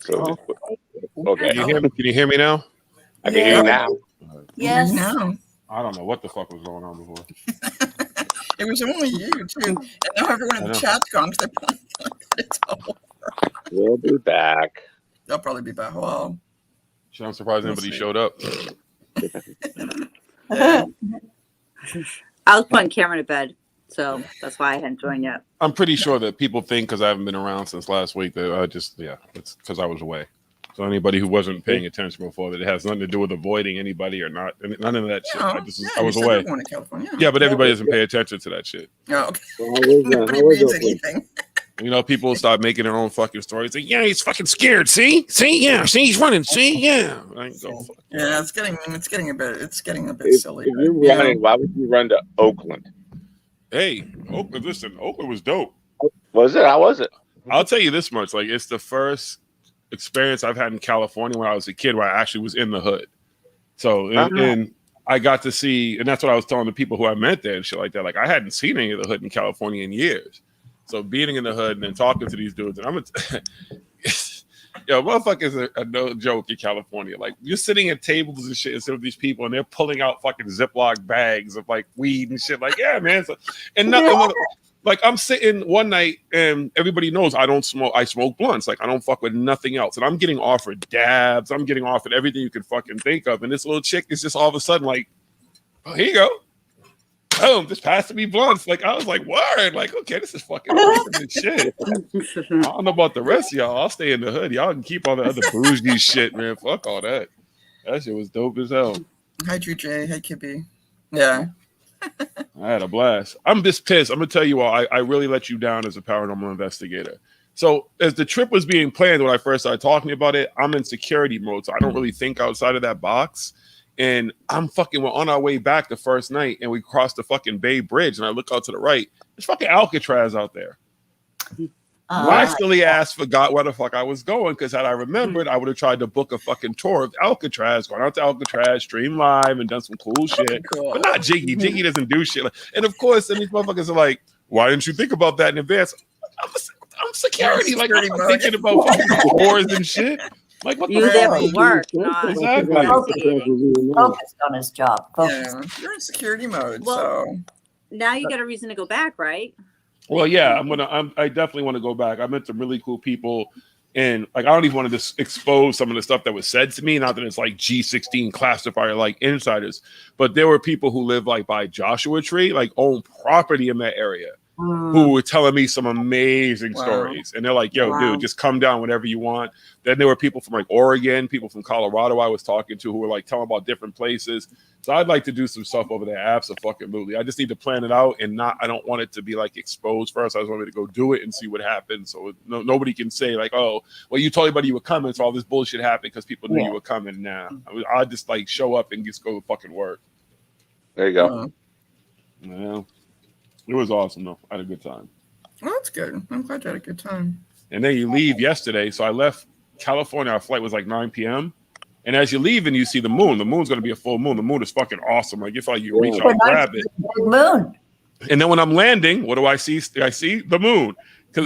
So Okay. Can you hear me now? I can hear you now. Yes. No. I don't know what the fuck was going on before. It was only you, too. And now everyone in the chat's gone because it's over. We'll be back. They'll probably be back. Well, I'm surprised anybody showed up. I was putting Cameron to bed, so that's why I hadn't joined yet. I'm pretty sure that people think because I haven't been around since last week that it's because I was away. So anybody who wasn't paying attention before, that it has nothing to do with avoiding anybody or not, none of that shit. I was away. Yeah, but everybody doesn't pay attention to that shit. Oh, okay. Nobody reads anything. You know, people start making their own fucking stories. Like, yeah, he's fucking scared. See, yeah, see, he's running. See, yeah. Yeah, it's getting a bit silly. If you're running, why would you run to Oakland? Hey, Oakland. Listen, Oakland was dope. Was it? How was it? I'll tell you this much: like, it's the first experience I've had in California when I was a kid where I actually was in the hood. So, and I got to see, and that's what I was telling the people who I met there and shit like that. Like, I hadn't seen any of the hood in California in years. So being in the hood and then talking to these dudes, and motherfuckers are no joke in California. Like, you're sitting at tables and shit instead of these people, and they're pulling out fucking Ziploc bags of like weed and shit. Like, yeah, man. So, and nothing. Like, I'm sitting one night, and everybody knows I don't smoke. I smoke blunts. Like, I don't fuck with nothing else. And I'm getting offered dabs. I'm getting offered everything you can fucking think of. And this little chick is just all of a sudden like, oh, here you go. Oh, just passing me blunts. Like, I was like, word. Like, okay, this is fucking shit. I don't know about the rest of y'all. I'll stay in the hood. Y'all can keep all the other bougie shit, man. Fuck all that. That shit was dope as hell. Hi, Drew J. Hey, Kippy. Yeah. I had a blast. I'm just pissed. I'm gonna tell you all, I really let you down as a paranormal investigator. So as the trip was being planned, when I first started talking about it, I'm in security mode, so I don't really think outside of that box. And we're on our way back the first night, and we crossed the fucking Bay Bridge, and I look out to the right. There's fucking Alcatraz out there. My silly ass forgot where the fuck I was going, because had I remembered, I would have tried to book a fucking tour of Alcatraz, gone out to Alcatraz, stream live, and done some cool shit. Cool. But not Jiggy. Jiggy doesn't do shit. And of course, then these motherfuckers are like, why didn't you think about that in advance? I'm security. Like, I'm thinking about fucking wars and shit. Like, what you there for work, not exactly. Focused on his job. Yeah, you're in security mode, so now you got a reason to go back, right? Well, yeah, I definitely want to go back. I met some really cool people, and like, I don't even want to just expose some of the stuff that was said to me. Not that it's like G16 classifier like insiders, but there were people who live like by Joshua Tree, like own property in that area, who were telling me some amazing stories. And they're like, yo, dude, just come down whenever you want. Then there were people from like Oregon, people from Colorado I was talking to who were like telling about different places. So I'd like to do some stuff over there. Absolutely. I just need to plan it out, and I don't want it to be like exposed first. I just want me to go do it and see what happens. So nobody can say like, oh, well, you told everybody you were coming, so all this bullshit happened because people knew you were coming. Nah, I just like show up and just go to fucking work. There you go. Yeah. It was awesome, though. I had a good time. Well, that's good. I'm glad you had a good time. And then you leave yesterday. So I left California. Our flight was like 9 p.m. And as you leave and you see the moon, the moon's going to be a full moon. The moon is fucking awesome. Like, you feel like you reach out and grab it. Big moon. And then when I'm landing, what do I see? I see the moon.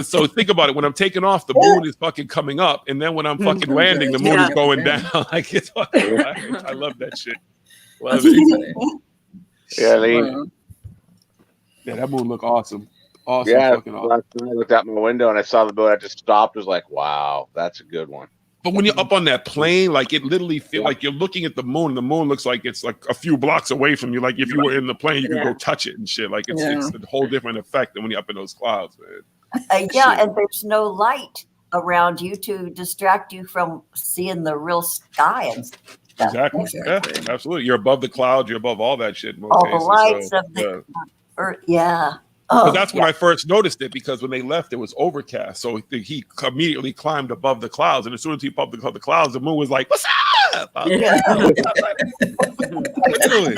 So think about it. When I'm taking off, the moon is fucking coming up. And then when I'm fucking landing, the moon is going down. Like, it's fucking I love that shit. Love it. Yeah, yeah, that moon looked awesome. Awesome. Yeah, fucking awesome. last night I looked out my window and I saw the boat. I just stopped. I was like, wow, that's a good one. But when you're up on that plane, like, it literally feels like you're looking at the moon. The moon looks like it's like a few blocks away from you. Like, if you were in the plane, you could go touch it and shit. Like, it's a whole different effect than when you're up in those clouds, man. And there's no light around you to distract you from seeing the real sky and stuff. Exactly. Yeah, absolutely. You're above the clouds. You're above all that shit. In most all cases. The lights of the earth. Yeah. But that's when I first noticed it, because when they left, it was overcast. So he immediately climbed above the clouds. And as soon as he popped above the clouds, the moon was like, what's up? What you doing?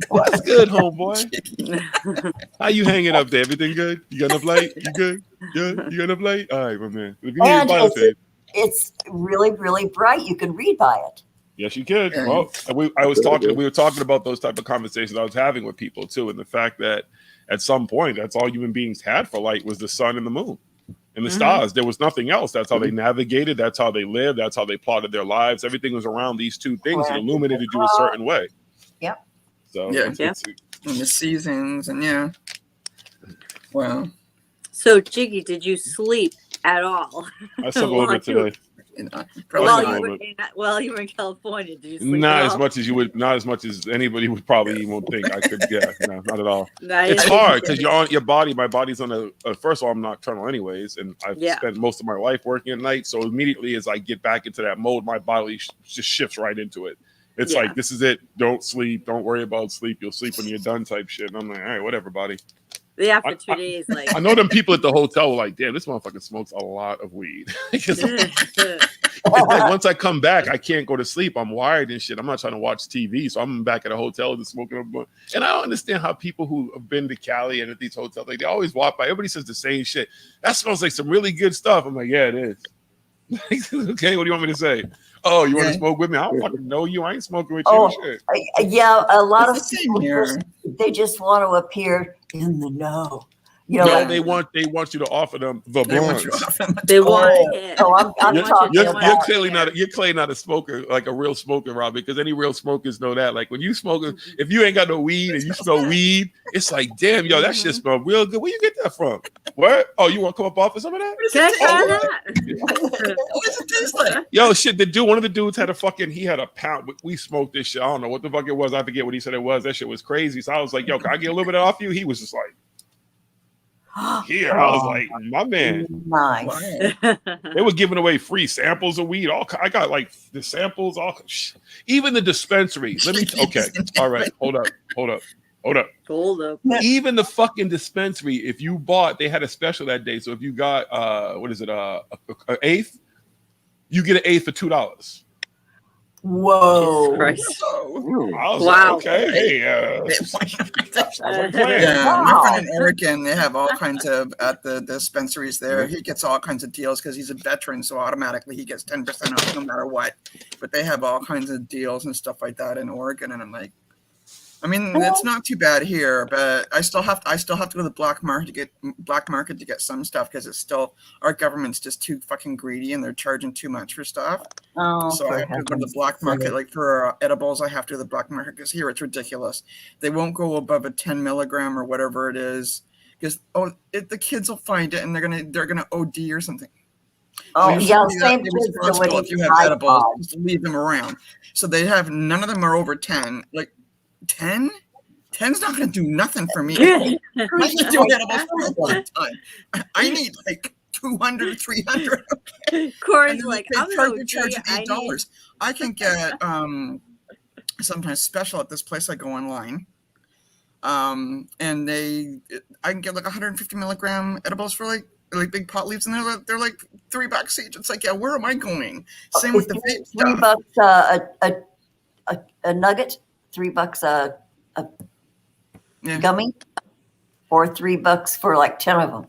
What's good, homeboy? How you hanging up there? Everything good? You got enough light? You good? Good? You got enough light? All right, my man. If you need it's really, really bright. You can read by it. Yes, you could. Well, we were talking about those type of conversations I was having with people too, and the fact that at some point that's all human beings had for light was the sun and the moon. and the stars. There was nothing else. That's how they navigated. That's how they lived. That's how they plotted their lives. Everything was around these two things that illuminated you a certain way. Yep. So Yeah. it's And the seasons, and wow. So, Jiggy, did you sleep at all? I slept a little bit today. Probably While you were in California, did you sleep Not at as all? much as you would, not as much as anybody would probably even think I could. Yeah, no, not at all. Nice. It's hard because you're on your body. My body's on a. First of all, I'm nocturnal anyways, and I've spent most of my life working at night. So immediately as I get back into that mode, my body just shifts right into it. It's like, this is it. Don't sleep. Don't worry about sleep. You'll sleep when you're done type shit. And I'm like, all right, whatever, buddy. Yeah, for 2 days. Like I know them people at the hotel were like, damn, this motherfucker smokes a lot of weed. Like, once I come back, I can't go to sleep. I'm wired and shit. I'm not trying to watch TV. So I'm back at a hotel just smoking a blunt. And I don't understand how people who have been to Cali and at these hotels, like they always walk by. Everybody says the same shit. That smells like some really good stuff. I'm like, yeah, it is. Okay, what do you want me to say? Oh, you want to smoke with me? I don't fucking know you. I ain't smoking with you. Shit. Yeah, a lot of It's the same people here. they just want to appear in the know. You know, No, like, they want you to offer them the They want you blunts. off them. they want it. oh, I'm You're, talking you're about clearly not a smoker, like a real smoker, Rob, because any real smokers know that. Like when you smoke, if you ain't got no weed and you smell weed, it's like, damn, yo, that shit smell real good. Where you get that from? What? Oh, you want to come up off of some of that? Can I try that? What does it taste like? Yo, shit, one of the dudes had he had a pound. We smoked this shit. I don't know what the fuck it was. I forget what he said it was. That shit was crazy. So I was like, yo, can I get a little bit off you? He was just like, here. I was like, my man. nice. They were giving away free samples of weed. I got like the samples, even the dispensary. Okay. All right. Hold up. Even the fucking dispensary, if you bought, they had a special that day. So if you got, what is it, an eighth, you get an eighth for $2. Whoa. I was Wow. like, okay, hey, Yeah, Wow. my friend in Oregon, they have all kinds of at the dispensaries there. He gets all kinds of deals because he's a veteran, so automatically he gets 10% off no matter what. But they have all kinds of deals and stuff like that in Oregon, and I'm like, I mean, it's not too bad here, but I still have to go to the black market to get some stuff because it's still our government's just too fucking greedy and they're charging too much for stuff. Oh, So I have to go to the black market, like for edibles. I have to go to the black market because here it's ridiculous. They won't go above a 10 milligram or whatever it is because the kids will find it and they're gonna OD or something. Oh, So yeah, usually same that's with irresponsible if you have edibles, just leave them around. So they have none of them are over 10. Like 10? 10's not going to do nothing for me. I can do edibles for a long time. I need like 200, 300. Corey's like, I'm they charge you $8. I can get sometimes special at this place I go online. And I can get like 150 milligram edibles for like big pot leaves, and they're like $3 each. It's like, yeah, where am I going? Same with the vape stuff. $3 a nugget, $3 a gummy, or $3 for like 10 of them.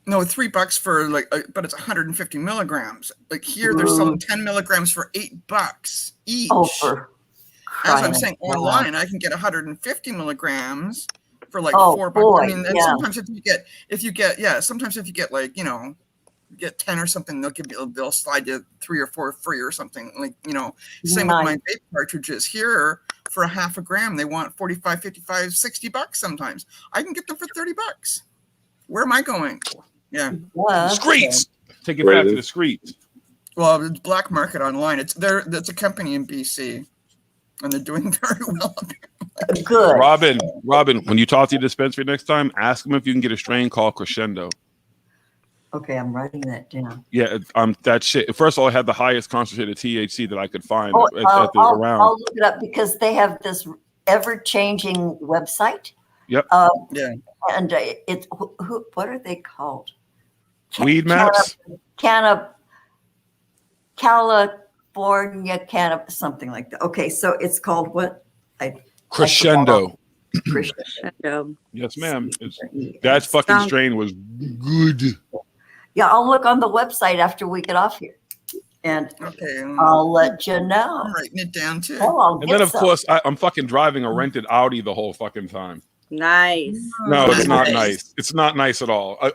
No, $3 for like, but it's 150 milligrams. Like here, they're selling 10 milligrams for $8 each. Oh, for as I'm saying, online, I can get 150 milligrams for like $4. Boy, I mean, and sometimes if you get like, get 10 or something, they'll slide you 3 or 4 free or something. Like, same with my vape cartridges here. For a half a gram, they want 45, 55, $60 sometimes. I can get them for $30. Where am I going? Yeah. Streets. Take it back to the streets. Well, it's black market online. That's a company in BC, and they're doing very well. Good. Robin, when you talk to your dispensary next time, ask them if you can get a strain called Crescendo. Okay, I'm writing that down. Yeah, that shit. First of all, I had the highest concentrated THC that I could find around. I'll look it up because they have this ever-changing website. Yep. Yeah. And it's what are they called? Weed maps. California something like that. Okay, so it's called what? Crescendo. Crescendo. Yes, ma'am. That fucking strain was good. Yeah, I'll look on the website after we get off here, and I'll let you know. I'm writing it down too. And then, of course, I'm fucking driving a rented Audi the whole fucking time. Nice. No, it's not Nice. nice. It's not nice at all. Why?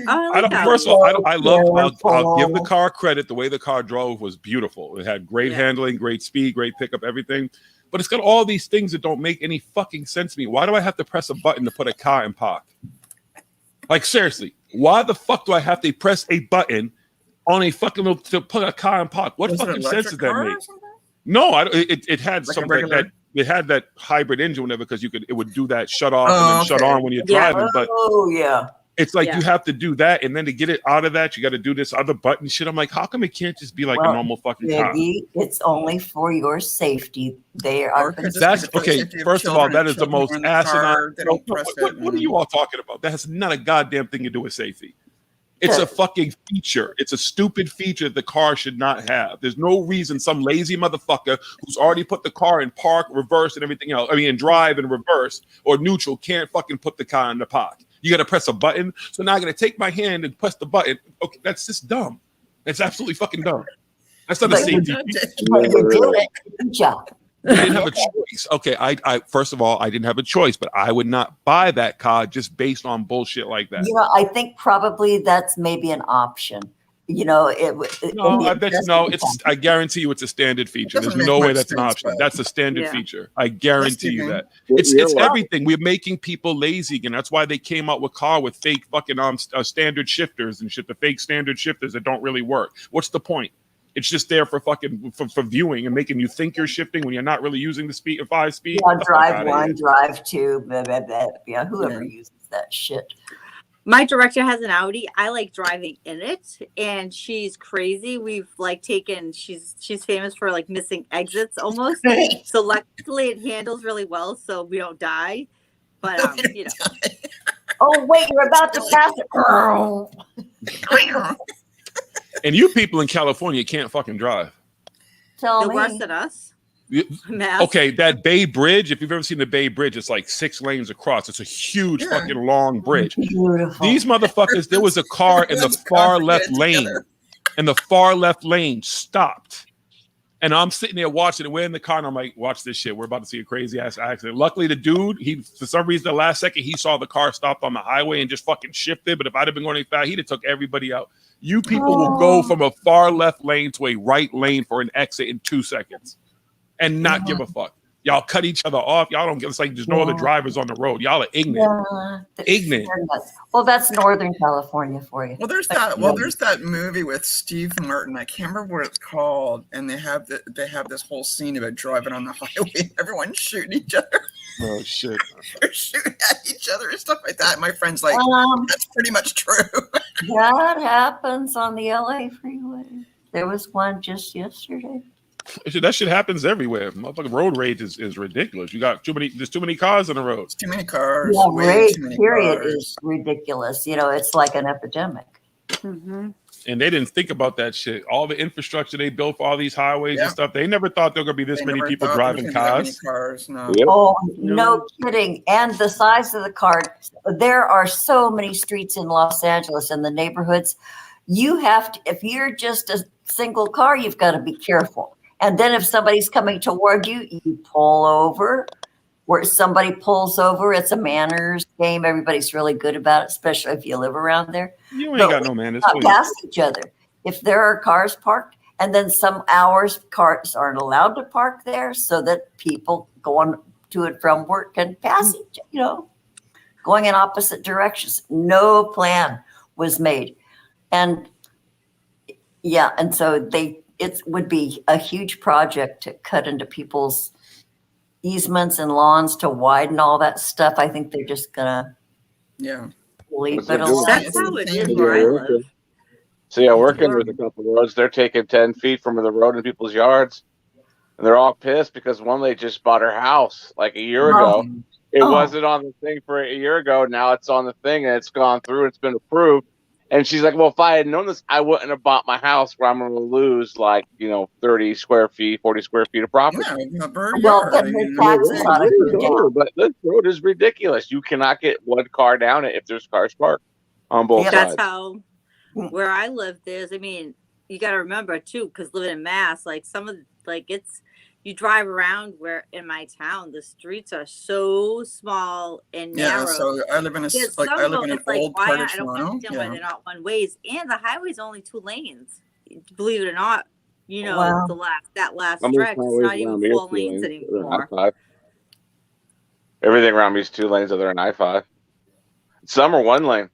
Oh, I don't. like First that. of all, I love. I'll give the car credit. The way the car drove was beautiful. It had great handling, great speed, great pickup, everything. But it's got all these things that don't make any fucking sense to me. Why do I have to press a button to put a car in park? Like seriously, why the fuck do I have to press a button on a fucking little to put a car in park? What Was it an fucking sense does electric that car make? or something? No, it had Like a something regular- that it had that hybrid engine, whatever, because it would do that shut off and Oh, then shut okay. on when you're Yeah. driving. But Oh yeah. it's like Yeah. you have to do that, and then to get it out of that, you got to do this other button shit. I'm like, how come it can't just be like a Well, normal fucking car? Jiggy, it's only for your safety. They Or are it could just be That's for the okay. safety of First of all, children. that is the Children most are in the asinine. car, They don't press What it. are you all talking about? That has not a goddamn thing to do with safety. It's a fucking feature. It's a stupid feature the car should not have. There's no reason some lazy motherfucker who's already put the car in park, reverse, and everything else. I mean, in drive and reverse or neutral can't fucking put the car in the park. You got to press a button. So now I'm going to take my hand and press the button. Okay, that's just dumb. It's absolutely fucking dumb. That's not a But you safety feature. But you did it. Good job. I didn't have a choice. Okay, I first of all, I didn't have a choice, but I would not buy that car just based on bullshit like that. You know, I think probably that's maybe an option. You know, No, I bet you no. I guarantee you, it's a standard feature. doesn't There's make no way much that's an sense, option. but- That's a standard Yeah. feature. I guarantee you that. You're It's right. everything. We're making people lazy again. That's why they came out with car with fake fucking standard shifters and shit. The fake standard shifters that don't really work. What's the point? It's just there for fucking for viewing and making you think you're shifting when you're not really using the speed 5 speed. Yeah, Get the fuck drive outta one, here. drive two, blah, blah, blah. Yeah, whoever Yeah. uses that shit. My director has an Audi. I like driving in it, and she's crazy. We've like taken. She's famous for like missing exits almost. So luckily, it handles really well, so we don't die. But you know, Oh wait, you're about to pass it. And you people in California can't fucking drive. Tell they're worse me. than us. You- Mass. Okay, that Bay Bridge, if you've ever seen the Bay Bridge, it's like 6 lanes across. It's a huge Yeah. fucking long bridge. Beautiful. These motherfuckers, there was a car in the Let's far congregate left lane, together. and the far left lane stopped. And I'm sitting there watching it. We're in the car, and I'm like, watch this shit. We're about to see a crazy ass accident. Luckily, the dude, he for some reason, the last second, he saw the car stopped on the highway and just fucking shifted. But if I'd have been going any fast, he'd have took everybody out. You people will go from a far left lane to a right lane for an exit in 2 seconds and not give a fuck. Y'all cut each other off. Y'all don't get, it's like there's no other drivers on the road. Y'all are ignorant. Yeah. Ignorant. Well, that's Northern California for you. Well, there's that. Well, there's that movie with Steve Martin. I can't remember what it's called, and they have this whole scene about driving on the highway and everyone's shooting each other. Oh, shit. They're shooting at each other and stuff like that. My friend's like, that's pretty much true. That happens on the LA freeway. There was one just yesterday. That shit happens everywhere. Motherfucking road rage is ridiculous. You got there's too many cars on the road. It's too many cars. Yeah, way rate too many period cars. is ridiculous. You know, it's like an epidemic. Mm-hmm. And they didn't think about that shit. All the infrastructure they built for all these highways Yeah. and stuff, they never thought there were gonna be this They many never people thought there was driving gonna be that many cars. cars. No. Yep. Oh, no kidding. And the size of the car. There are so many streets in Los Angeles and the neighborhoods. You have to, if you're just a single car, you've got to be careful. And then if somebody's coming toward you, you pull over. Where somebody pulls over, it's a manners game. Everybody's really good about it, especially if you live around there. You ain't But got no manners. Not please. pass each other. If there are cars parked, and then some hours cars aren't allowed to park there, so that people going to and from work can pass each, going in opposite directions. No plan was made, and and so it would be a huge project to cut into people's easements and lawns to widen all that stuff. I think they're just gonna Yeah. leave What's it it doing? alone. That's how it is Yeah. where I live. So yeah, working with a couple of roads, they're taking 10 feet from the road in people's yards, and they're all pissed because one lady just bought her house like a year ago. It Oh. wasn't on the thing for a year ago. Now it's on the thing, and it's gone through. It's been approved. And she's like, well, if I had known this, I wouldn't have bought my house where I'm going to lose 30 square feet, 40 square feet of property. Yeah, a bird Well, yard, but I the mean, taxes Yeah, ought to it go is, down. but this road is ridiculous. You cannot get one car down it if there's cars parked on both Yeah. sides. That's how where I live. You got to remember too, because living in Mass, like some of it's you drive around where in my town, the streets are so small and narrow. Yeah, so I live in There's I some live in an it's like, old why part of I don't Toronto. understand why Yeah. they're not one ways. And the highway's only 2 lanes. Believe it or not, you know, Wow. that last How many stretch, it's highways not around even me are 4 2 lanes lanes? They're an anymore. I-5. Everything around me is 2 lanes other than I-5. Some are 1 lane.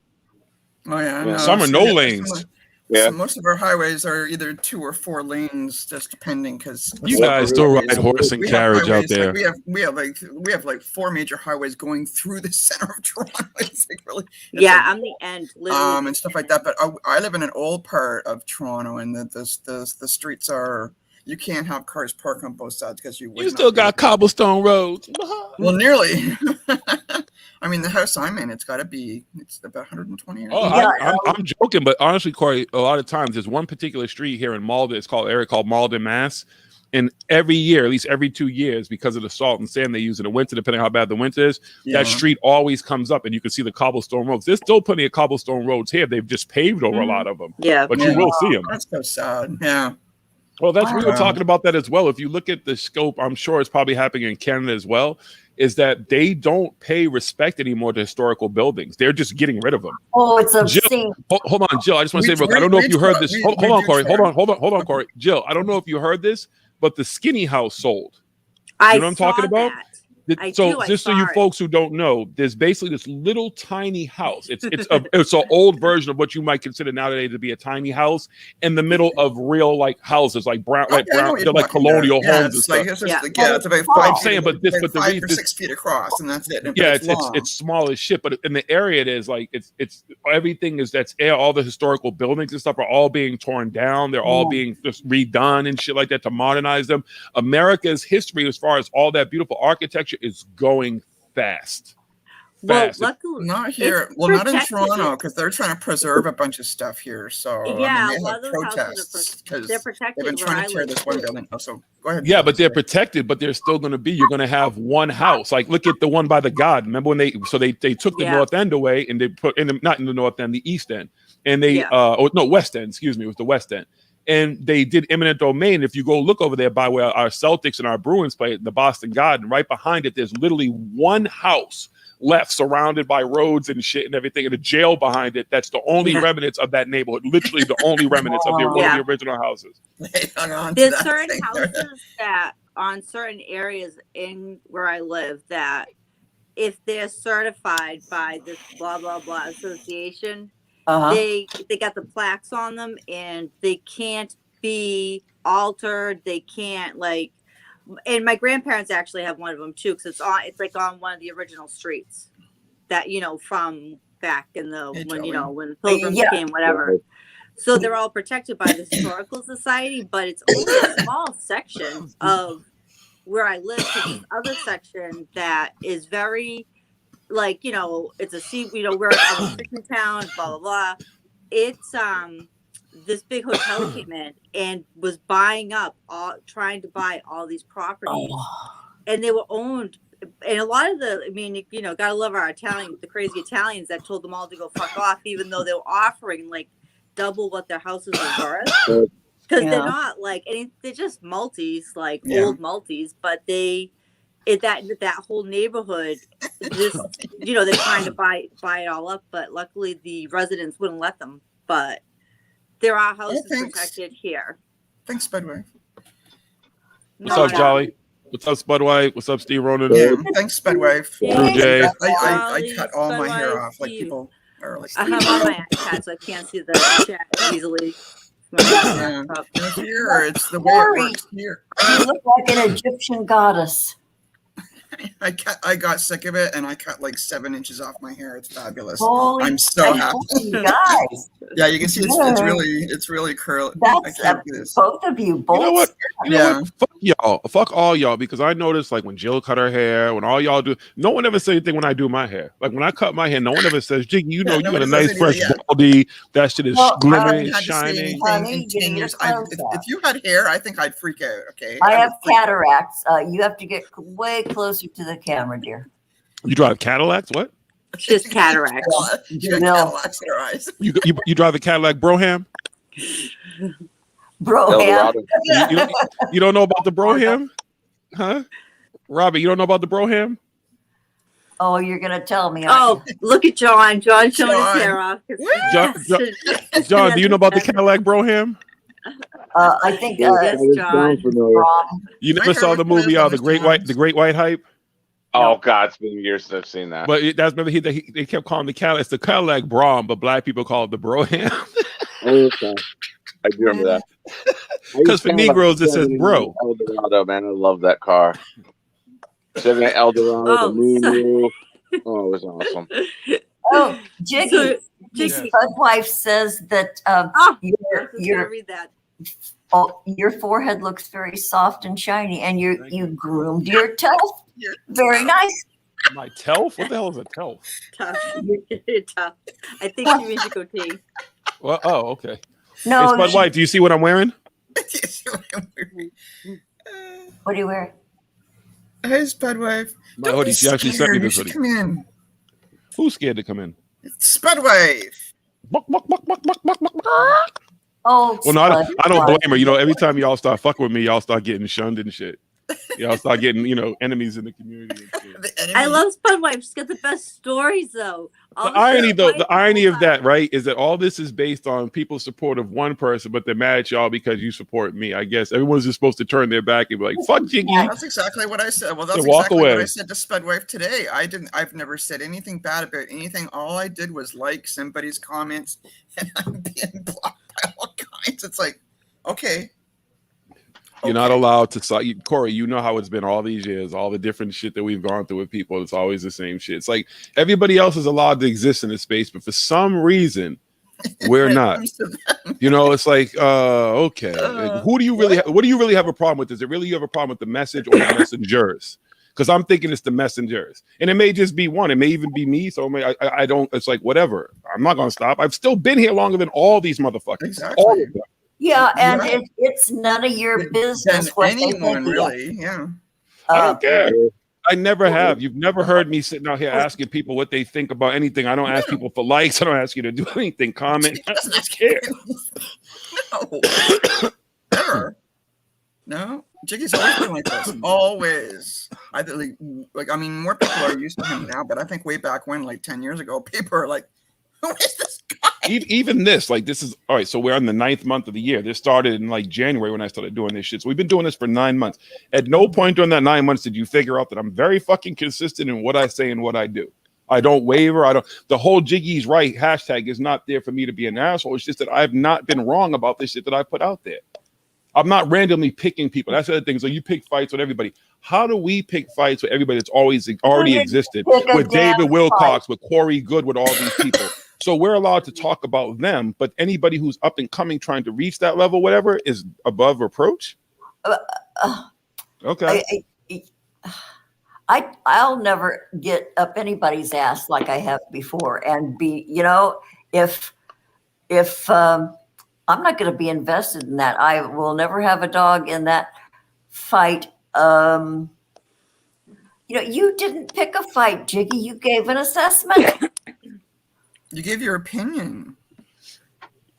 Oh yeah, Yeah. no, Some are so no yeah, lanes. Yeah. So most of our highways are either 2 or 4 lanes, just depending. Because You What guys route still is ride it? horse and we have carriage out highways, there. we have like 4 major highways going through the center of Toronto. It's like really, it's Yeah, like, I'm the end, literally. and stuff like that. But I live in an old part of Toronto, and the streets are, you can't have cars parked on both sides because you would You not still be able got to- cobblestone roads. Well, nearly. I mean, the house I'm in, it's about 120 years Oh, old. Yeah, I'm joking, but honestly, Corey, a lot of times there's one particular street here in Malden. It's called area called Malden, Mass. And every year, at least every 2 years, because of the salt and sand they use in the winter, depending on how bad the winter is, Yeah. that street always comes up, and you can see the cobblestone roads. There's still plenty of cobblestone roads here. They've just paved over a lot of them, Yeah. but Yeah. you will see them. That's so sad. Yeah. Well, we were Wow. talking about that as well. If you look at the scope, I'm sure it's probably happening in Canada as well, is that they don't pay respect anymore to historical buildings. They're just getting rid of them. Oh, it's Jill, obscene. hold on, Jill. I just want to say, We- real quick, I don't know if we you heard try- this. we- Hold we on, do Corey. try. Hold on, Corey. Jill, I don't know if you heard this, but the skinny house sold. I You know what I'm talking saw about? that. I So do, I just so saw you it. folks who don't know, there's basically this little tiny house. It's an old version of what you might consider nowadays to be a tiny house in the middle of real like houses, like brown, Okay, I know what they're you're like talking about. colonial Yeah, homes and it's like, stuff. it's just, Yeah. yeah, it's about I'm 5 feet, saying, but this- like but the 5 reason- or 6 feet across, and that's it. But Yeah, long. it's small as shit, but in the area it is like it's everything is that's all the historical buildings and stuff are all being torn down. They're all being just redone and shit like that to modernize them. America's history, as far as all that beautiful architecture, is going fast. Well, Fast. luckily, Not here. it's Well, not in protected. Toronto, because they're trying to preserve a bunch of stuff here. So Yeah, I mean, a they lot have of those houses protests because they're they've protected been where trying I to tear live this one too. building. Oh, so go ahead. Yeah, but they're protected, but they're still going to be. You're going to have one house. Like, look at the one by the God. Remember when they took the Yeah. north end away and they put not in the north end, the east end, and they Yeah. west end. Excuse me, it was the west end. And they did eminent domain. If you go look over there by where our Celtics and our Bruins play, the Boston Garden, right behind it, there's literally one house left, surrounded by roads and shit and everything, and a jail behind it. That's the only Yeah. remnants of that neighborhood. Literally, the only remnants of one Yeah. of the original houses. They hung on to There's that certain thing. houses that on certain areas in where I live that if they're certified by this blah blah blah association, Uh-huh. they got the plaques on them and they can't be altered. They can't like, and my grandparents actually have one of them too, because it's like on one of the original streets that from back in the Hey, when Joey. when pilgrims Yeah. came, whatever. So they're all protected by the historical society, but it's only a small section of where I live to this other section that is very like it's a we're a fishing town, blah blah blah. It's this big hotel came in and was trying to buy all these properties, and they were owned. And a lot of gotta love our the crazy Italians that told them all to go fuck off, even though they were offering like double what their houses were worth. Because they're not like, they're just multis, like old multis, but that whole neighborhood just, they're trying to buy it all up, but luckily the residents wouldn't let them. But there are houses protected here. Thanks, Bedway. What's up, Jolly? What's up, Spudwhite? What's up, Steve Ronan? Yeah, thanks, Bedway. Drew J. I cut all my hair off, like people are like. I have on my iPad, so I can't see the chat easily. Yeah. And here, it's the way it works here. You look like an Egyptian goddess. I got sick of it, and I cut like 7 inches off my hair. It's fabulous. Holy I'm so happy. guys. Yeah, you can see it's really curly. I That's can't do this. both of you. Both. You know what? Yeah. Fuck y'all. Fuck all y'all. Because I noticed, like, when Jill cut her hair, when all y'all do, no one ever says anything when I do my hair. Like, when I cut my hair, no one ever says, Jiggy, you got a nice fresh baldy. That shit is glimmering, shining. Honey, in 10 years. get your clothes If you had hair, I think I'd freak out. Okay. I have cataracts. You have to get way closer to the camera, dear. You drive Cadillacs? What? Just cataracts. She got Cadillacs in her eyes. You drive a Cadillac Broham? Bro, Eldorado. You don't know about the Broham? Huh? Robbie, you don't know about the Broham? Oh, you're gonna tell me? Oh, look at John. John showing his John. hair off. John, do you know about the Cadillac Broham? I think Yes, John. Rom. You My never hair saw was the movie blue, the Great White Hype? Oh God, it's been years since I've seen that. But that's remember they kept calling the Cadillac. It's the Cadillac Brom, but black people call it the Broham. Okay. I do remember that. Because for Negroes it says bro. Eldorado, man, I love that car. Chevrolet Eldorado, Oh, the Moon. Oh, it was awesome. Oh, Jiggy. So, Jiggy, Bud wife says that your read that. your forehead looks very soft and shiny, and you groomed your toe. Very nice. My telf? What the hell is a telf? Tough. Tough. I think she means a goatee. Well, oh, okay. No, Hey, Spud Wife, do you see what I'm wearing? what do you wear? Hey, Spud Wife. My hoodie. She actually sent me You this should hoodie. come in. Who's scared to come in? Spud Wife. Buck, buck, buck, buck, buck, buck, buck, buck. Oh, Well, no, I don't Spud. blame her. You know, every time y'all start fucking with me, y'all start getting shunned and shit. Y'all start getting, enemies in the community and shit. The enemy. I love Spud Wife. She's got the best stories, though. The irony of that, right, is that all this is based on people's support of one person, but they're mad at y'all because you support me. I guess everyone's just supposed to turn their back and be like, "Fuck Jiggy." That's exactly what I said. Well, that's So walk exactly away. what I said to Spud Wife today. I've never said anything bad about anything. All I did was like somebody's comments, and I'm being blocked by all kinds. It's like, okay. You're not allowed to. Corey, you know how it's been all these years, all the different shit that we've gone through with people. It's always the same shit. It's like everybody else is allowed to exist in this space, but for some reason, we're not. It's like, okay. Who do you really? What do you really have a problem with? Is it really you have a problem with the message or the messengers? Because I'm thinking it's the messengers, and it may just be one. It may even be me. So I don't. It's like whatever. I'm not gonna stop. I've still been here longer than all these motherfuckers. Exactly. All of them. Yeah, and Right. it's none of your business what they Anyone think. really? Yeah. I don't care. I never have. You've never heard me sitting out here asking people what they think about anything. I don't ask people for likes. I don't ask you to do anything. Comment. I don't care. No. Never. No. Jiggy's always been like this. Always. I mean, more people are used to him now, but I think way back when, like 10 years ago, people are like, who is this guy? Even this, like, this is all right. So we're on the 9th month of the year. This started in like January when I started doing this shit. So we've been doing this for 9 months. At no point during that 9 months did you figure out that I'm very fucking consistent in what I say and what I do. I don't waver. The whole Jiggy's right hashtag is not there for me to be an asshole. It's just that I've not been wrong about this shit that I put out there. I'm not randomly picking people. That's the other thing. So you pick fights with everybody. How do we pick fights with everybody that's already existed? With David Wilcox, with Corey Good, with all these people. So we're allowed to talk about them, but anybody who's up and coming, trying to reach that level, whatever, is above reproach. Okay. I'll never get up anybody's ass like I have before, and if I'm not going to be invested in that. I will never have a dog in that fight. You didn't pick a fight, Jiggy. You gave an assessment. You gave your opinion.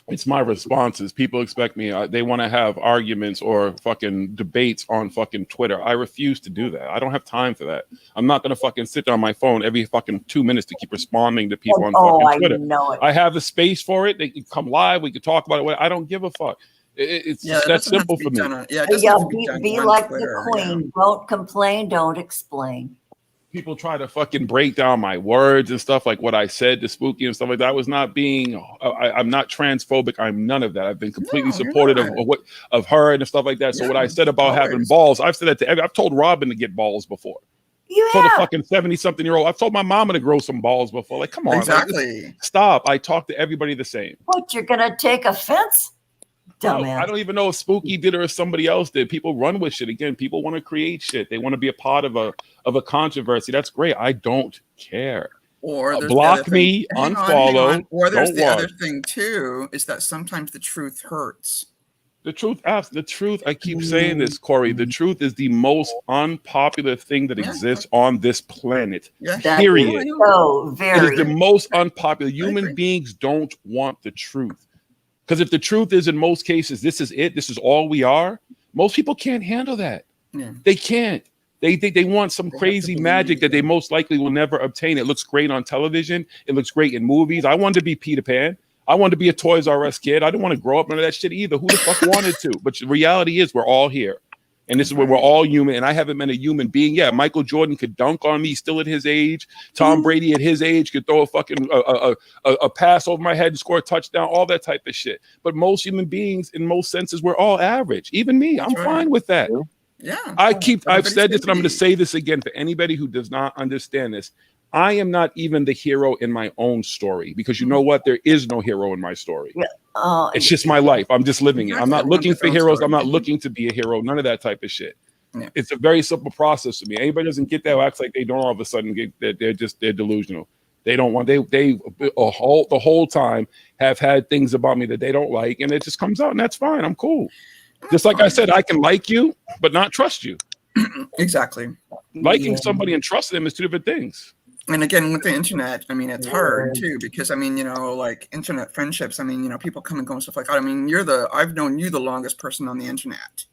It's my responses. People expect me. They want to have arguments or fucking debates on fucking Twitter. I refuse to do that. I don't have time for that. I'm not going to fucking sit there on my phone every fucking 2 minutes to keep responding to people on fucking Twitter. I know it. I have the space for it. They can come live. We can talk about it. I don't give a fuck. It's that simple for me. Be like the queen. Yeah. Don't complain. Don't explain. People try to fucking break down my words and stuff, like what I said to Spooky and stuff like that. I was not being, I'm not transphobic. I'm none of that. I've been completely supportive of her and stuff like that. So what I said about having balls, I've said that to I've told Robin to get balls before. I told a fucking 70-something-year-old. I've told my mama to grow some balls before. Like, come on. Exactly. Like, stop. I talk to everybody the same. What, you're going to take offense? Dumbass. I don't even know if Spooky did or if somebody else did. People run with shit. Again, people want to create shit. They want to be a part of a controversy. That's great. I don't care. Or block me, unfollow. Or there's the other thing too, is that sometimes the truth hurts. The truth, I keep saying this, Corey. The truth is the most unpopular thing that exists on this planet. Period. It is the most unpopular. Human beings don't want the truth. Because if the truth is, in most cases, this is it, this is all we are, most people can't handle that. Yeah. They can't. They think they want some crazy magic that they most likely will never obtain. It looks great on television. It looks great in movies. I wanted to be Peter Pan. I wanted to be a Toys R Us kid. I didn't want to grow up none of that shit either. Who the fuck wanted to? But the reality is we're all here. And this is where we're all human. And I haven't met a human being. Yeah, Michael Jordan could dunk on me still at his age. Tom Brady at his age could throw a fucking a pass over my head and score a touchdown, all that type of shit. But most human beings, in most senses, we're all average. Even me, I'm fine with that. Yeah. I've said this and I'm going to say this again for anybody who does not understand this. I am not even the hero in my own story because you know what? There is no hero in my story. Yeah. It's just my life. I'm just living it. I'm not looking for heroes. I'm not looking to be a hero. None of that type of shit. Yeah. It's a very simple process to me. Anybody doesn't get that who acts like they don't all of a sudden get that they're delusional. They don't want the whole time have had things about me that they don't like, and it just comes out, and that's fine. I'm cool. Just like I said, I can like you, but not trust you. Exactly. Liking somebody and trusting them is two different things. And again, with the internet, I mean, it's hard too, because I mean, you know, like internet friendships, I mean, you know, people come and go and stuff like that. I mean, I've known you the longest person on the internet.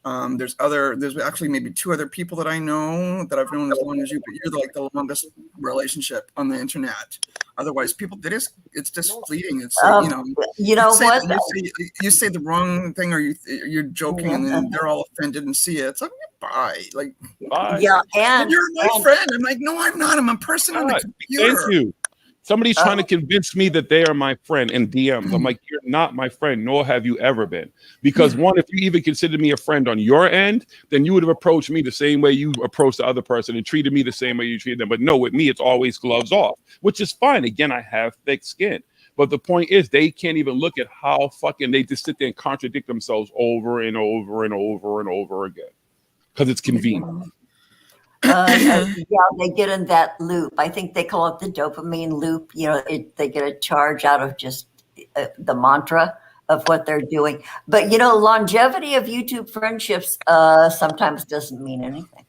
There's actually maybe 2 other people that I know that I've known as long as you, but you're like the longest relationship on the internet. Otherwise, people, it's just fleeting. It's you know what? You say the wrong thing, or you're joking, and then they're all offended and see it. It's like, bye, like, Bye. Yeah, and you're my friend. I'm like, no, I'm not. I'm a person on the computer. Thank you. Somebody's trying to convince me that they are my friend in DMs. I'm like, you're not my friend, nor have you ever been. Because one, if you even considered me a friend on your end, then you would have approached me the same way you approached the other person and treated me the same way you treated them. But no, with me, it's always gloves off, which is fine. Again, I have thick skin. But the point is, they can't even look at how fucking they just sit there and contradict themselves over and over and over and over again. Because it's convenient. yeah, they get in that loop. I think they call it the dopamine loop. You know, they get a charge out of just the mantra of what they're doing. But, you know, longevity of YouTube friendships sometimes doesn't mean anything.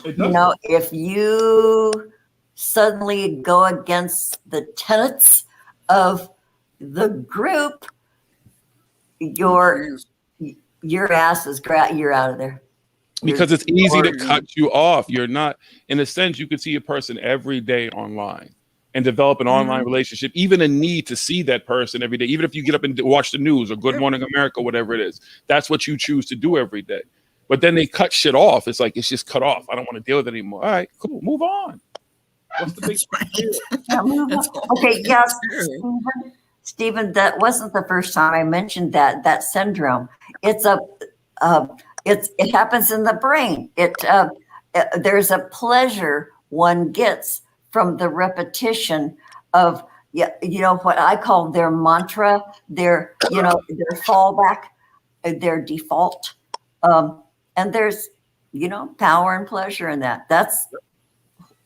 You know, if you suddenly go against the tenets of the group, your ass is you're out of there. Because it's easy to cut you off. You're not, in a sense, you can see a person every day online and develop an online relationship, even a need to see that person every day, even if you get up and watch the news or Good Morning America, whatever it is. That's what you choose to do every day. But then they cut shit off. It's like, it's just cut off. I don't want to deal with it anymore. All right, cool. Move on. What's the big Okay, yes, Stephen, that wasn't the first time I mentioned that syndrome. It happens in the brain. There's a pleasure one gets from the repetition of, you know, what I call their mantra, their fallback, their default. And there's, you know, power and pleasure in that. That's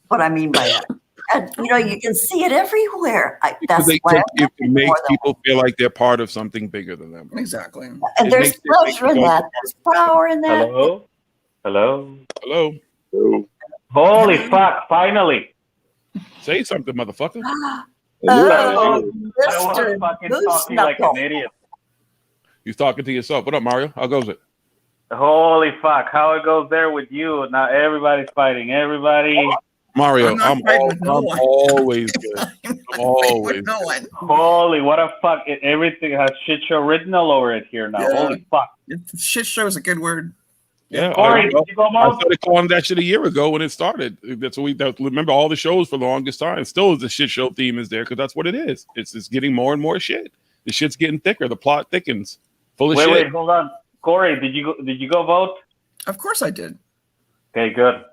what I mean by that. And, you know, you can see it everywhere. It makes people feel like they're part of something bigger than them. Exactly. And there's pleasure in that. There's power in that. Hello? Hello. Holy fuck, finally. Say something, motherfucker. I was fucking talking like an idiot. You're talking to yourself. What up, Mario? How goes it? Holy fuck, how it goes there with you. Now everybody's fighting. Everybody. Mario, I'm always good. Always. Holy, what a fuck. Everything has shit show written all over it here now. Yeah. Holy fuck. Shit show is a good word. Yeah, Corey, I started calling that shit a year ago when it started. That's what remember all the shows for the longest time. Still, the shit show theme is there because that's what it is. It's just getting more and more shit. The shit's getting thicker. The plot thickens. Full of shit. Wait, hold on. Corey, did you go vote? Of course I did. Okay, good.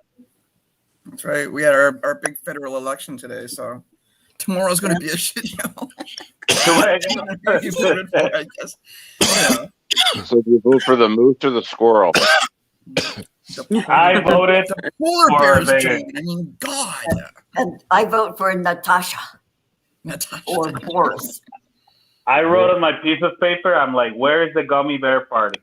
That's right. We had our big federal election today, so tomorrow's going to be a shit show. You voted for it, I guess. Yeah. So do you vote for the moose or the squirrel? I voted the polar bears. for I mean, God. And I vote for Natasha or Boris. I wrote on my piece of paper, I'm like, where is the gummy bear party?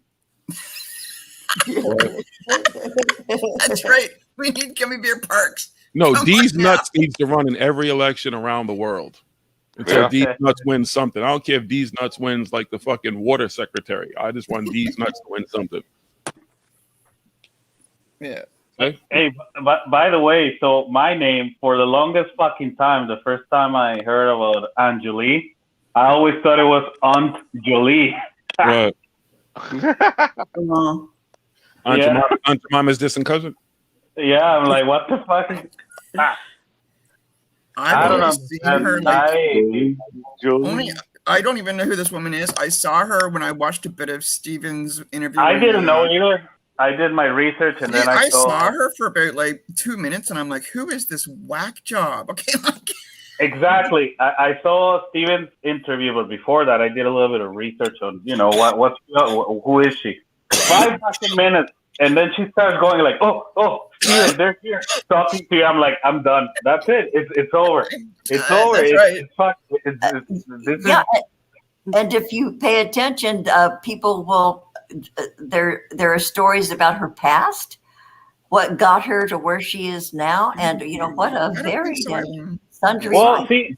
That's right. We need gummy bear parks. No, these nuts needs to run in every election around the world. Until these nuts win something. I don't care if these nuts wins like the fucking water secretary. I just want these nuts to win something. Yeah. Hey, but by the way, so my name for the longest fucking time, the first time I heard about Anjali, I always thought it was Aunt Jolie. What? Uh, Yeah. Aunt Jemima's distant cousin? Yeah, I'm like, what the fuck? I I've don't only know. seen her like Julie. I don't even know who this woman is. I saw her when I watched a bit of Steven's interview. I didn't know either. I did my research and then I saw her for about like 2 minutes, and I'm like, who is this whack job? Okay, like Exactly. I saw Steven's interview, but before that, I did a little bit of research on, who is she? 5 fucking minutes, and then she starts going like, oh, Steven, they're here talking to you. I'm like, I'm done. That's it. It's over. It's over. That's right. yeah, and if you pay attention, people will. There are stories about her past, what got her to where she is now, and what a very sundry. Well, see,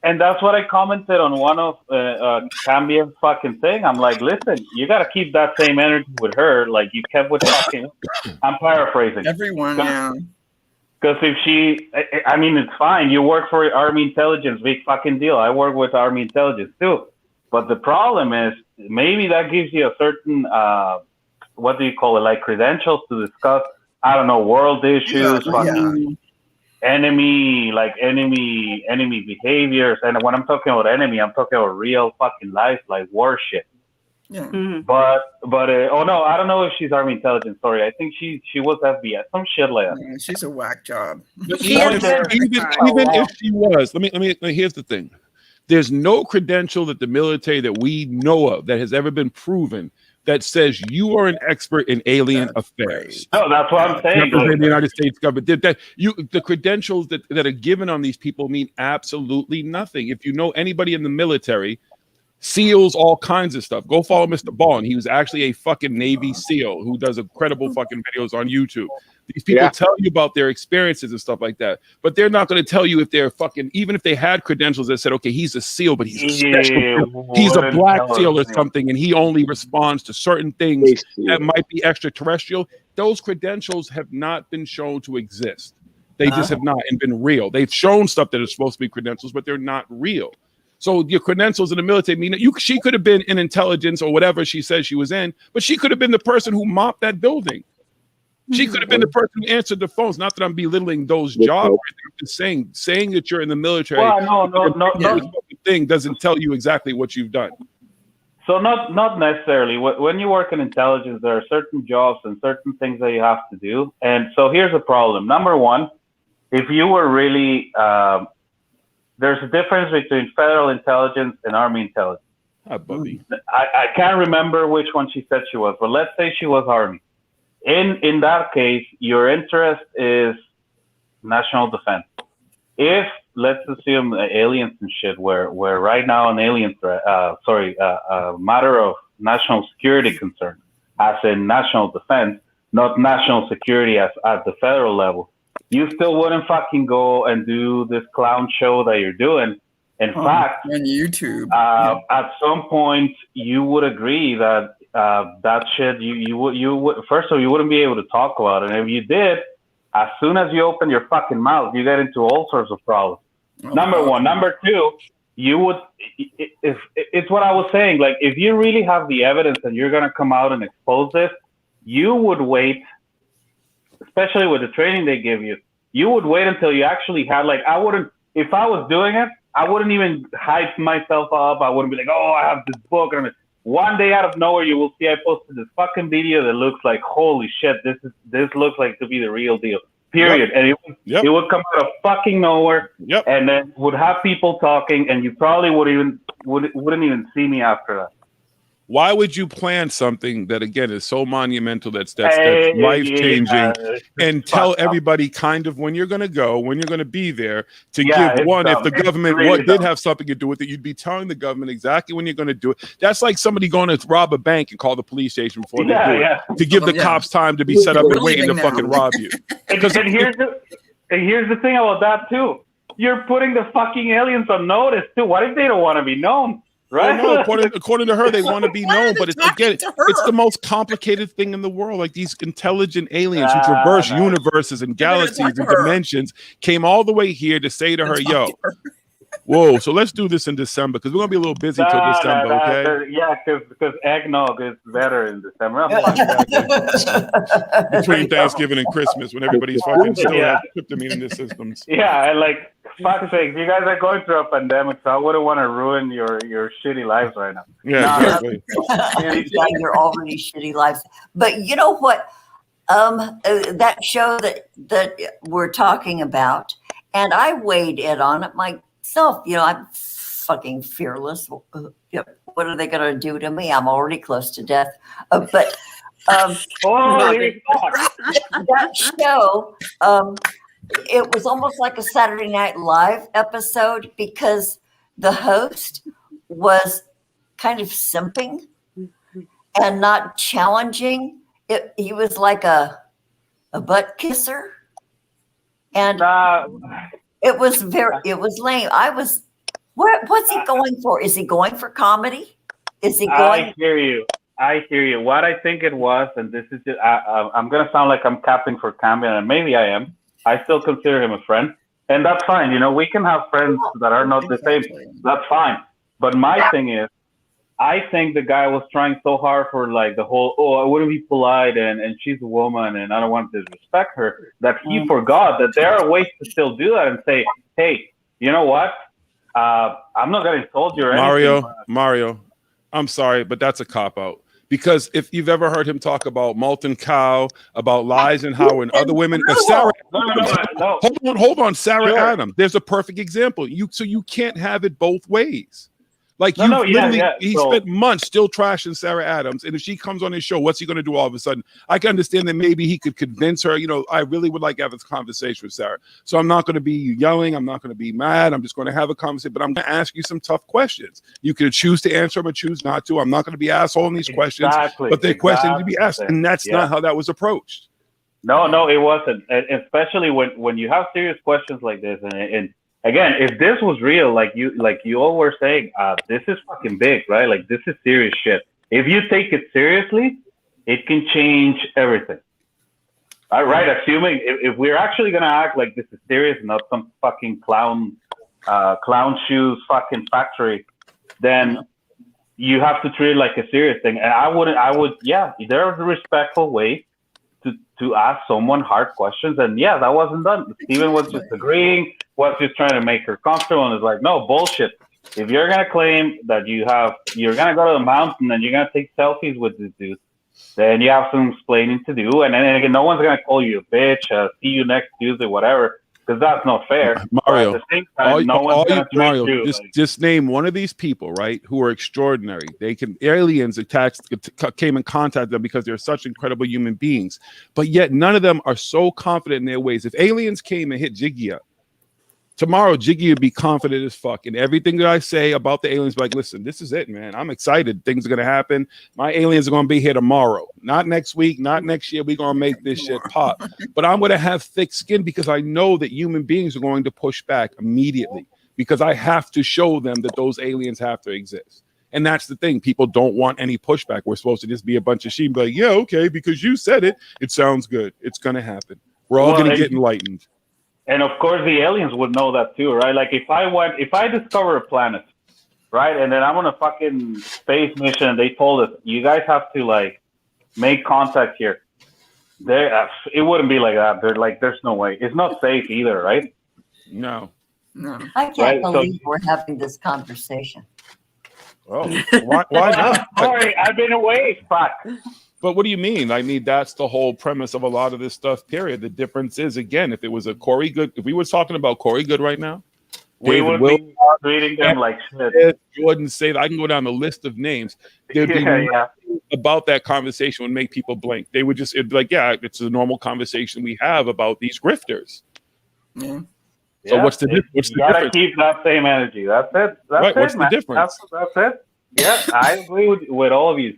and that's what I commented on one of Cambia's fucking thing. I'm like, listen, you got to keep that same energy with her, like you kept with fucking. I'm paraphrasing. Everyone, yeah. Because if she, I mean, it's fine. You work for Army Intelligence, big fucking deal. I work with Army Intelligence too. But the problem is, maybe that gives you a certain, what do you call it, like credentials to discuss, I don't know, world issues, enemy behaviors. And when I'm talking about enemy, I'm talking about real fucking life, like war shit. Yeah. Mhm. But oh no, I don't know if she's Army Intelligence. Sorry, I think she was FBI, some shit like that. Yeah, she's a whack job. Even if she was, let me. Here's the thing: there's no credential that the military that we know of that has ever been proven that says you are an expert in alien affairs. No, that's what I'm saying. Like, the United States government did that. The credentials that are given on these people mean absolutely nothing. If you know anybody in the military. SEALs, all kinds of stuff. Go follow Mr. Bond. He was actually a fucking Navy SEAL who does incredible fucking videos on YouTube. These people tell you about their experiences and stuff like that, but they're not going to tell you if they're fucking, even if they had credentials that said, okay, he's a SEAL, but he's a special, he's a black SEAL or something, and he only responds to certain things that might be extraterrestrial. Those credentials have not been shown to exist. They just have not and been real. They've shown stuff that is supposed to be credentials, but they're not real. So your credentials in the military mean that she could have been in intelligence or whatever she says she was in, but she could have been the person who mopped that building. She could have been the person who answered the phones. Not that I'm belittling those jobs. I'm just saying that you're in the military. Well, no. Thing doesn't tell you exactly what you've done. So not necessarily. When you work in intelligence, there are certain jobs and certain things that you have to do. And so here's the problem. Number one, if you were really there's a difference between federal intelligence and Army intelligence. I can't remember which one she said she was, but let's say she was Army. In that case, your interest is national defense. If let's assume aliens and shit, where right now an alien threat, matter of national security concern, as in national defense, not national security as at the federal level. You still wouldn't fucking go and do this clown show that you're doing. In fact, on YouTube, at some point, you would agree that that shit you would first of all you wouldn't be able to talk about it, and if you did, as soon as you open your fucking mouth, you get into all sorts of problems. Number one, number two, you would if it's what I was saying. Like if you really have the evidence and you're gonna come out and expose this, you would wait. Especially with the training they give you, you would wait until you actually had, like, I wouldn't, if I was doing it, I wouldn't even hype myself up. I wouldn't be like, oh, I have this book. And one day out of nowhere, you will see I posted this fucking video that looks like, holy shit, this looks like to be the real deal, period. And it would come out of fucking nowhere and then would have people talking, and you probably wouldn't even see me after that. Why would you plan something that, again, is so monumental that's life-changing and tell everybody kind of when you're going to go, when you're going to be there, to give one, if the government did have something to do with it, you'd be telling the government exactly when you're going to do it. That's like somebody going to rob a bank and call the police station before they do it, to give the cops time to be set up and waiting to fucking rob you. And here's the thing about that, too. You're putting the fucking aliens on notice, too. What if they don't want to be known? right? Well, no, according to her, they want to be Why are known, they but it's talking again, to her? it's the most complicated thing in the world. Like these intelligent aliens who Ah, traverse no. universes and They're gonna talk galaxies to and her. dimensions came all the way here to say to her, Talk "Yo, to her. whoa, so let's do this in December because we're gonna be a little busy till No, December, okay?" yeah, because eggnog is better in December. I'm fine. Between Thanksgiving and Christmas, when everybody's fucking still Yeah. has kryptonite in their systems. Yeah, and like, fuck's sake, you guys are going through a pandemic, so I wouldn't want to ruin your shitty lives right now. Yeah, Nah, exactly. Yeah, your already shitty lives. But you know what? That show that we're talking about, and I weighed in on it myself. You know, I'm fucking fearless. You know, what are they going to do to me? I'm already close to death. But Holy fuck. that show, it was almost like a Saturday Night Live episode because the host was kind of simping and not challenging. He was like a butt kisser, and it was lame. What's he going for? Is he going for comedy? Is he going? I hear you. What I think it was, and this is just, I'm going to sound like I'm capping for Cambion, and maybe I am. I still consider him a friend, and that's fine. You know, we can have friends that are not the same. That's fine. But my thing is, I think the guy was trying so hard for like the whole, I wouldn't be polite and she's a woman and I don't want to disrespect her, that he forgot that there are ways to still do that and say, hey, you know what? I'm not going to insult you or anything. Mario, I'm sorry, but that's a cop-out. Because if you've ever heard him talk about molten cow, about lies and how and other women, Sarah, No. hold on, Sarah Sure. Adams. There's a perfect example. So you can't have it both ways. Like he spent months still trashing Sarah Adams, and if she comes on his show, what's he going to do all of a sudden? I can understand that maybe he could convince her. You know, I really would like to have this conversation with Sarah, so I'm not going to be yelling. I'm not going to be mad. I'm just going to have a conversation, but I'm going to ask you some tough questions. You can choose to answer them or choose not to. I'm not going to be asshole in these questions, but they're questions to be asked, and that's not how that was approached. No, it wasn't. Especially when you have serious questions like this, and again, if this was real, like you all were saying, this is fucking big, right? Like this is serious shit. If you take it seriously, it can change everything. All right, assuming if we're actually gonna act like this is serious, not some fucking clown shoes fucking factory, then you have to treat it like a serious thing. And I would, yeah, there is a respectful way to ask someone hard questions, and yeah, that wasn't done. Steven was just agreeing, was just trying to make her comfortable, and it's like, no, bullshit. If you're gonna claim that you're gonna go to the mountain and you're gonna take selfies with this dude, then you have some explaining to do. And then again, no one's gonna call you a bitch, see you next Tuesday, whatever, because that's not fair. Mario, but at the same time, no one's gonna treat you. Just name one of these people, right, who are extraordinary. Aliens came in contact with them because they're such incredible human beings, but yet none of them are so confident in their ways. If aliens came and hit Jiggy up tomorrow, Jiggy would be confident as fuck. And everything that I say about the aliens, like, listen, this is it, man. I'm excited. Things are going to happen. My aliens are going to be here tomorrow. Not next week, not next year. We're going to make this shit pop. But I'm going to have thick skin because I know that human beings are going to push back immediately because I have to show them that those aliens have to exist. And that's the thing. People don't want any pushback. We're supposed to just be a bunch of sheep. Like, yeah, okay, because you said it. It sounds good. It's going to happen. We're all going to get enlightened. And of course, the aliens would know that too, right? Like if I discover a planet, right, and then I'm on a fucking space mission, and they told us you guys have to like make contact here. It wouldn't be like that. They're like, there's no way. It's not safe either, right? No. I can't believe we're having this conversation. Oh, why not? Sorry, I've been away. Fuck. But what do you mean? I mean, that's the whole premise of a lot of this stuff, period. The difference is, again, if it was a Corey Good, if we were talking about Corey Good right now, we would be treating them like shit. Jordan say that I can go down the list of names. There'd be about that conversation would make people blink. They would just, it'd be like, yeah, it's a normal conversation we have about these grifters. Yeah. So what's the difference? You gotta keep that same energy. That's it. That's it, what's man. the difference? That's it. Yeah, I agree with all of you.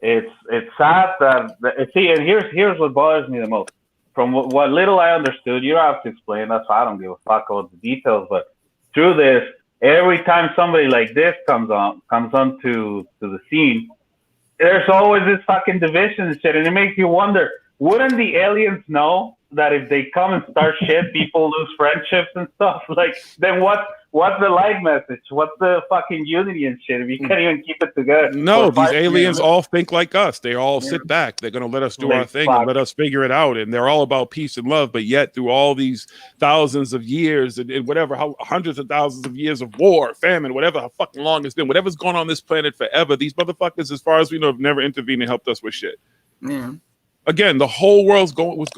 It's sad that see, and here's what bothers me the most. From what little I understood, you don't have to explain. That's why I don't give a fuck about the details. But through this, every time somebody like this comes on to the scene, there's always this fucking division and shit, and it makes you wonder, wouldn't the aliens know that if they come and start shit, people lose friendships and stuff? Like, then what's the life message? What's the fucking unity and shit if you can't even keep it together? No, these aliens all think like us. They all sit back. They're going to let us do our thing and let us figure it out. And they're all about peace and love. But yet, through all these thousands of years and whatever, hundreds of thousands of years of war, famine, whatever, how fucking long it's been, whatever's going on this planet forever, these motherfuckers, as far as we know, have never intervened and helped us with shit. Yeah. Again, the whole world's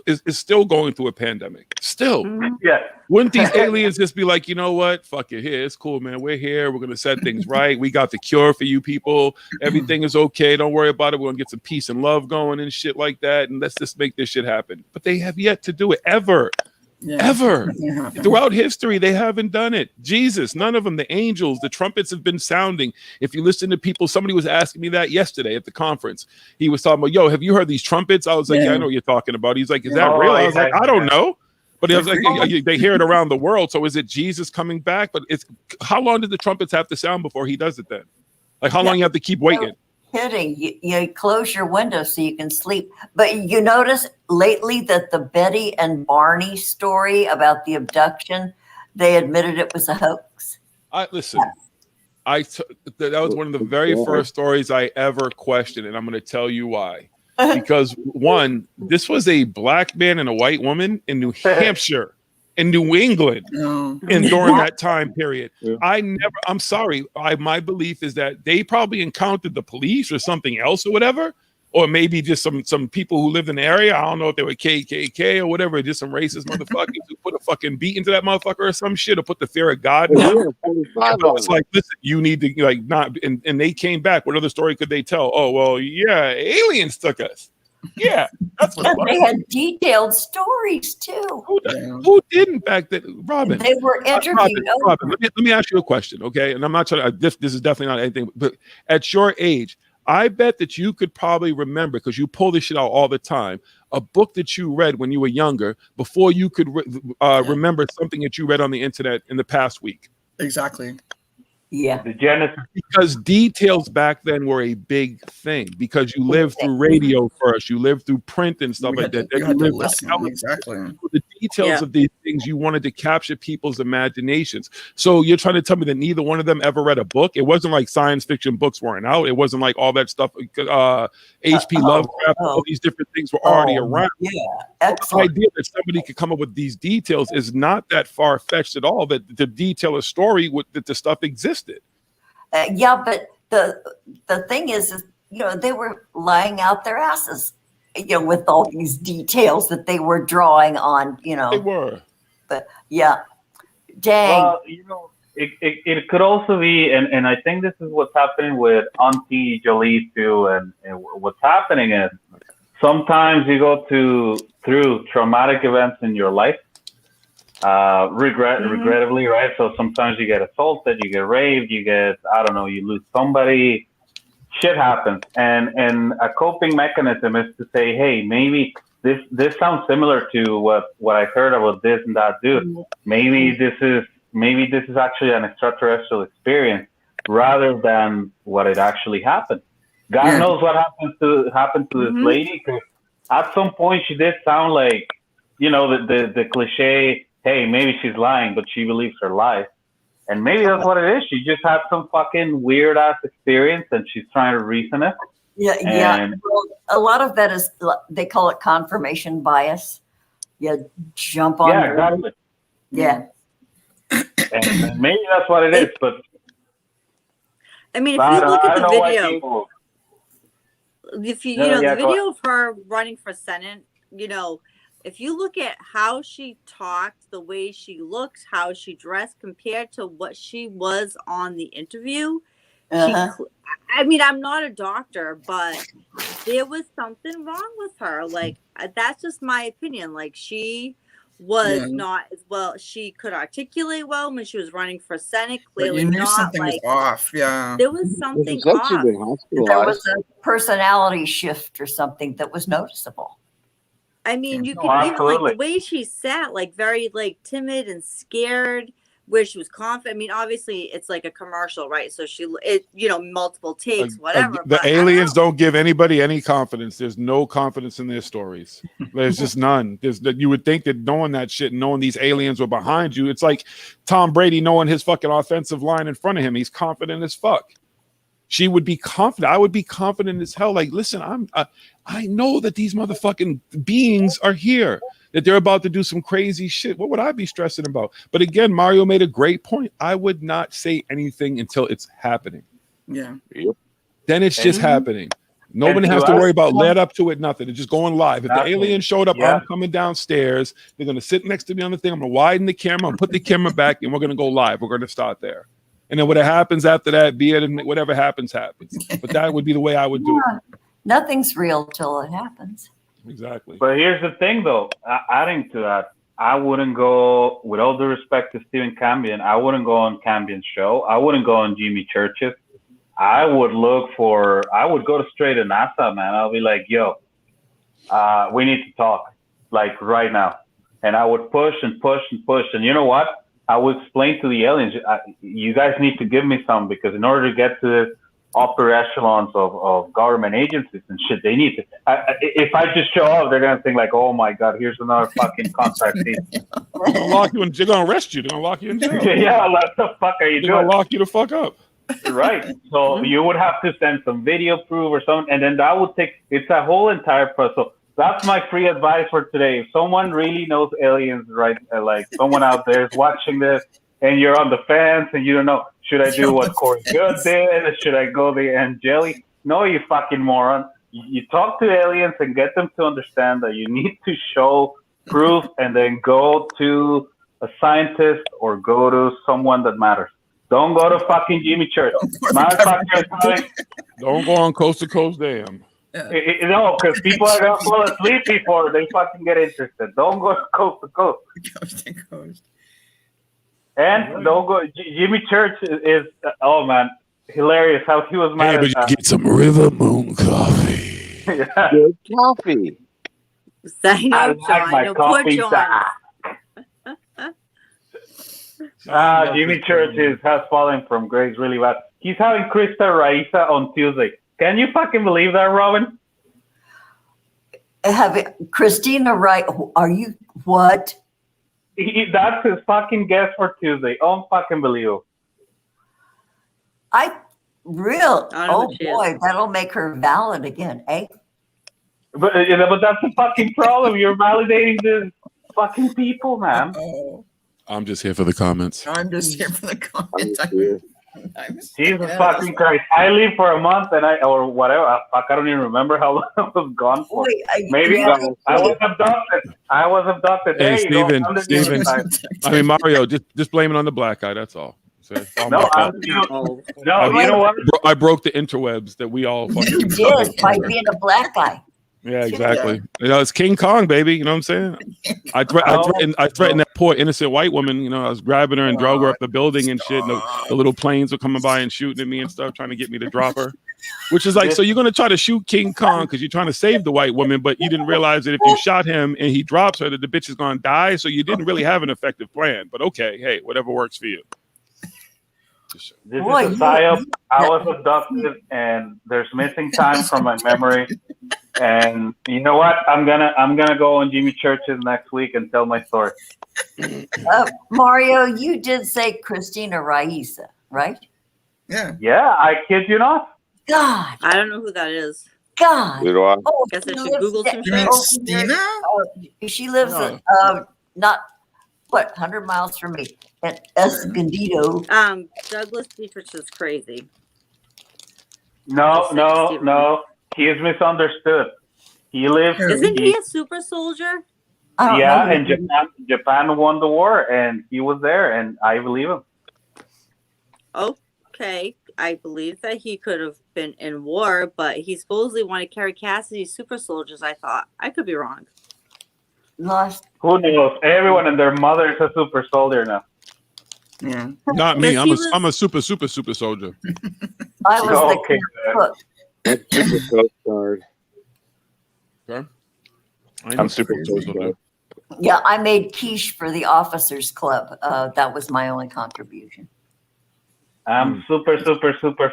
is still going through a pandemic. Still. Yeah. Wouldn't these aliens just be like, you know what? Fuck it. Here, it's cool, man. We're here. We're going to set things right. We got the cure for you people. Everything is okay. Don't worry about it. We're going to get some peace and love going and shit like that. And let's just make this shit happen. But they have yet to do it ever. Yeah. Ever. Throughout history, they haven't done it. Jesus, none of them. The angels, the trumpets have been sounding. If you listen to people, somebody was asking me that yesterday at the conference. He was talking about, yo, have you heard these trumpets? I was like, yeah, I know what you're talking about. He's like, is that real? I was like, I don't know. But he was like, they hear it around the world. So is it Jesus coming back? But it's how long did the trumpets have to sound before he does it then? Like how long you have to keep waiting? Hitting you close your window so you can sleep. But you notice lately that the Betty and Barney story about the abduction, they admitted it was a hoax. Listen, that was one of the very first stories I ever questioned, and I'm going to tell you why. Because one, this was a black man and a white woman in New Hampshire, in New England, and during that time period. I'm sorry. My belief is that they probably encountered the police or something else or whatever, or maybe just some people who lived in the area. I don't know if they were KKK or whatever, just some racist motherfuckers who put a fucking beat into that motherfucker or some shit, or put the fear of God in them. It's like, listen, you need to like not, and they came back. What other story could they tell? Oh, well, yeah, aliens took us. Yeah, that's what they had detailed stories too. Who didn't back then? Robin. They were interviewed. Robin, let me ask you a question, okay? And I'm not trying to. This is definitely not anything. But at your age, I bet that you could probably remember, because you pull this shit out all the time, a book that you read when you were younger before you could remember something that you read on the internet in the past week. Exactly. Yeah. The Genesis. Because details back then were a big thing, because you lived through radio first, you lived through print and stuff like that. You had to listen. Exactly. The details of these things, you wanted to capture people's imaginations. So you're trying to tell me that neither one of them ever read a book? It wasn't like science fiction books weren't out. It wasn't like all that stuff. H.P. Lovecraft, all these different things were already around. Yeah. The idea that somebody could come up with these details is not that far-fetched at all, that to detail a story that the stuff existed. Yeah, but the thing is, they were lying out their asses, with all these details that they were drawing on, They were. But yeah, dang. Well, it could also be, and I think this is what's happening with Auntie Jolie too, and what's happening is sometimes you go through traumatic events in your life. Regrettably, right? So sometimes you get assaulted, you get raped, you lose somebody, shit happens. And a coping mechanism is to say, hey, maybe this sounds similar to what I heard about this and that dude. Maybe this is actually an extraterrestrial experience rather than what it actually happened. God knows what happened to this lady, because at some point she did sound like, the cliche, hey, maybe she's lying, but she believes her lies. And maybe that's what it is. She just had some fucking weird ass experience and she's trying to reason it. Yeah. Well, a lot of that is, they call it confirmation bias. You jump on. Yeah, exactly. Yeah. And maybe that's what it is, but I mean, if you look at the video, the video of her running for Senate, if you look at how she talked, the way she looked, how she dressed compared to what she was on the interview, I'm not a doctor, but there was something wrong with her. Like, that's just my opinion. Like, she was not as well. She could articulate well when she was running for Senate. Clearly, but you knew not. something was off. Yeah, there was something off. There was a personality shift or something that was noticeable. I mean, you could even like the way she sat, like very like timid and scared, where she was confident. I mean, obviously it's like a commercial, right? So multiple takes, whatever. The but aliens don't give anybody any confidence. There's no confidence in their stories. There's just none. You would think that knowing that shit, knowing these aliens were behind you, it's like Tom Brady knowing his fucking offensive line in front of him. He's confident as fuck. She would be confident. I would be confident as hell. Like, listen, I know that these motherfucking beings are here, that they're about to do some crazy shit. What would I be stressing about? But again, Mario made a great point. I would not say anything until it's happening. Yeah. Then it's just happening. Nobody has to worry about led up to it, nothing. It's just going live. If the alien showed up, I'm coming downstairs. They're going to sit next to me on the thing. I'm going to widen the camera and put the camera back, and we're going to go live. We're going to start there. And then whatever happens after that, be it, and whatever happens, happens. But that would be the way I would do it. Nothing's real till it happens. Exactly. But here's the thing, though. Adding to that, I wouldn't go, with all due respect to Stephen Cambion, I wouldn't go on Cambion's show. I wouldn't go on Jimmy Church's. I would go straight to NASA, man. I'll be like, yo, we need to talk, like right now. And I would push and push and push. And you know what? I would explain to the aliens, you guys need to give me some, because in order to get to the upper echelons of government agencies and shit, they need to. If I just show up, they're gonna think like, oh my god, here's another fucking contract. They're gonna lock you in. They're gonna arrest you. They're gonna lock you in jail. Yeah, what the fuck are you doing? They're gonna lock you the fuck up. Right. So you would have to send some video proof or something, and then that would take. It's a whole entire process. So that's my free advice for today. If someone really knows aliens, right, like someone out there is watching this, and you're on the fence and you don't know, should I do what Corey Good did? Should I go the Angeli? No, you fucking moron. You talk to aliens and get them to understand that you need to show proof, and then go to a scientist or go to someone that matters. Don't go to fucking Jimmy Church. Don't go on Coast to Coast Dam. No, because people are going to fall asleep before they fucking get interested. Don't go Coast to Coast. Coast to Coast. And don't go. Jimmy Church is oh man, hilarious how he was mad. Hey, but you get some River Moon coffee. Yeah. Good coffee. I know, John. My coffee. Jimmy Church has fallen from grace really bad. He's having Krista Raisa on Tuesday. Can you fucking believe that, Robin? Christina Wright, are you what? That's his fucking guest for Tuesday. Unfucking Oh boy, that'll make her valid again, eh? But that's the fucking problem. You're validating the fucking people, man. I'm just here for the comments. I'm just here for the comments. Jesus fucking Christ. I leave for a month or whatever. I don't even remember how long I was gone for. Maybe I was abducted. Hey, Steven. I mean, Mario, just blame it on the black guy. That's all. You know what? I broke the interwebs that we all fucking You did by being a black guy. Yeah, exactly. You know, it's King Kong, baby. You know what I'm saying? I threatened that poor innocent white woman. You know, I was grabbing her and drug her up the building and shit. And the little planes were coming by and shooting at me and stuff, trying to get me to drop her. Which is like, so you're gonna try to shoot King Kong because you're trying to save the white woman, but you didn't realize that if you shot him and he drops her, that the bitch is gonna die. So you didn't really have an effective plan. But okay, hey, whatever works for you. This is a psyop. I was abducted, and there's missing time from my memory. And you know what? I'm gonna go on Jimmy Church's next week and tell my story. Mario, you did say Christina Raisa, right? Yeah. Yeah, I kid you not. God, I don't know who that is. God. Oh, Guess I should Google some You mean shit. Stina? She lives not 100 miles from me at Escondido. Douglas Dietrich is crazy. No. He is misunderstood. He lives. Isn't he a super soldier? Yeah, and Japan won the war, and he was there, and I believe him. Okay, I believe that he could have been in war, but he supposedly wanted Carrie Cassidy's super soldiers. I thought I could be wrong. Lost. Who knows? Everyone and their mother is a super soldier now. Yeah. Not me. I'm a super soldier. I was Okay. Super Coast Guard. Okay. I'm super soldier. Yeah, I made quiche for the officers club. That was my only contribution. I'm super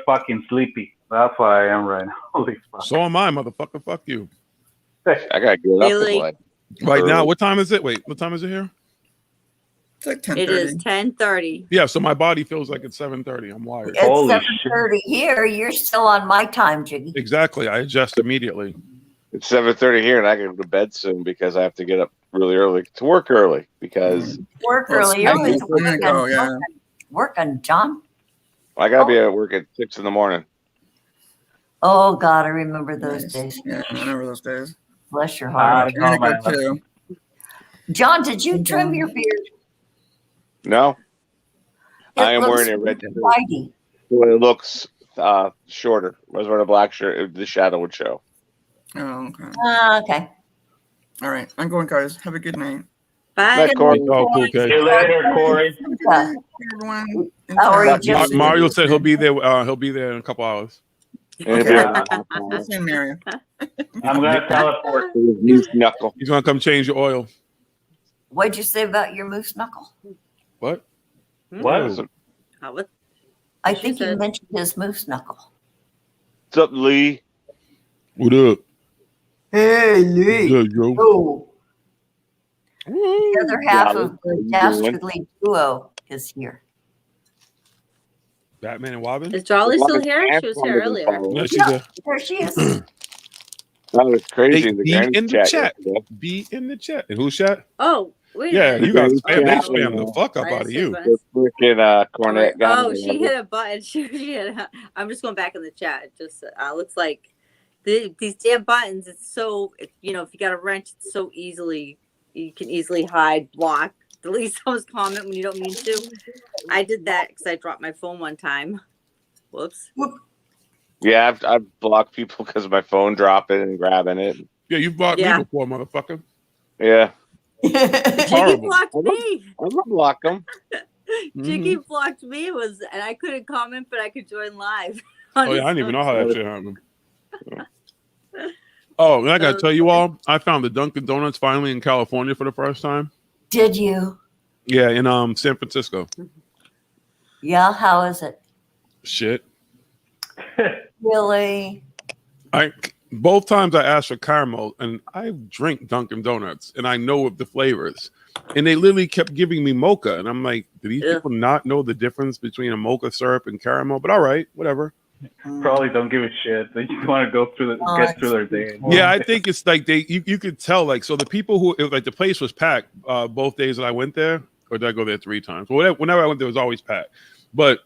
fucking sleepy. That's why I am right now. Holy fuck. So am I, motherfucker. Fuck you. I gotta get up Really? at like Right now, early. what time is it? Wait, what time is it here? It's like It 10:30. is 10:30. Yeah, so my body feels like it's 7:30. I'm wired. It's Holy 7:30 here. You're still on my time, Jiggy. Exactly. I adjust immediately. It's 7:30 here, and I can go to bed soon because I have to get up really early to work early because Work Well, early. I'm Always gonna go, yeah. working, John. I gotta be at work at 6 in the morning. Oh God, I remember those Nice. days. Yeah, I remember those days. Bless your I heart. don't know, I'm gonna man. go too. John, did you trim your beard? No, I am looks wearing a red shirt. whitey. So it looks shorter. I was wearing a black shirt. The shadow would show. Oh, okay. Okay. All right. I'm going, guys. Have a good night. Bye. Night, Corey. Oh, cool, See okay. you later, Corey. Yeah. Everyone. How are you, Lucky Jim? you. Mario said he'll be there. He'll be there in a couple hours. And Okay. Same Mary. I'm gonna teleport. his knuckle. He's gonna come change your oil. What'd you say about your moose knuckle? What? What? What? I She think you said- mentioned his moose knuckle. What's up, Lee? What up? Hey, Yeah, yo. Oh, Woo. the other half Yeah, of the how you doing? dastardly duo is here. Batman and Robin. Is Jolly still here? She was here earlier. Yeah, she's Yeah. there. There she is. That was crazy. Hey, The be granny in the chat. yesterday. Be in the chat. And who's chat? Oh, wait. Yeah, a minute. you got The spam. They chat. spam the fuck up I out of didn't you. say The freaking cornet guy. Oh, she hit a button. She hit I'm just going back in the chat. It just looks like these damn buttons. It's so, if you got a wrench, it's so you can easily hide, block, delete someone's comment when you don't mean to. I did that because I dropped my phone one time. Whoops. Yeah, I've blocked people because of my phone dropping and grabbing it. Yeah, you've blocked Yeah. me before, motherfucker. Yeah, Jiggy horrible. blocked me. I'm gonna block them. Jiggy blocked me and I couldn't comment, but I could join live. on Oh yeah, I his didn't even phone. know how that shit happened. Oh, and I gotta tell you all, I found the Dunkin' Donuts finally in California for the first time. Did you? Yeah, in San Francisco. Yeah. How is it? Shit. Really? Both times I asked for caramel, and I drink Dunkin' Donuts, and I know of the flavors, and they literally kept giving me mocha, and I'm like, do these Ugh. people not know the difference between a mocha syrup and caramel? But all right, whatever. Probably don't give a shit. They just want to go through get through their day. Yeah, I think it's like you could tell, like, so the people who like the place was packed both days that I went there, or did I go there 3 times? Well, whenever I went there, it was always packed. But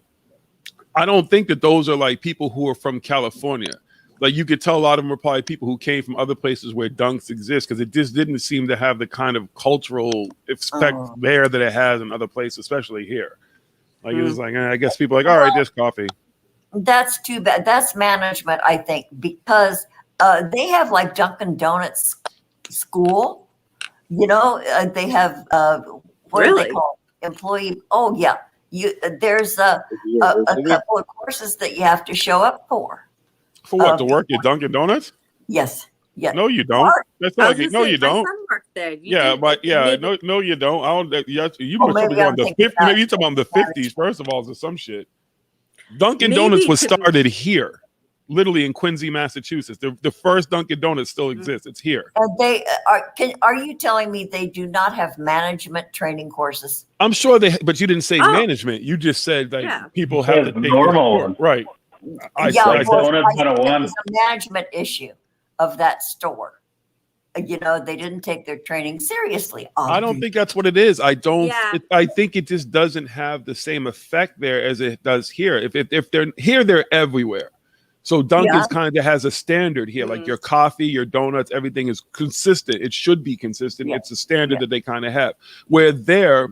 I don't think that those are like people who are from California. Like you could tell a lot of them were probably people who came from other places where dunks exist, because it just didn't seem to have the kind of cultural effect there that it has in other places, especially here. Like it was like, I guess people are like, all right, there's coffee. That's too bad. That's management, I think, because they have like Dunkin' Donuts school. They have what do they Really? call it? Employee? Oh yeah, there's a couple of courses that you have to show up for. For what? To work at Dunkin' Donuts? Yes. Yeah. No, you don't. That's I not was like, gonna no, say, you my don't. son worked there. Yeah, but yeah, maybe- no, you don't. I don't. You Oh, must maybe be on I'm the thinking 50. about Maybe you talking about the 50s. First of all, or some shit. Dunkin' Maybe Donuts was it could be- started here, literally in Quincy, Massachusetts. The first Dunkin' Donuts still exists. It's here. They are you telling me they do not have management training courses? I'm sure they, but you didn't say Oh. management. You just said like Yeah. people have to Yeah, take normal this ones. course. Right. I yeah, said, well, Donuts I think 101. it was a management issue of that store. They didn't take their training seriously. I don't think that's what it is. I don't. Yeah. I think it just doesn't have the same effect there as it does here. If they're here, they're everywhere. So Dunkin's kind of has a standard here, like Mhm. your coffee, your donuts, everything is consistent. It should be consistent. Yeah. It's a standard Yeah. that they kind of have. Where there,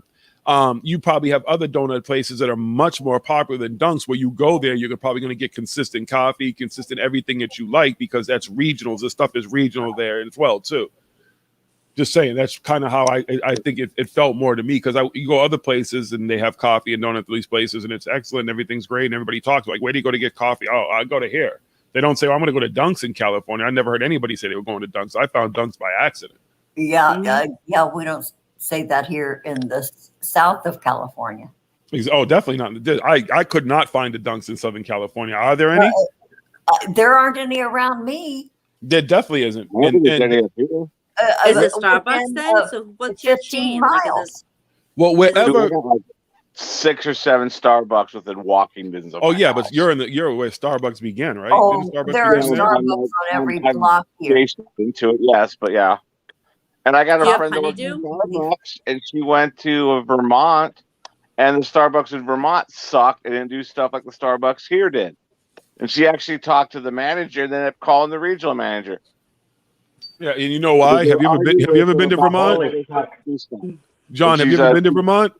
you probably have other donut places that are much more popular than Dunks, where you go there, you're probably going to get consistent coffee, consistent everything that you like, because that's regional. This stuff is regional there as well too. Just saying, that's kind of how I think it felt more to me, because you go other places and they have coffee and donuts at these places, and it's excellent, and everything's great, and everybody talks like, where do you go to get coffee? Oh, I go to here. They don't say, I'm going to go to Dunks in California. I never heard anybody say they were going to Dunks. I found Dunks by accident. Yeah, Mhm. yeah, we don't say that here in the south of California. Oh, definitely not. I could not find the dunks in Southern California. Are there any? There aren't any around me. There definitely isn't. I don't think there's any up here. Is it Starbucks Within, then? So what's your 15 chain? Like, is miles. Well, Is it- Dude, wherever. we got like 6 or 7 Starbucks within walking distance of Oh my yeah, house. but you're where Starbucks began, right? Oh, Didn't Starbucks there are begin there? Starbucks on every block here. adjacent to it, yes, but yeah. And I got Do a you have friend that works in Honeydew? Starbucks, and she went to Vermont, and the Starbucks in Vermont sucked and didn't do stuff like the Starbucks here did. And she actually talked to the manager, and then ended up calling the regional manager. Yeah, and you know why? Have you ever been to Vermont? John, have you ever been to Vermont?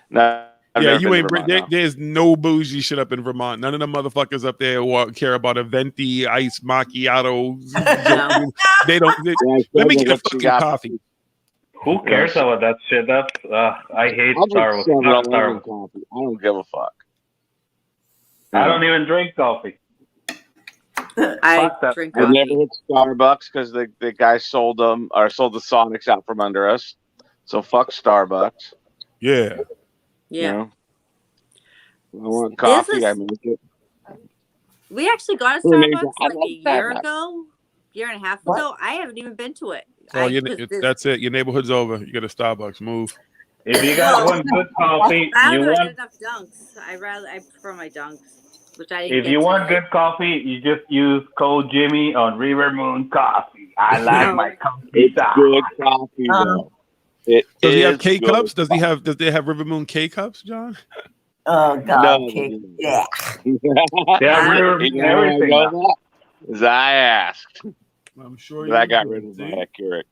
No, I've Yeah, never you been ain't. to Vermont, no. There's no bougie shit up in Vermont. None of the motherfuckers up there care about a venti ice macchiato. No. They don't. Yeah, let me so get a what you fucking got- coffee. Who cares about that shit? That's I hate I'll drink Starbucks. 7-Eleven Not Starbucks. coffee. I don't give a fuck. I don't even drink coffee. I Fuck that. drink I've coffee. never hit Starbucks because the guy sold the Sonics out from under us. So fuck Starbucks. Yeah. Yeah. You know? I want coffee. is- I make it. We actually got a Well, maybe Starbucks I like like a that. year and a half What? ago. I haven't even been to it. Oh, This- that's it. Your neighborhood's over. You get a Starbucks. Move. If you guys want good coffee, I you don't know. I want get enough dunks. I prefer my dunks, which I didn't if get you want today. good coffee, you just use code Jimmy on River Moon Coffee. I like No. my coffee. It's dark. good coffee though. It Does he have is K good cups? Does they have River Moon K cups, John? Oh God, No. cake. Yeah. Yeah, River You Moon, know how I everything. know now. that? As I asked. I'm sure. But I got rid of my Keurig.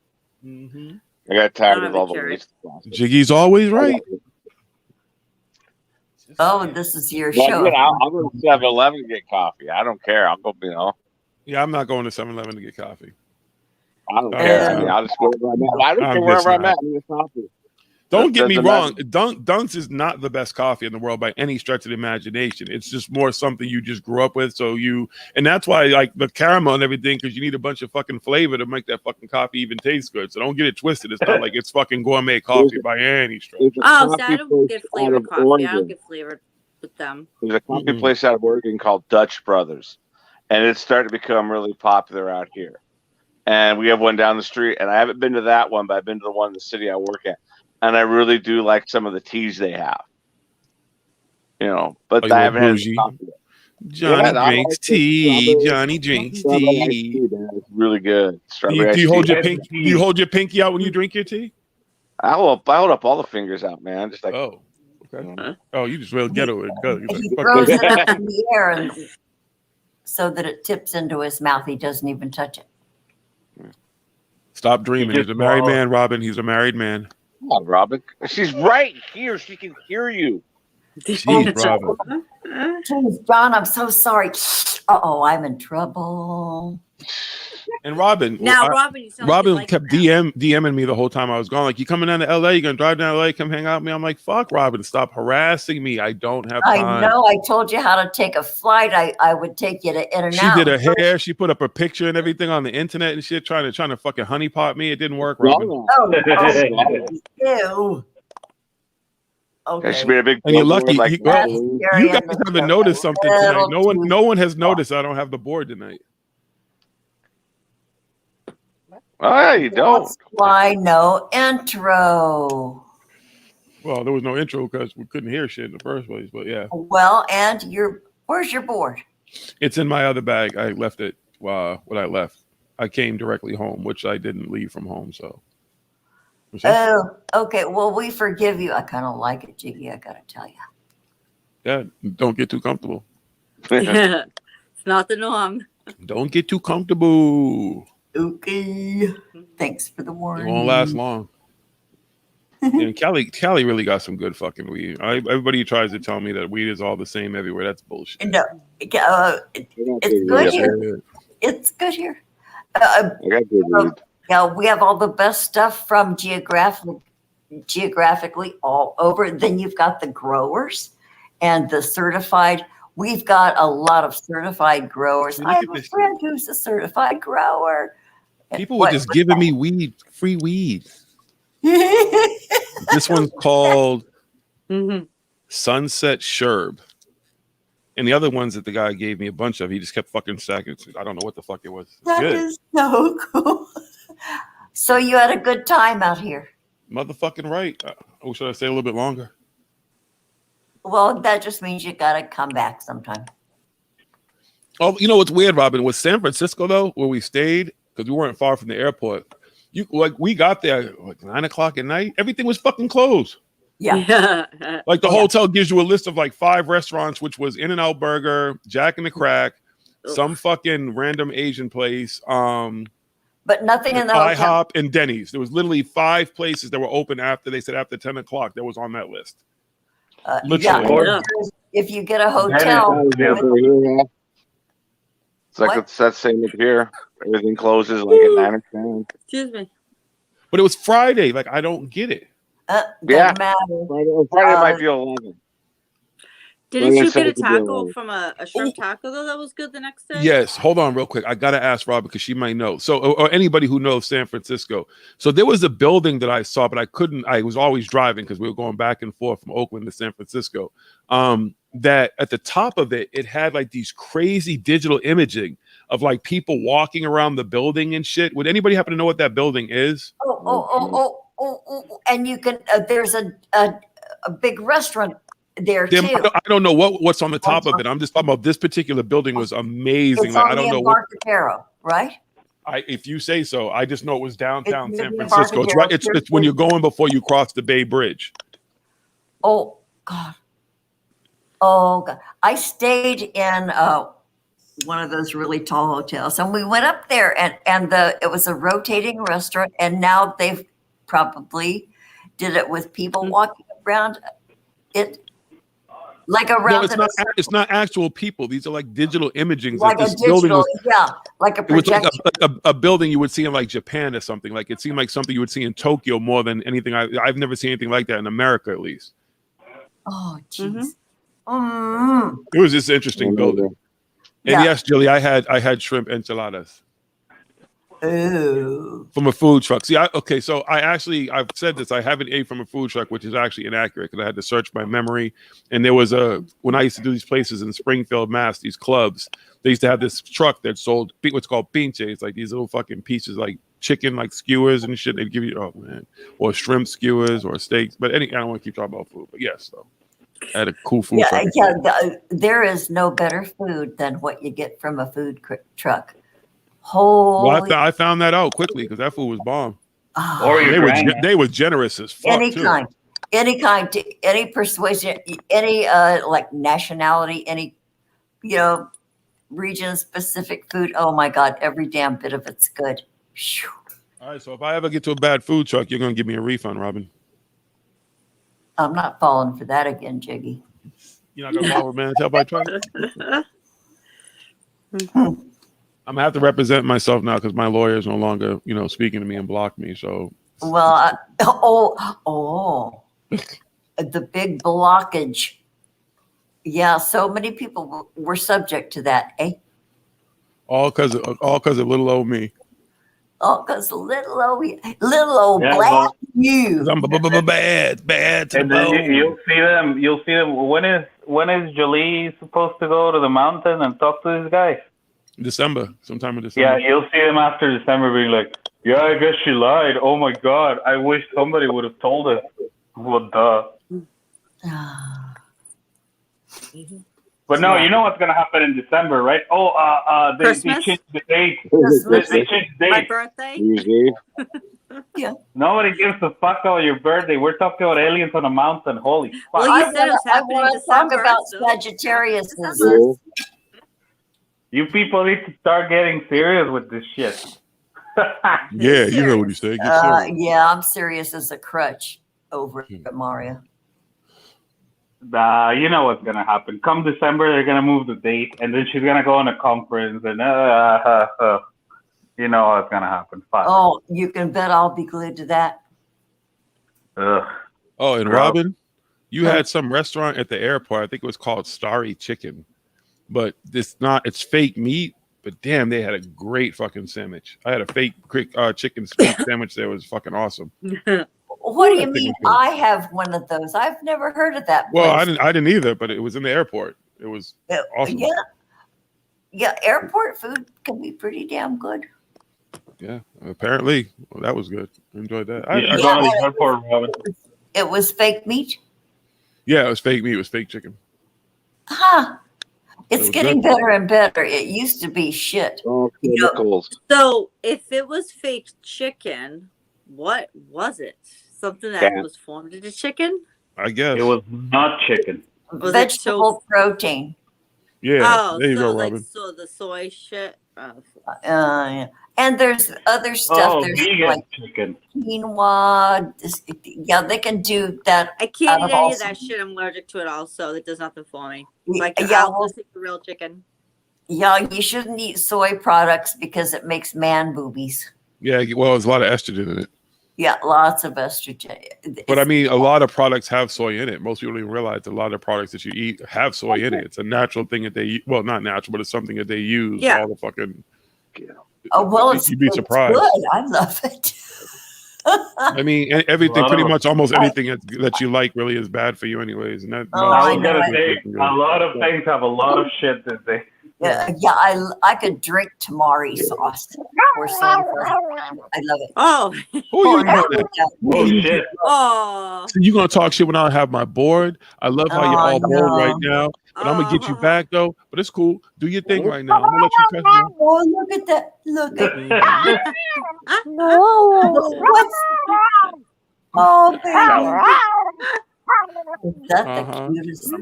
Mm-hmm. I got tired I don't of all have a the Keurig. waste. plastic. Jiggy's always right. Oh, this is your Well, show. again, I'll go to 7-Eleven to get coffee. I don't care. I'll go, Yeah, I'm not going to 7-Eleven to get coffee. I don't care. I mean, I'll just go wherever I'm at. I don't I'm care wherever just I'm not. at. I need a coffee. Don't get me Doesn't wrong. matter. Dunks is not the best coffee in the world by any stretch of the imagination. It's just more something you just grew up with. And that's why like the caramel and everything, because you need a bunch of fucking flavor to make that fucking coffee even taste good. So don't get it twisted. It's not like it's fucking gourmet coffee by any stretch. There's a Oh, so coffee I don't place get out flavored of coffee. I don't Oregon. get flavored with them. There's a coffee Mm-mm. place out of Oregon called Dutch Brothers, and it's starting to become really popular out here. And we have one down the street, and I haven't been to that one, but I've been to the one in the city I work at, and I really do like some of the teas they have. You know, but Oh, you I like haven't had bougie? any coffee yet. Johnny Yeah, I drinks like the tea. strawberry- Johnny drinks Strawberry iced tea. tea, man. It's really good. Do Strawberry you iced hold tea. your pink? Do you hold your pinky out when you drink your tea? I hold up all the fingers out, man. Just like Oh, okay. Huh? Oh, you just real ghetto. Go. You're He like, fuck throws this. it up in the air and so that it tips into his mouth. He doesn't even touch it. Stop dreaming. You He's a just married swallow. man, Robin. He's a married man. come on, Robin. She's right here. She can hear you. Jeez, Robin. Jeez, John, I'm so sorry. Uh-oh, I'm in trouble. And Robin. Now, I- Robin, you sound like Robin you like kept it DMing me the whole time I was gone. Like, you coming down to LA? You gonna drive down to LA? Come hang out with me? I'm like, fuck, Robin, stop harassing me. I don't have time. I know. I told you how to take a flight. I would take you to In and She Out. did her hair. She put up a picture and everything on the internet and shit, trying to fucking honeypot me. It didn't work, Robin. No, Oh, ew. Okay. She made a big And you're billboard, lucky. like, You- That's You scary guys and the haven't noticed something tonight. little No one has too- noticed I don't have the board tonight. oh, yeah, you don't. That's why no intro. Well, there was no intro because we couldn't hear shit in the first place. But yeah, Well, and where's your board? it's in my other bag. I left it when I left. I came directly home, which I didn't leave from home. So. Oh, okay. Well, we forgive you. I kind of like it, Jiggy. I gotta tell you. Yeah, don't get too comfortable. it's not the norm. Don't get too comfortable. Okay. Thanks for the It warning. won't last long. And Cali really got some good fucking weed. Everybody tries to tell me that weed is all the same everywhere. That's bullshit. No, it's good here. It's good here. I got good weed. Yeah, we have all the best stuff from geographically all over. Then you've got the growers and the certified. We've got a lot of certified growers. I have a friend who's a certified grower. People were just giving me weed, free weed. This one's called Sunset Sherb. And the other ones that the guy gave me a bunch of, he just kept fucking stacking. I don't know what the fuck it was. That Good. is so cool. So you had a good time out here. Motherfucking right. Or should I say a little bit longer? Well, that just means you got to come back sometime. Oh, you know what's weird, Robin? With San Francisco, though, where we stayed, because we weren't far from the airport, we got there like 9 o'clock at night. Everything was fucking closed. Yeah. Like the hotel gives you a list of like 5 restaurants, which was In-N-Out Burger, Jack and the Crack, some fucking random Asian place, but nothing in the IHOP hotel. and Denny's. There was literally 5 places that were open after they said after 10 o'clock that was on that list. Literally. If you get a hotel, it's like it's that same up here. Everything closes like at 9 or 10. Excuse me. But it was Friday. Like I don't get it. doesn't matter. Friday might be 11. Didn't you get a taco from a shrimp taco though? That was good the next day. Yes. Hold on, real quick. I gotta ask Rob because she might know. So, or anybody who knows San Francisco. So there was a building that I saw, but I couldn't. I was always driving because we were going back and forth from Oakland to San Francisco. That at the top of it, it had like these crazy digital imaging of like people walking around the building and shit. Would anybody happen to know what that building is? And you can. There's a big restaurant there too. I don't know what's on the top of it. I'm just talking about this particular building was amazing. It's like, on I don't know Embarcadero, right? If you say so. I just know it was downtown San Francisco. It's right. It's when you're going before you cross the Bay Bridge. Oh God. Oh God. I stayed in one of those really tall hotels, and we went up there, and it was a rotating restaurant, and now they've probably did it with people walking around it. Like around no, it's not actual people. These are like digital imaging. Like this a digital, building was, like a projection. It was like a building you would see in like Japan or something. Like it seemed like something you would see in Tokyo more than anything. I've never seen anything like that in America, at least. Oh, jeez. It was this interesting building. And yes, Julie, I had shrimp enchiladas. Ooh. From a food truck. See, so I've said this. I haven't ate from a food truck, which is actually inaccurate because I had to search my memory. And there was when I used to do these places in Springfield, Mass, these clubs, they used to have this truck that sold what's called pinches, like these little fucking pieces, like chicken, like skewers and shit. They'd give you, oh man, or shrimp skewers or steaks. But I don't want to keep talking about food. But yes, though. I had a cool food truck. There is no better food than what you get from a food truck. Well, I found that out quickly because that food was bomb. Or they were generous as fuck. Any kind, any persuasion, any like nationality, any region specific food. Oh my God, every damn bit of it's good. Whew. All right, so if I ever get to a bad food truck, you're gonna give me a refund, Robin. I'm not falling for that again, Jiggy. You're not gonna fall for man tell by truck. I'm gonna have to represent myself now because my lawyer is no longer, speaking to me and blocked me. So, well, the big blockage. Yeah, so many people were subject to that, eh? All because of little old me. Oh, because little old black you. I'm bad to and the then bone. you'll see them. When is Jolie supposed to go to the mountain and talk to these guys? Sometime in December. Yeah, you'll see them after December being like, yeah, I guess she lied. Oh my God, I wish somebody would have told us. What the? But no, you know what's gonna happen in December, right? They changed the date. They changed the date. My birthday. Yeah. Nobody gives a fuck about your birthday. We're talking about aliens on a mountain. Holy fuck! Well, you said it was happening in talk December. about Sagittarius. You people need to start getting serious with this shit. Yeah, you heard what he said. Get serious. Yeah, I'm serious as a crutch over at Mario. You know what's gonna happen. Come December, they're gonna move the date, and then she's gonna go on a conference, and you know what's gonna happen. Fine. Oh, you can bet I'll be glued to that. Ugh. Oh, and Robin, you had some restaurant at the airport. I think it was called Starry Chicken, but it's fake meat. but damn, they had a great fucking sandwich. I had a fake chicken sandwich there. It was fucking awesome. What do you mean? I have one of those. I've never heard of that place. Well, I didn't either, but it was in the airport. It was awesome. Yeah, airport food can be pretty damn good. Yeah, apparently. Well, that was good. I enjoyed that. It was fake meat. Yeah, it was fake meat. It was fake chicken. Huh. It's getting good. better and better. It used to be shit. Oh, You know, So if it was fake chicken, what was it? Something that was formed into chicken? I guess it was not chicken. Was vegetable protein. Yeah, there you go, like, Robin. so the soy shit. Yeah. And there's other stuff. There's vegan like chicken. quinoa. Yeah, they can do that. I can't eat any of that shit. I'm allergic to it also. It does nothing for me. Like, I'll just eat the real chicken. Yeah, you shouldn't eat soy products because it makes man boobies. Yeah, well, there's a lot of estrogen in it. Yeah, lots of estrogen. But I mean, a lot of products have soy in it. Most people don't even realize a lot of products that you eat have soy in it. It's a natural thing that they, well, not natural, but it's something that they use. Yeah. All the fucking. Oh well, you'd be surprised. Good. I love it. I mean, everything, pretty much, almost anything that you like, really is bad for you, anyways. And that, I was gonna say a lot of things have a lot of shit that they. Yeah, I could drink tamari sauce or something. I love it. Oh, who you know that? Oh shit! Oh, So you gonna talk shit when I have my board? I love how you're all bored right now, but I'm gonna get you back though. But it's cool. Do your thing right now. I'm gonna let you touch me. Oh, look at that! Look at that! What's? Oh, baby! Is that the cutest?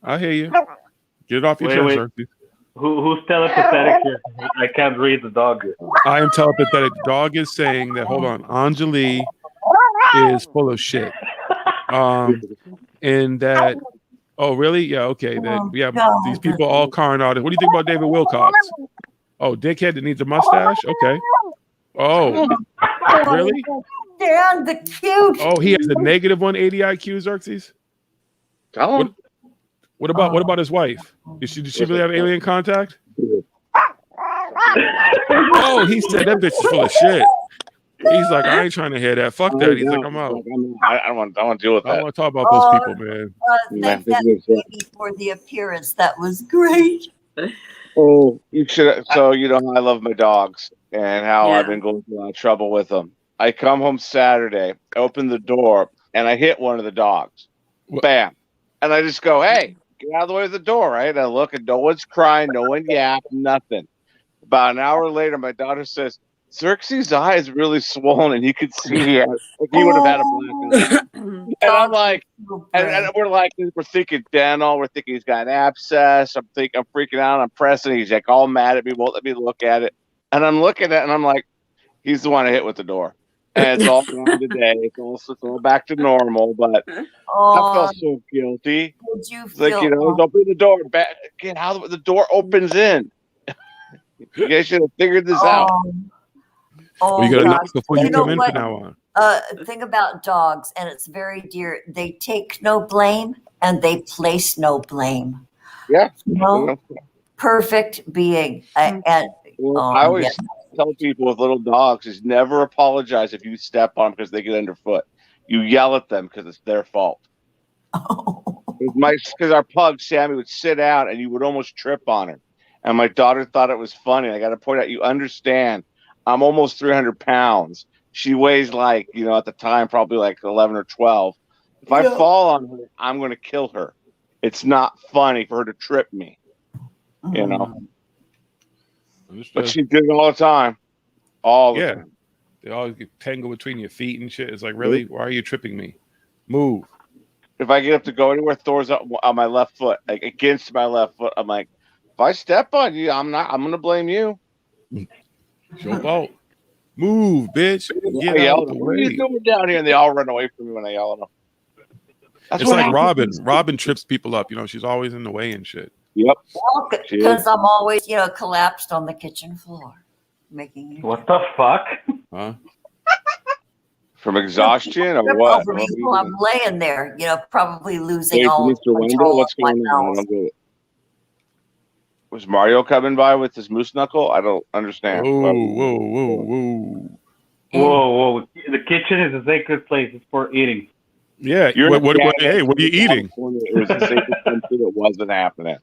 I hear you. Get it off your chest, Xerxes. Who's telepathetic here? I can't read the dog. I am telepathetic. The dog is saying that. Hold on, Anjali is full of shit. And that. Oh, really? Yeah. Okay. That we have these people all con artists. What do you think about David Wilcox? Oh, dickhead that needs a mustache. Okay. Oh, really? Damn, the cute. Oh, he has a negative 180 IQ, Xerxes. What about his wife? Does she really have alien contact? Oh, he said that bitch is full of shit. He's like, I ain't trying to hear that. Fuck that. He's like, I'm out. I don't want to deal with that. I want to talk about those people, man. Thank that baby for the appearance. That was great. Oh, you should. So you know how I love my dogs and how I've been going through a lot of trouble with them. I come home Saturday, open the door, and I hit one of the dogs. Bam. And I just go, hey, get out of the way of the door, right? I look and no one's crying, no one yapping, nothing. About an hour later, my daughter says, Xerxes' eye is really swollen, and you could see he would have had a black eye. And I'm like, and we're thinking dental, we're thinking he's got an abscess. I'm freaking out, I'm pressing, he's like all mad at me, won't let me look at it. And I'm looking at it, and I'm like, he's the one I hit with the door. And it's all gone today. It's all back to normal, but I felt so guilty. Did you feel like, open the door back. Get out. The door opens in. You guys should have figured this out. You gotta knock before you come in from now on. Thing about dogs, and it's very dear. They take no blame and they place no blame. Yeah. Perfect being. I always tell people with little dogs is never apologize if you step on them because they get underfoot. You yell at them because it's their fault. Because our pug Sammy would sit out and you would almost trip on her, and my daughter thought it was funny. I got to point out, you understand, I'm almost 300 pounds. She weighs like, at the time probably like 11 or 12. If I fall on her, I'm going to kill her. It's not funny for her to trip me, But she did it all the time. All the time. They always get tangled between your feet and shit. It's like, really? Why are you tripping me? Move. If I get up to go anywhere, Thor's up on my left foot, like against my left foot. I'm like, if I step on you, I'm going to blame you. It's your fault. Move, bitch. Get out of the way. What are you doing down here? And they all run away from me when I yell at them. It's like Robin. Robin trips people up. She's always in the way and shit. Yep. Because I'm always, collapsed on the kitchen floor. What the fuck? Huh? From exhaustion or what? Over me while I'm laying there, probably losing all Mr. Wendell, what's going on? Was Mario coming by with his moose knuckle? I don't understand. Whoa. Whoa. The kitchen is a sacred place. It's for eating. Yeah. You're What yeah, are you eating? It was a sacred country that wasn't happening.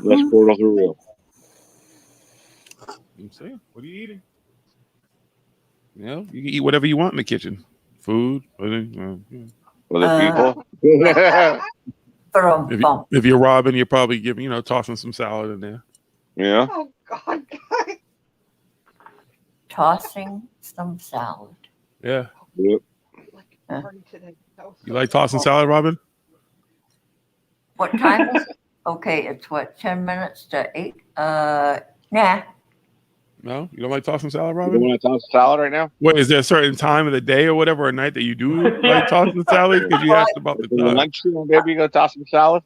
Let's portal through real. I'm saying, what are you eating? You know, you can eat whatever you want in the kitchen. Food, Other people. if you're robbing, you're probably giving, tossing some salad in there. Yeah. Oh God. Tossing some salad. Yeah. Yep. Like a party today. That was You so like tossing salad, Robin? What time is it? Okay, it's what, 10 minutes to 8? Nah. No, you don't like tossing salad, You Robin? want to toss salad right now? What is there a certain time of the day or whatever, or night that you do like tossing salad? Because you asked about the time. Lunch, maybe you go toss some salad.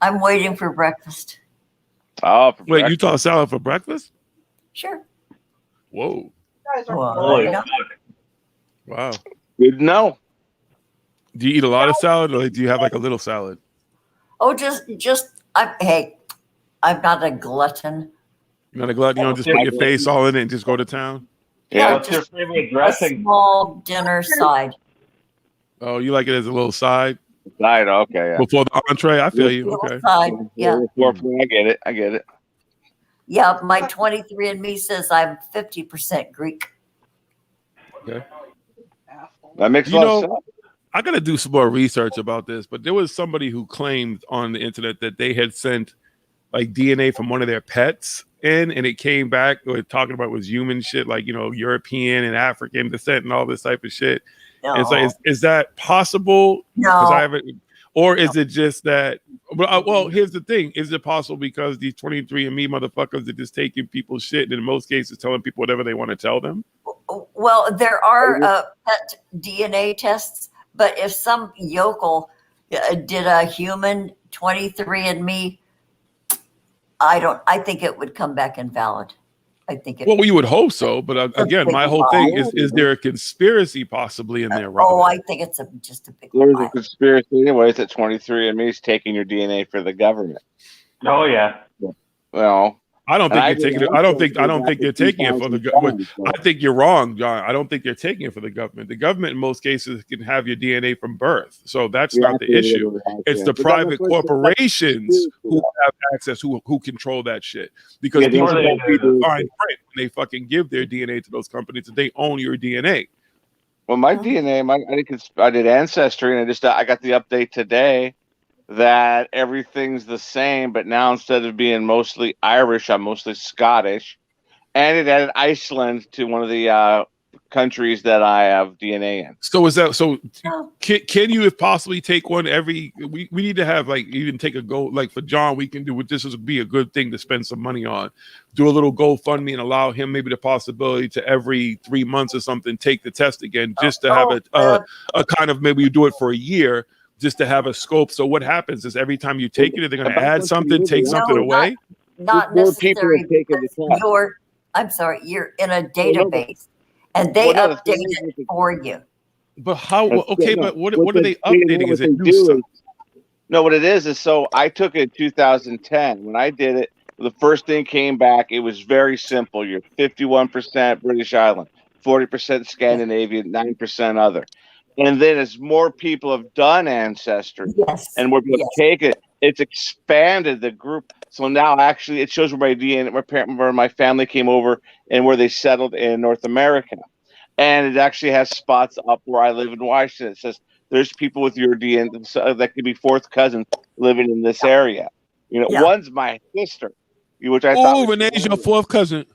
I'm waiting for breakfast. Oh, for Wait, you breakfast. toss salad for breakfast? Sure. Whoa! You guys are Well, Holy I know. Wow. Good to know. Do you eat a lot of salad, or do you have like a little salad? Oh, hey, I'm not a glutton. You're not a glutton. You don't just put your face all in it and just go to town. Yeah. What's your favorite A dressing? small dinner side. Oh, you like it as a little side Side, okay, yeah. before the entree? I feel you. Little Okay. side. Yeah. I get it. Yeah, my 23andMe says I'm 50% Greek. Okay. asshole. That makes a You lot know, of sense. I got to do some more research about this, but there was somebody who claimed on the internet that they had sent like DNA from one of their pets in, and it came back talking about it was human shit, like European and African descent and all this type of shit. No. And it's like, is that possible? Because No. I haven't, or is it just that? Well, here's the thing: is it possible because these 23andMe motherfuckers are just taking people's shit and in most cases telling people whatever they want to tell them? Well, there are pet DNA tests, but if some yokel did a human 23andMe, I think it would come back invalid. I think it. Well, you would hope so, but again, my whole thing is there a conspiracy possibly in there, Robin? Oh, I think it's just a big There's lie. a conspiracy anyways that 23andMe is taking your DNA for the government. Oh yeah. Well, I don't think And they're taking it. I don't think they're taking it for the government. I think you're wrong, John. I don't think they're taking it for the government. The government, in most cases, can have your DNA from birth, so that's not the issue. It's the private corporations who have access, who control that shit. Because people they- don't read the fine print when they fucking give their DNA to those companies that they own your DNA. Well, my DNA, I did Ancestry, and I got the update today that everything's the same, but now instead of being mostly Irish, I'm mostly Scottish, and it added Iceland to one of the countries that I have DNA in. So is that so? Can you, if possibly, take one every? We need to have like even take a go like for John. We can do this would be a good thing to spend some money on. Do a little GoFundMe and allow him maybe the possibility to every 3 months or something take the test again, just to have a kind of maybe you do it for a year. Just to have a scope. So what happens is every time you take it, they're going to add something, take something away. Not necessarily. I'm sorry, you're in a database, and they update it for you. But how? Okay, but what are they updating? Is it new stuff? No, what it is so I took it in 2010. When I did it, the first thing came back. It was very simple. You're 51% British Island, 40% Scandinavian, 9% other. And then as more people have done Ancestry and more people have taken it, it's expanded the group. So now actually it shows where my DNA, where my family came over and where they settled in North America. And it actually has spots up where I live in Washington. It says there's people with your DNA that could be fourth cousins living in this area. One's my sister, which I thought. Oh, Renee's your fourth cousin.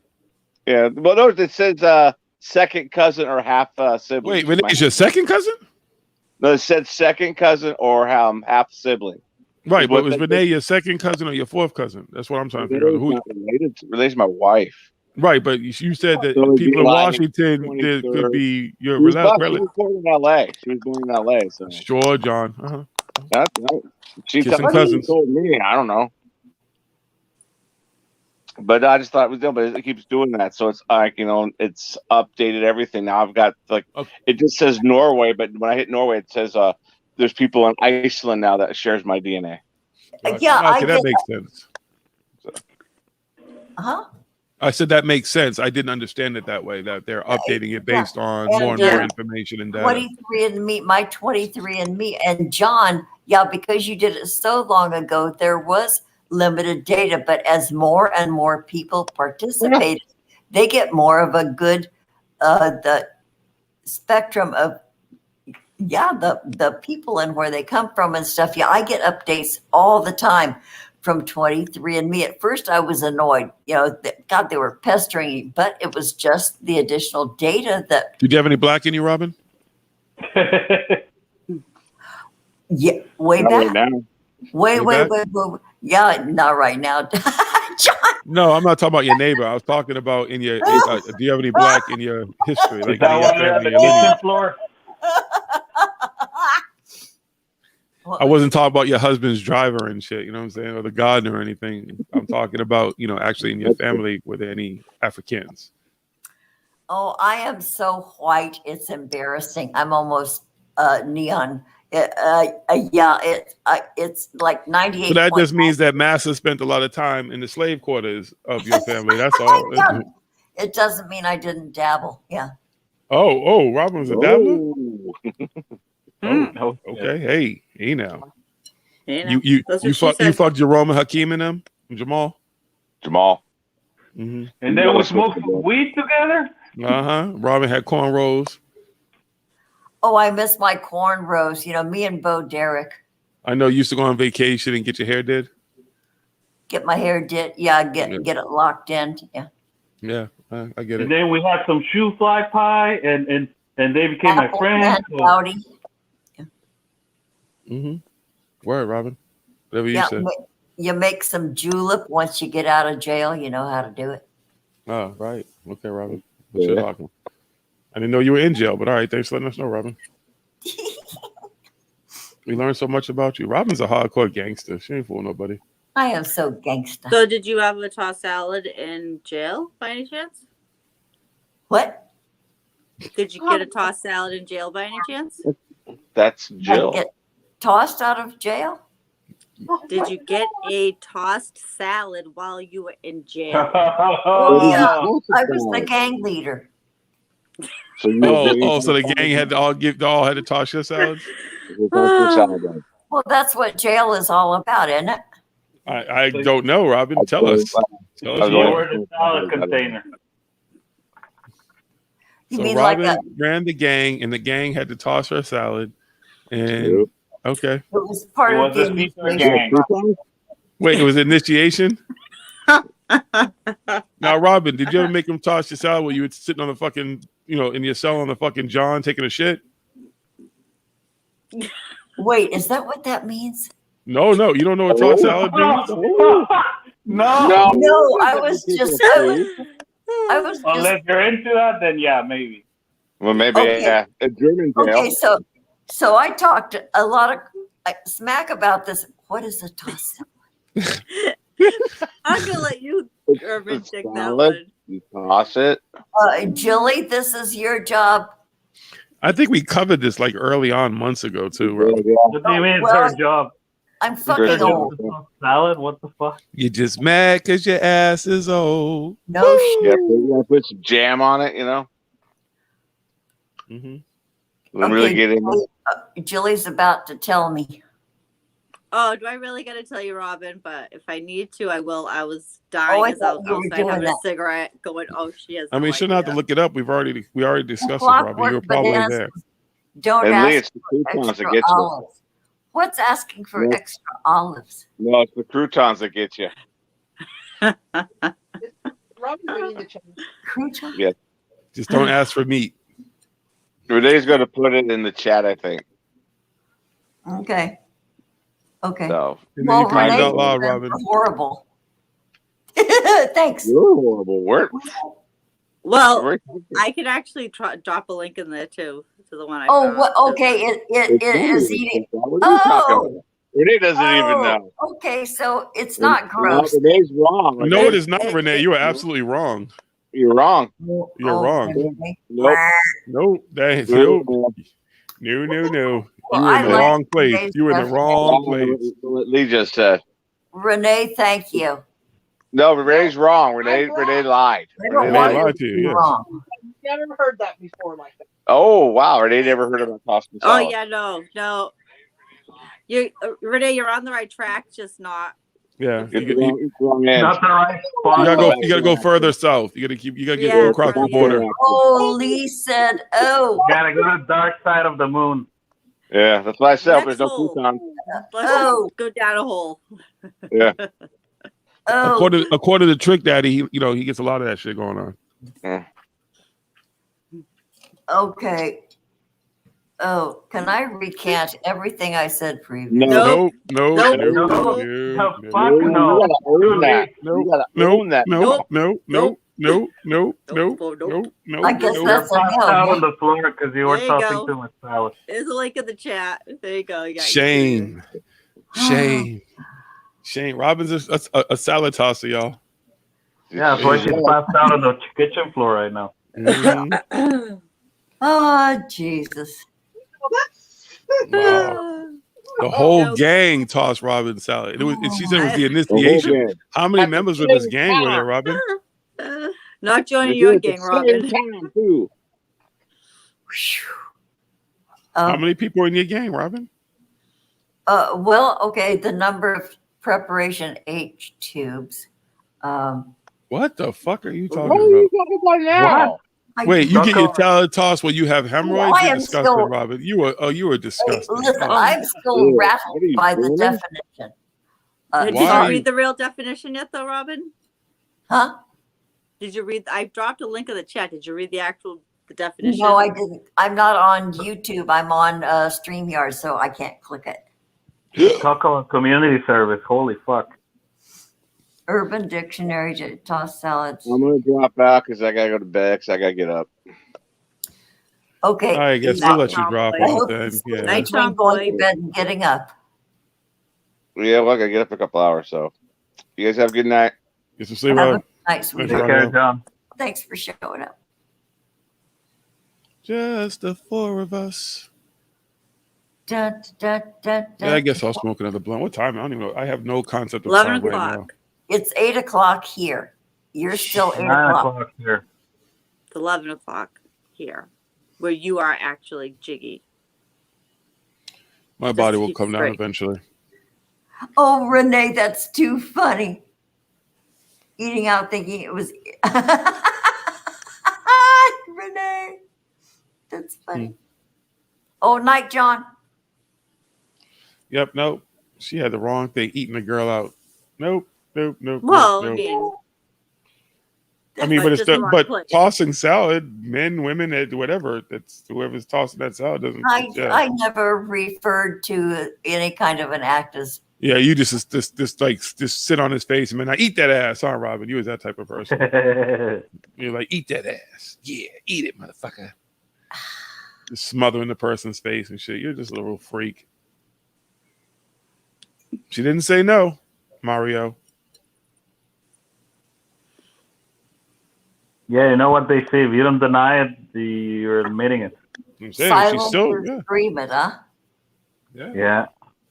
Yeah. Well, no, it says second cousin or half sibling. Wait, Renee's your second cousin? No, it said second cousin or half sibling. Right, but was Renee your second cousin or your fourth cousin? That's what I'm trying to figure out. Who related to my wife. Right, but you said that people in Washington could be your relative. She was born in L.A. So. Sure, John. She cousins. told me. I don't know. But I just thought it was dumb, but it keeps doing that. So it's like, it's updated everything. Now I've got it just says Norway, but when I hit Norway, it says there's people in Iceland now that shares my DNA. Yeah, that makes sense. Huh? I said that makes sense. I didn't understand it that way, that they're updating it based on And, more and more yeah. information and data. 23andMe, my 23andMe, and John, yeah, because you did it so long ago, there was limited data, but as more and more people participate, they get more of a good, the spectrum of, the people and where they come from and stuff. Yeah, I get updates all the time from 23andMe. At first, I was annoyed. God, they were pestering me, but it was just the additional data that. Did you have any black in you, Robin? Yeah, way Not back. right now. Wait. back? Yeah, not right now. John. No, I'm not talking about your neighbor. I was talking about in your. Do you have any black in your history, Is like that in your why you're on family, the your lineage? kitchen floor? I wasn't talking about your husband's driver and shit. You know what I'm saying, or the gardener or anything. I'm talking about actually in your family were there any Africans? Oh, I am so white. It's embarrassing. I'm almost neon. It's like 98. So that just means that Massa spent a lot of time in the slave quarters of your family. That's all. It doesn't mean I didn't dabble. Yeah. Oh, Robin was a dabbler. Oh. Oh, okay. Hey now. You That's what she fucked said. Jerome and Hakeem and them, and Jamal. And then we smoked weed together? Robin had cornrows. Oh, I miss my cornrows. Me and Bo Derek I know you used to go on vacation and get your hair did. get my hair did. Yeah, get it locked in. Yeah. Yeah, I get And it. then we had some shoe fly pie, and they became my Apple friends. and cloudy. Word, Robin. Whatever you Yeah. said. You make some julep once you get out of jail. You know how to do it. Oh, right. Okay, Robin. What you talking? I didn't know you were in jail, but all right. Thanks for letting us know, Robin. We learned so much about you. Robin's a hardcore gangster. She ain't fooling nobody. I am so gangsta. So, did you have a tossed salad in jail by any chance? What? Did you get a tossed salad in jail by any chance? That's I Jill. get tossed out of jail? Did you get a tossed salad while you were in jail? Oh, yeah. I was the gang leader. So So the gang had to all had to toss your salads? Well, that's what jail is all about, isn't it? I don't know, Robin. Tell us. Tell us You more. were the salad container. You So mean Robin like ran the gang, and the gang had to toss her salad. And okay, it was part It of was the a secret initiation. gang. wait, it was initiation. Now, Robin, did you ever make them toss your salad while you were sitting on the fucking, in your cell on the fucking John taking a shit? Wait, is that what that means? No, you don't know what tossed salad means? No. No, I was just. Unless you're into that, then yeah, maybe. Well, maybe Okay. a German jail. Okay, so I talked a lot of smack about this. What is a toss salad? I'm gonna let you, Irvin, take that Salad, one. you toss it. Jilly, this is your job. I think we covered this like early on months ago too, Robin. What do you mean it's her job? I'm fucking Good old. Salad? What the fuck? You're just mad because your ass is old. No Yeah, shit. you gotta put some jam on it, Mm-hmm. Really get in. Jilly's about to tell me. Oh, do I really gotta tell you, Robin? But if I need to, I will. I was dying I as I thought was you were outside doing having a that. cigarette, going, "Oh, she has." I mean, no you shouldn't have to idea." look it up. We already discussed this, Robin. You were probably Bananas. there. Don't And Lee, ask it's the for croutons that extra get you. olives. What's asking for No. extra olives? No, it's the croutons that get you. Robin's reading the chat. Crouton? Yeah. Just don't ask for meat. Renee's going to put it in the chat, I think. Okay. So. And then you typed Renee, out loud, you're Robin. horrible. Thanks. You're horrible. Word. Well, I can actually drop a link in there too to the one I. Oh, found, what? too. Okay. It is eating. What are you talking Oh. about? Renee doesn't even know. Okay, so it's not gross. Renee's wrong. No, it is not, Renee. You are absolutely wrong. You're wrong. You're wrong. Renee. Nope. Nope. That, Nope. nope. No. Well, You were in the I like wrong place. Renee's You were in the stuff. wrong place. What Lee just said. Renee, thank you. No, Renee's wrong. Renee lied. They don't Renee want lied you to to you, be yes. wrong. I've never heard that before like that. Oh wow, Renee never heard about Toscan Oh salad. yeah, no. You Renee, you're on the right track, just not. Yeah, It's wrong end. Not the right spot. you gotta go further south. You gotta Yeah, go across the further- border. Oh, Lee said, oh, You gotta go to the dark side of the moon. Yeah, that's what I said. There's Next no hole. coupon. Let's Oh. go down a hole. Yeah. oh. According to Trick Daddy, he gets a lot of that shit going on. Okay. Oh, can I recant everything I said previously? No. No. Nope. The fuck no. You gotta own that. No. You gotta No. own that. No. I guess You're that's a passed no. out on the floor because you were There you tossing go. too much salad. There's a link in the chat. There you go. You got Shame. Robin's a salad tosser, y'all. Yeah, that's why she's passed out on the kitchen floor right now. Mhm. Oh, Jesus. Wow. The whole gang tossed Robin salad. And she said it was the initiation. How many members of this gang were there, Robin? Not joining you in gang, Robin. How many people are in your gang, Robin? Well, okay, the number of preparation H tubes. What the fuck are you talking What are you about? talking about now? Wait, you get your Talk salad tossed when you have hemorrhoids? I You're am disgusting, still- Robin. You were disgusting. Listen, Oh, I'm still Ew, rattled what are you by the doing? definition. Did Why? you read the real definition yet, though, Robin? Huh? Did you read? I dropped a link in the chat. Did you read the definition? No, I didn't. I'm not on YouTube. I'm on StreamYard, so I can't click it. Talk about community service. Holy fuck. Urban Dictionary to toss salads. I'm gonna drop out because I gotta go to bed because I gotta get up. Okay. I guess we'll let you drop I out hope then. this Yeah. Night between Tom going to boy. bed and getting up. Yeah, well, I gotta get up in a couple hours. So, you guys have a good night. Get some sleep, Have a Robin. good night, Thanks, sweetie. Take Robin. care, John. Thanks for showing up. Just the four of us. Dun, dun, dun, Yeah, I dun. guess I'll smoke another blunt. What time? I don't even know. I have no concept of 11 time right now. o'clock. It's 8 o'clock here. You're still 8 9 o'clock. o'clock here. It's 11 o'clock here, where you are actually Jiggy. My body will keep come down straight. eventually. Oh, Renee, that's too funny. Eating out thinking it was. Renee, that's funny. Oh, night, John. Yep, nope. She had the wrong thing, eating the girl out. Nope. Well, I nope. mean, I mean, but it's just the wrong but place. tossing salad, men, women, whatever. That's whoever's tossing that salad doesn't. Yeah, I never referred to any kind of an act as. yeah. You just sit on his face and man, I eat that ass, huh, Robin? You was that type of person. You're like, eat that ass. Yeah, eat it, motherfucker. Just smothering the person's face and shit. You're just a little freak. She didn't say no, Mario. Yeah, you know what they say. If you don't deny it, you're admitting it. I'm saying Silence she's still, or agreement, huh? Yeah.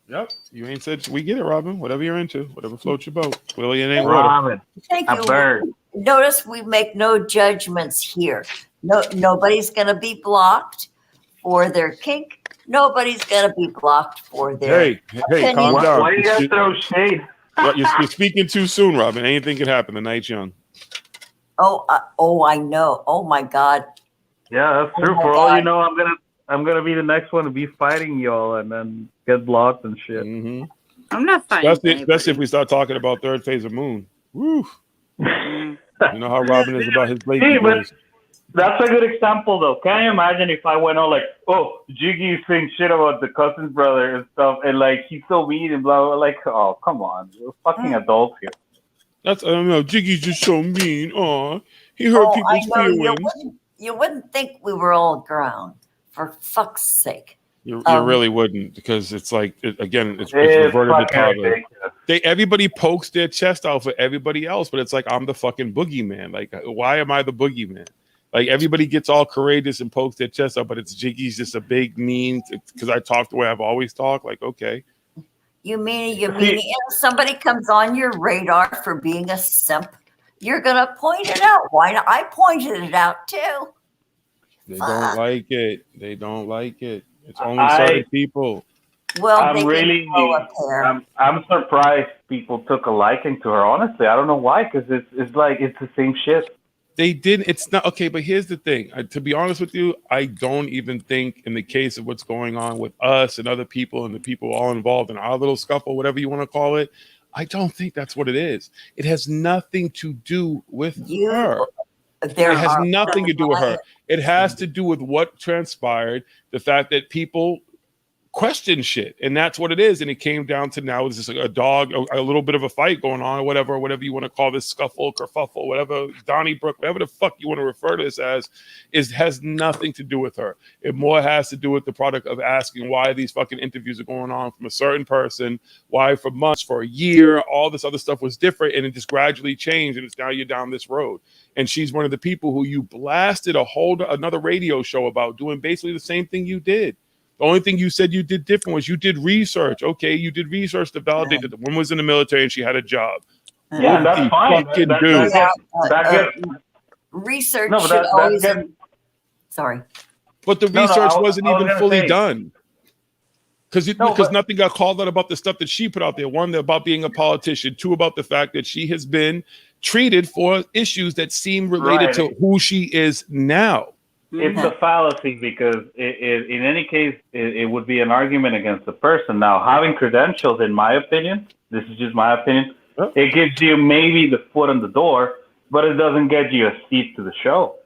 Yep. You ain't said we get it, Robin. Whatever you're into, whatever floats your boat. Willie, it ain't water. Robin, Thank a you. bird. Notice we make no judgments here. Nobody's going to be blocked for their kink. Nobody's going to be blocked for their. Hey, calm Why, down. why you guys throw shade? You're speaking too soon, Robin. Anything could happen. The night's young. Oh, I know. Oh my God. Yeah, that's true. Oh my For all you God. know, I'm gonna be the next one to be fighting y'all and then get blocked and shit. Mm-hmm. I'm not fighting. Especially if we start talking about third phase of moon. Woo. Mm. You know how Robin is about his Hey, lazy but boys. that's a good example, though. Can you imagine if I went on like, oh, Jiggy's saying shit about the cousin's brother and stuff, and like he's so mean and blah blah. Like, oh, come on, we're fucking adults here. That's I don't know. Jiggy's just so mean. Aw, he hurt I people's know. feelings. You wouldn't think we were all ground. For fuck's sake. You Um, really wouldn't, because it's like it's It's reverted to fucking toddler. ridiculous. Everybody pokes their chest out for everybody else, but it's like I'm the fucking boogeyman. Like, why am I the boogeyman? Like everybody gets all courageous and pokes their chest out, but it's Jiggy's just a big mean because I talk the way I've always talked. Like, okay, You mean if somebody comes on your radar for being a simp, you're gonna point it out. Why not? I pointed it out too. They Fuck. don't like it. They don't like it. It's only certain people. Well, I'm really, I'm surprised people took a liking to her. Honestly, I don't know why, because it's like it's the same shit. They didn't. It's not okay. But here's the thing. To be honest with you, I don't even think, in the case of what's going on with us and other people and the people all involved in our little scuffle, whatever you want to call it, I don't think that's what it is. It has nothing to do with her. It has nothing to do with her. It has to do with what transpired. The fact that people question shit, and that's what it is. And it came down to now it's just like a little bit of a fight going on, or whatever you want to call this, scuffle, kerfuffle, whatever, Donnybrook, whatever the fuck you want to refer to this as, has nothing to do with her. It more has to do with the product of asking why these fucking interviews are going on from a certain person, why for months, for a year, all this other stuff was different, and it just gradually changed, and it's now you're down this road. And she's one of the people who you blasted another radio show about doing basically the same thing you did. The only thing you said you did different was you did research. Okay, you did research to validate that the woman was in the military and she had a job. Yeah, that's fine. Research should always. Sorry, but the research wasn't even fully done because nothing got called out about the stuff that she put out there. One, about being a politician. Two, about the fact that she has been treated for issues that seem related to who she is now. It's a fallacy because in any case, it would be an argument against the person. Now, having credentials, in my opinion, this is just my opinion, it gives you maybe the foot in the door, but it doesn't get you a seat to the show.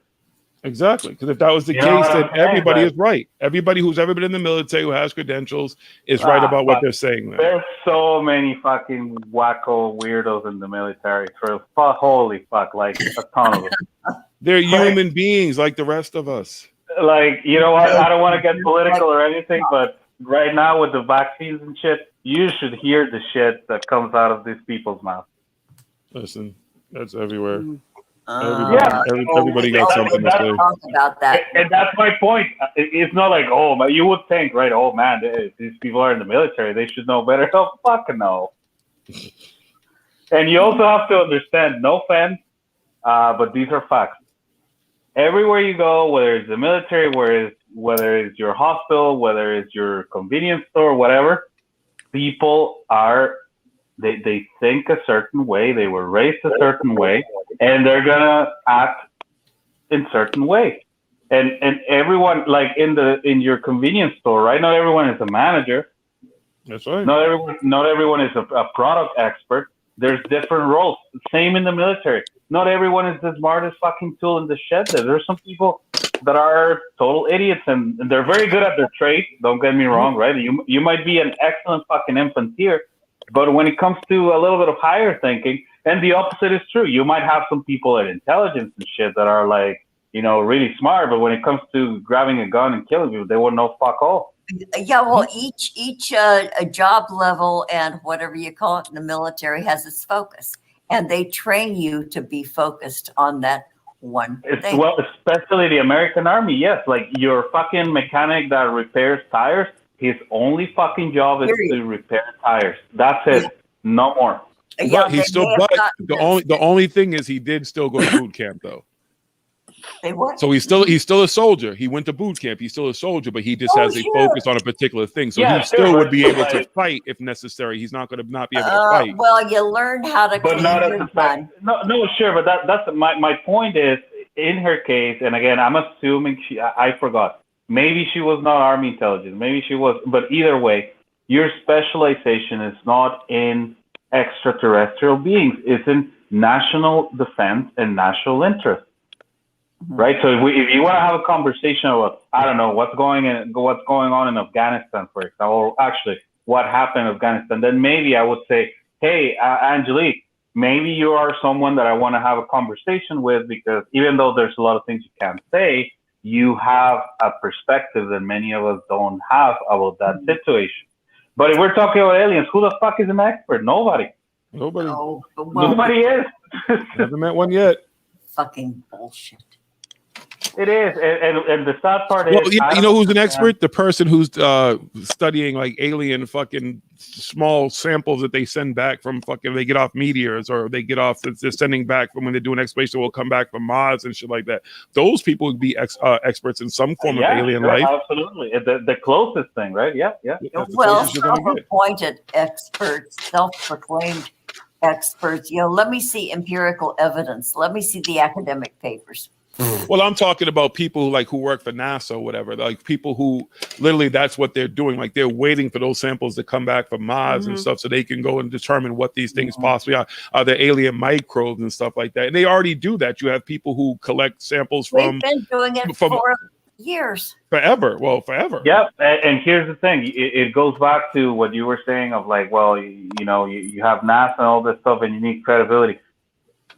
Exactly. Because if that was the case, then everybody is right. Everybody who's ever been in the military who has credentials is right about what they're saying. There's so many fucking wacko weirdos in the military. Holy fuck, like a ton of them. They're human beings like the rest of us. Like, you know what? I don't want to get political or anything, but right now with the vaccines and shit, you should hear the shit that comes out of these people's mouths. Listen, that's everywhere. Everybody got something to say. Talk about that. And that's my point. It's not like, but you would think, right? Oh man, these people are in the military. They should know better. Oh, fuck no. And you also have to understand, no offense, but these are facts. Everywhere you go, whether it's the military, whether it's your hospital, whether it's your convenience store, whatever, people are, they think a certain way, they were raised a certain way, and they're gonna act in certain way. And everyone, like in your convenience store, right? Not everyone is a manager. That's right. Not everyone is a product expert. There's different roles. Same in the military. Not everyone is the smartest fucking tool in the shed. There's some people that are total idiots, and they're very good at their trade. Don't get me wrong, right? You might be an excellent fucking infanteer, but when it comes to a little bit of higher thinking, and the opposite is true. You might have some people at intelligence and shit that are like, really smart, but when it comes to grabbing a gun and killing people, they won't know fuck all. Yeah, well, each job level and whatever you call it in the military has its focus, and they train you to be focused on that one thing. Well, especially the American Army, yes. Like your fucking mechanic that repairs tires, his only fucking job is to repair tires. That's it. No more. Yeah, he's still. But the only thing is, he did still go to boot camp though. So he's still a soldier. He went to boot camp. He's still a soldier, but he just has a focus on a particular thing. So he still would be able to fight if necessary. He's not going to not be able to fight. Well, you learn how to. But not at the time. No, sure. But that's my point is, in her case, and again, I'm assuming I forgot. Maybe she was not Army intelligence. Maybe she was. But either way, your specialization is not in extraterrestrial beings. It's in national defense and national interest. Right. So if you want to have a conversation about, I don't know, what's going on in Afghanistan, for example, or actually what happened in Afghanistan, then maybe I would say, hey, Angelique, maybe you are someone that I want to have a conversation with, because even though there's a lot of things you can't say, you have a perspective that many of us don't have about that situation. But if we're talking about aliens, who the fuck is an expert? Nobody. Nobody is. Haven't met one yet. Fucking bullshit. It is, and the sad part Well, is, you know who's an expert? The person who's studying like alien fucking small samples that they send back from fucking, they get off meteors or they get off, they're sending back from when they're doing exploration, will come back from Mars and shit like that. Those people would be experts in some form of alien life. Absolutely. The closest thing, right? Yeah. That's the Well, closest you're gonna get. self-appointed experts, self-proclaimed experts. Let me see empirical evidence. Let me see the academic papers. Well, I'm talking about people like who work for NASA or whatever, like people who literally that's what they're doing. Like they're waiting for those samples to come back from Mars and stuff so they can go and determine what these things possibly are. Are there alien microbes and stuff like that? And they already do that. You have people who collect samples from. We've been doing it for years. Forever. Well, forever. Yep. And here's the thing. It goes back to what you were saying of like, well, you have NASA and all this stuff and you need credibility.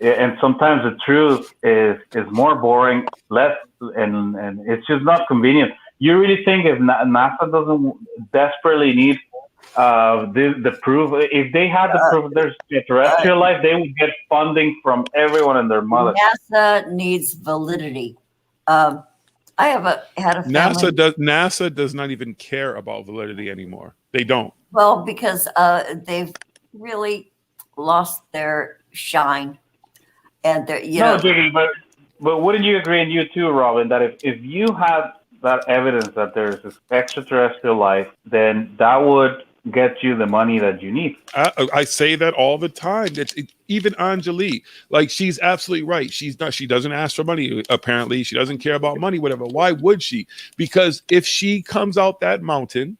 And sometimes the truth is more boring, less, and it's just not convenient. You really think if NASA doesn't desperately need the proof, if they had the proof there's extraterrestrial life, they would get funding from everyone and their mother. NASA needs validity. I had a family. NASA does not even care about validity anymore. They don't. Well, because they've really lost their shine. And no, Jiggy, but wouldn't you agree, and you too, Robin, that if you had that evidence that there's this extraterrestrial life, then that would get you the money that you need? I say that all the time. Even Anjali, like she's absolutely right. She doesn't ask for money. Apparently, she doesn't care about money. Whatever. Why would she? Because if she comes out that mountain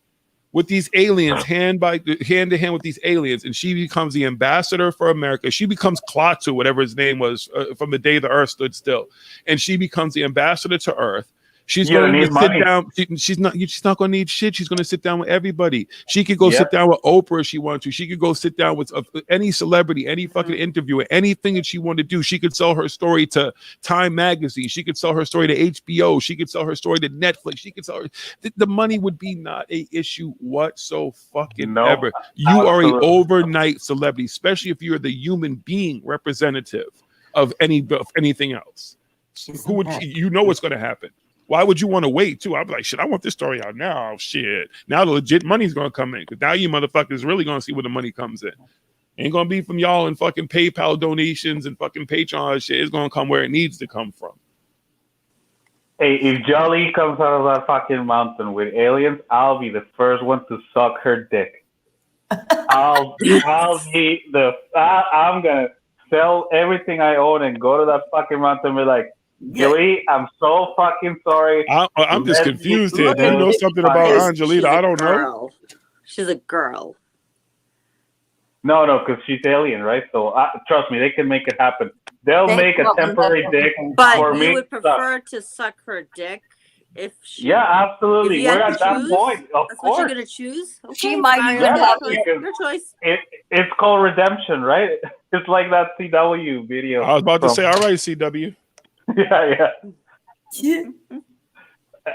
with these aliens, hand to hand with these aliens, and she becomes the ambassador for America. She becomes Klaatu, whatever his name was, from the day the Earth stood still, and she becomes the ambassador to Earth. She's going to sit down. She's not going to need shit. She's going to sit down with everybody. She could go sit down with Oprah if she wants to. She could go sit down with any celebrity, any fucking interviewer, anything that she wanted to do. She could sell her story to Time Magazine. She could sell her story to HBO. She could sell her story to Netflix. She could sell her. The money would be not a issue whatsoever. You are an overnight celebrity, especially if you're the human being representative of anything else. So who would you know what's going to happen? Why would you want to wait too? I'd be like, shit, I want this story out now. Shit. Now the legit money's gonna come in. Because now you motherfuckers really gonna see where the money comes in. Ain't gonna be from y'all and fucking PayPal donations and fucking Patreon shit. It's gonna come where it needs to come from. Hey, if Jolly comes out of that fucking mountain with aliens, I'll be the first one to suck her dick. I'm gonna sell everything I own and go to that fucking mountain and be like, Joey, I'm so fucking sorry. I'm just confused here. Do you know something about Angelita? I don't know. She's a girl. No, because she's alien, right? So trust me, they can make it happen. They'll make a temporary dick for me. But you would prefer to suck her dick if she... Yeah, absolutely. We're at that point. Of That's course. what you're going to choose? Okay, she might your choice. It's called redemption, right? It's like that CW video. I was about to say, all right, CW. Yeah.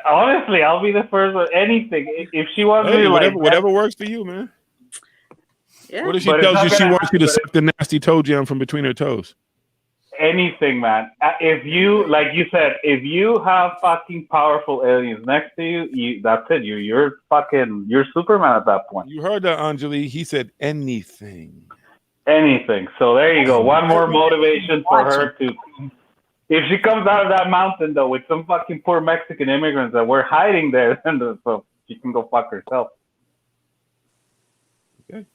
Honestly, I'll be the first with anything. If she wants me, whatever works for you, man. Yeah. What if she tells you she wants you to suck the nasty toe jam from between her toes? Anything, man. If you, like you said, if you have fucking powerful aliens next to you, that's it. You're Superman at that point. You heard that, Anjali. He said anything. Anything. So there you go. One more motivation for her to. If she comes out of that mountain, though, with some fucking poor Mexican immigrants that we're hiding there, so she can go fuck herself. Okay.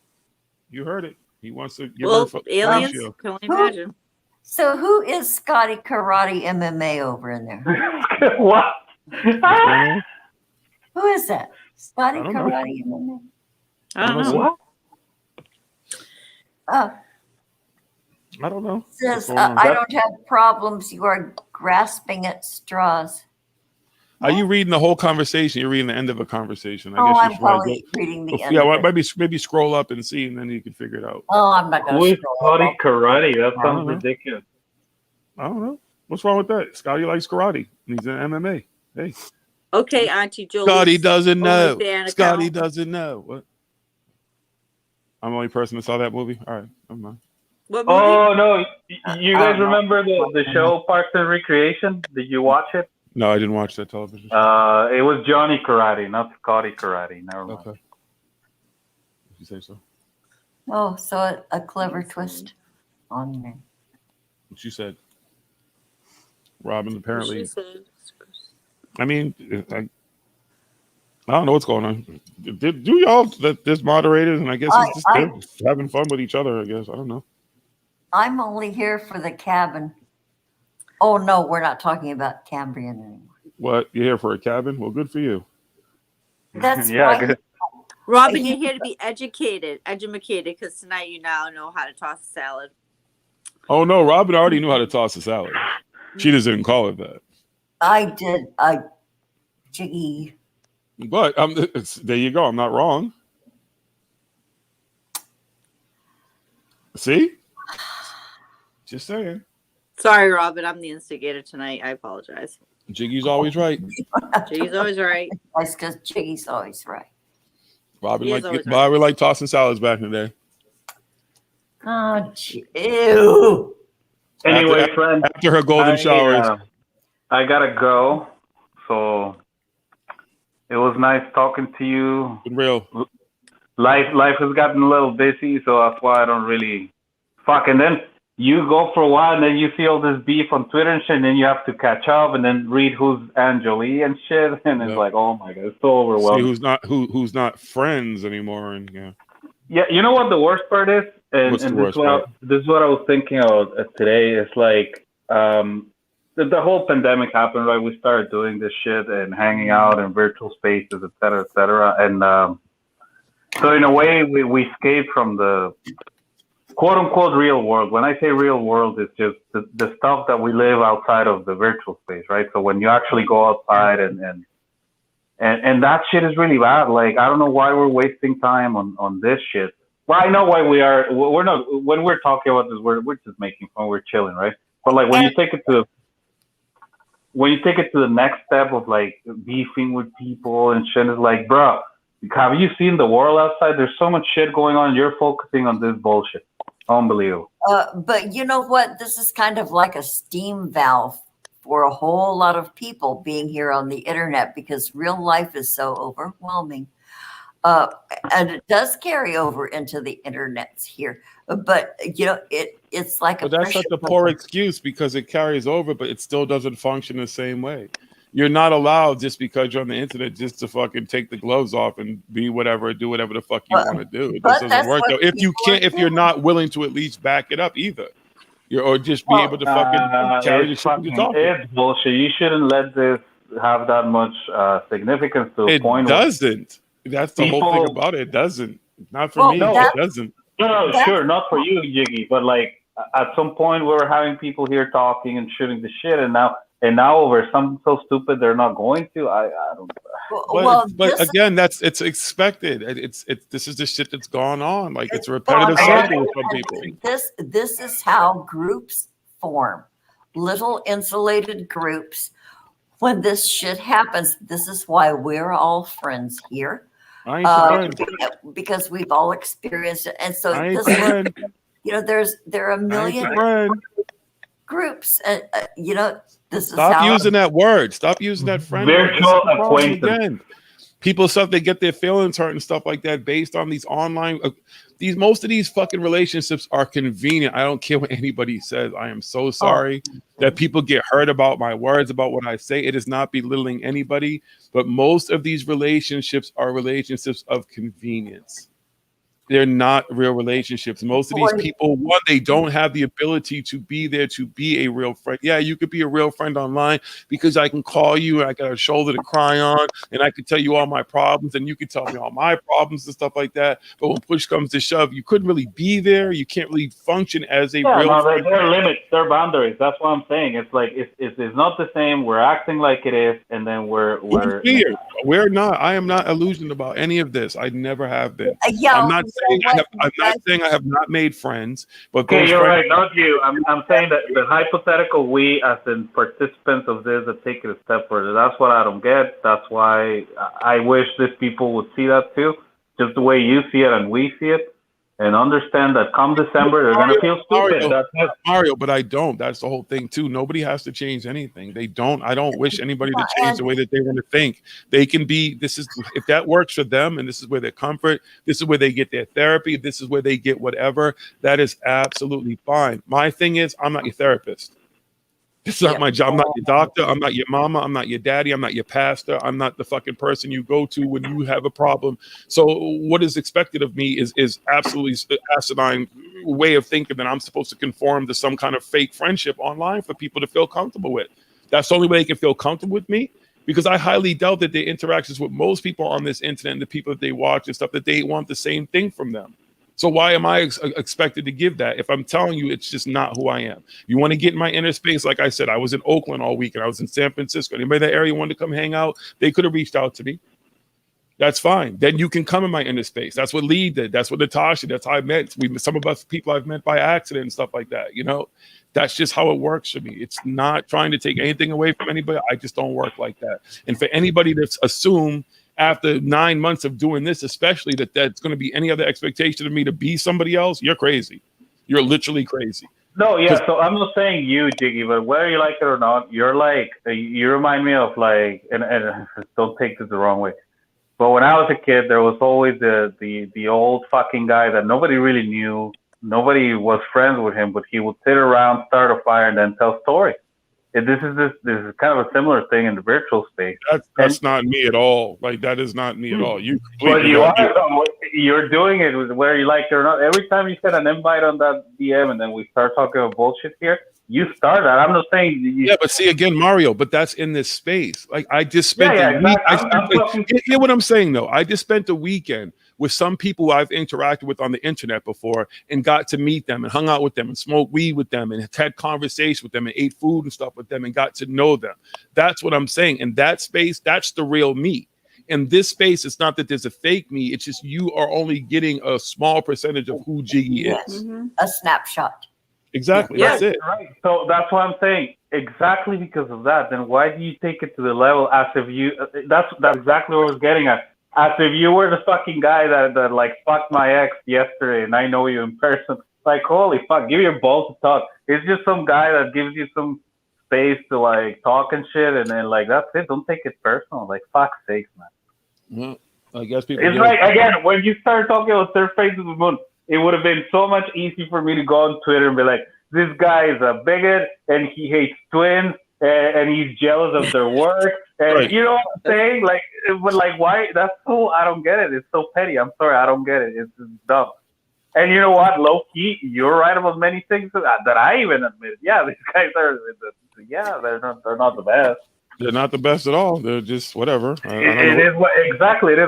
You heard it. He wants to give her aliens, can only imagine. So who is Scotty Karate MMA over in there? What? Who is that? Scotty Karate MMA? I don't know. What? I don't know. Says, I don't have problems. You are grasping at straws. Are you reading the whole conversation? You're reading the end of a conversation. I'm probably reading the end. Yeah, well, maybe scroll up and see, and then you can figure it out. Oh, I'm not going to scroll Scotty Karate? That sounds ridiculous. I don't know. What's wrong with that? Scotty likes karate. He's in MMA. Hey. Okay, Auntie Jolie. Scotty doesn't know. Scotty doesn't know. What? I'm the only person that saw that movie? All right, never mind. What movie? Oh, no. You guys remember the show Parks and Recreation? Did you watch it? No, I didn't watch that television show. It was Johnny Karate, not Scotty Karate. Never mind. Okay. If you say so. Oh, so a clever twist on me. What you said. Robin, apparently. She said, I mean, I don't know what's going on. Do y'all, there's moderators, and I guess it's just they're having fun with each other, I guess. I don't know. I'm only here for the cabin. Oh, no, we're not talking about Cambrian anymore. What? You're here for a cabin? Well, good for you. That's Yeah, why. good. Robin, you're here to be educated, because tonight you now know how to toss a salad. Oh, no, Robin already knew how to toss a salad. She just didn't call it that. I did. Jiggy. But there you go. I'm not wrong. See? Just saying. Sorry, Robin. I'm the instigator tonight. I apologize. Jiggy's always right. Jiggy's always right. That's because Jiggy's always right. Robin He is always like tossing salads back in the day. Oh, ew. Anyway, friend. After her golden showers. I gotta go. So it was nice talking to you. Been real. Life has gotten a little busy, so that's why I don't really fuck. And then you go for a while, and then you see all this beef on Twitter and shit, and then you have to catch up and then read who's Angeli and shit, and it's like, oh my god, it's so overwhelming. See who's not friends anymore, and yeah. Yeah, you know what the worst part is, and this is what I was thinking of today. It's like the whole pandemic happened, right? We started doing this shit and hanging out in virtual spaces, et cetera, and so in a way we escaped from the quote unquote real world. When I say real world, it's just the stuff that we live outside of the virtual space, right? So when you actually go outside and that shit is really bad. Like, I don't know why we're wasting time on this shit. Well, I know why we're not, when we're talking about this, we're just making fun, we're chilling, right? But like when you take it to the next step of like beefing with people and shit, it's like, bro, have you seen the world outside? There's so much shit going on. You're focusing on this bullshit. Unbelievable. But you know what? This is kind of like a steam valve for a whole lot of people being here on the internet because real life is so overwhelming. And it does carry over into the internets here. But, you know, it's like but that's such a poor excuse because it carries over, but it still doesn't function the same way. You're not allowed just because you're on the internet just to fucking take the gloves off and be whatever, do whatever the fuck you want to do. It just doesn't work though. If you're not willing to at least back it up either, or just be able to fucking carry the shit you're talking. It's bullshit. You shouldn't let this have that much significance to a point. It doesn't. That's the whole thing about it. It doesn't. Not for me. It doesn't. No, sure, not for you, Jiggy. But like at some point, we were having people here talking and shooting the shit, and now over something so stupid they're not going to. I don't know. But again, it's expected. This is the shit that's gone on. Like it's a repetitive cycle with some people. This is how groups form. Little insulated groups. When this shit happens, this is why we're all friends here. I ain't your friend. Because we've all experienced it. And so I ain't your friend. You know, there are a million groups, and you know, this is Stop using that word. Stop using that friend. Virtual acquaintance. Again. People they get their feelings hurt and stuff like that based on these online. Most of these fucking relationships are convenient. I don't care what anybody says. I am so sorry that people get hurt about my words, about what I say. It is not belittling anybody, but most of these relationships are relationships of convenience. They're not real relationships. Most of these people, one, they don't have the ability to be there to be a real friend. Yeah, you could be a real friend online because I can call you and I got a shoulder to cry on and I can tell you all my problems and you can tell me all my problems and stuff like that. But when push comes to shove, you couldn't really be there. You can't really function as a real friend. There are limits, there are boundaries. That's what I'm saying. It's like it's not the same. We're acting like it is, and then we're not. I am not illusioned about any of this. I never have been. I'm not saying I have not made friends, but okay, you're right, not you. I'm saying that the hypothetical we, as in participants of this, that take it a step further. That's what I don't get. That's why I wish these people would see that too, just the way you see it and we see it. and understand that come December they're gonna feel stupid. That's it. Mario, but I don't. That's the whole thing too. Nobody has to change anything. They don't. I don't wish anybody to change the way that they want to think. They can be. This is if that works for them, and this is where their comfort. This is where they get their therapy. This is where they get whatever. That is absolutely fine. My thing is, I'm not your therapist. This is not my job. I'm not your doctor. I'm not your mama. I'm not your daddy. I'm not your pastor. I'm not the fucking person you go to when you have a problem. So what is expected of me is absolutely asinine way of thinking that I'm supposed to conform to some kind of fake friendship online for people to feel comfortable with. That's the only way they can feel comfortable with me, because I highly doubt that their interactions with most people on this internet and the people that they watch and stuff, that they want the same thing from them. So why am I expected to give that if I'm telling you it's just not who I am? You want to get in my inner space? Like I said, I was in Oakland all week and I was in San Francisco. Anybody in that area wanted to come hang out, they could have reached out to me. That's fine. Then you can come in my inner space. That's what Lee did. That's what Natasha. That's how I met. Some of us people I've met by accident and stuff like that. You know, that's just how it works for me. It's not trying to take anything away from anybody. I just don't work like that. And for anybody that's assumed after 9 months of doing this, especially that's going to be any other expectation of me to be somebody else, you're crazy. You're literally crazy. No, yeah. So I'm not saying you, Jiggy, but whether you like it or not, you're like you remind me of like, and don't take this the wrong way, but when I was a kid, there was always the old fucking guy that nobody really knew, nobody was friends with him, but he would sit around, start a fire, and then tell stories. This is kind of a similar thing in the virtual space. That's not me at all. Like that is not me at all. But you're doing it whether you like it or not. Every time you send an invite on that DM and then we start talking about bullshit here, you start that. I'm not saying yeah, but see again, Mario, but that's in this space. Like I just spent a week. Hear what I'm saying though. I just spent a weekend with some people I've interacted with on the internet before and got to meet them and hung out with them and smoked weed with them and had conversation with them and ate food and stuff with them and got to know them. That's what I'm saying. In that space, that's the real me. In this space, it's not that there's a fake me. It's just you are only getting a small percentage of who Jiggy is. Mm-hmm. A snapshot. Exactly. Yeah, that's it. Right. So that's what I'm saying. Exactly because of that. Then why do you take it to the level as if you? That's exactly what I was getting at. As if you were the fucking guy that like fucked my ex yesterday and I know you in person. Like, holy fuck, give your balls to talk. It's just some guy that gives you some space to like talk and shit, and then like that's it. Don't take it personal. Like, fuck's sakes, man. I guess people. It's like again when you start talking about third phase of the moon, it would have been so much easier for me to go on Twitter and be like, this guy is a bigot and he hates twins and he's jealous of their work. And right. You know what I'm saying? Like, but like, why? That's so, I don't get it. It's so petty. I'm sorry. I don't get it. It's just dumb. And you know what? Low key, you're right about many things that I even admit. Yeah, these guys are, they're not the best. They're not the best at all. They're just whatever. It is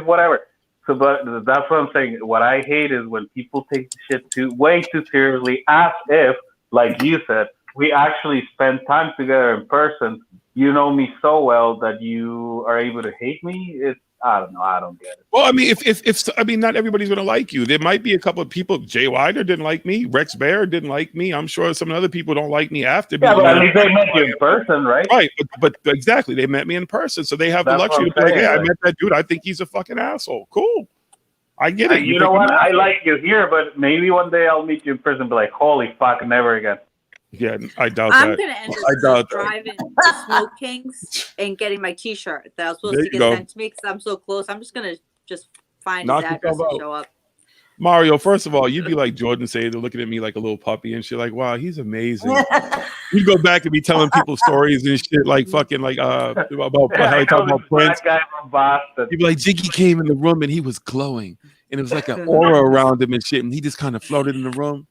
whatever. So, but that's what I'm saying. What I hate is when people take the shit way too seriously, as if, like you said, we actually spend time together in person. You know me so well that you are able to hate me. I don't know. I don't get it. Well, I mean, if not everybody's going to like you. There might be a couple of people. Jay Wider didn't like me. Rex Bear didn't like me. I'm sure some other people don't like me after. Yeah, but at least they met you in person, right? Right, but exactly, they met me in person, so they have the luxury to be like, "Hey, I met that dude. I think he's a fucking asshole." Cool, I get it. You know what? I like you here, but maybe one day I'll meet you in person and be like, "Holy fuck, never again." Yeah, I doubt I'm that. gonna end up driving to Smoke Kings and getting my T-shirt that I was supposed to get sent to me because I'm so close. I'm just gonna find his address and show up. Mario, first of all, you'd be like Jordan say, they're looking at me like a little puppy and shit, like, wow, he's amazing. You go back and be telling people stories and shit like fucking like about how he talk about Prince. Guy from Boston. You'd be like, Jiggy came in the room and he was glowing, and it was like an aura around him and shit, and he just kind of floated in the room.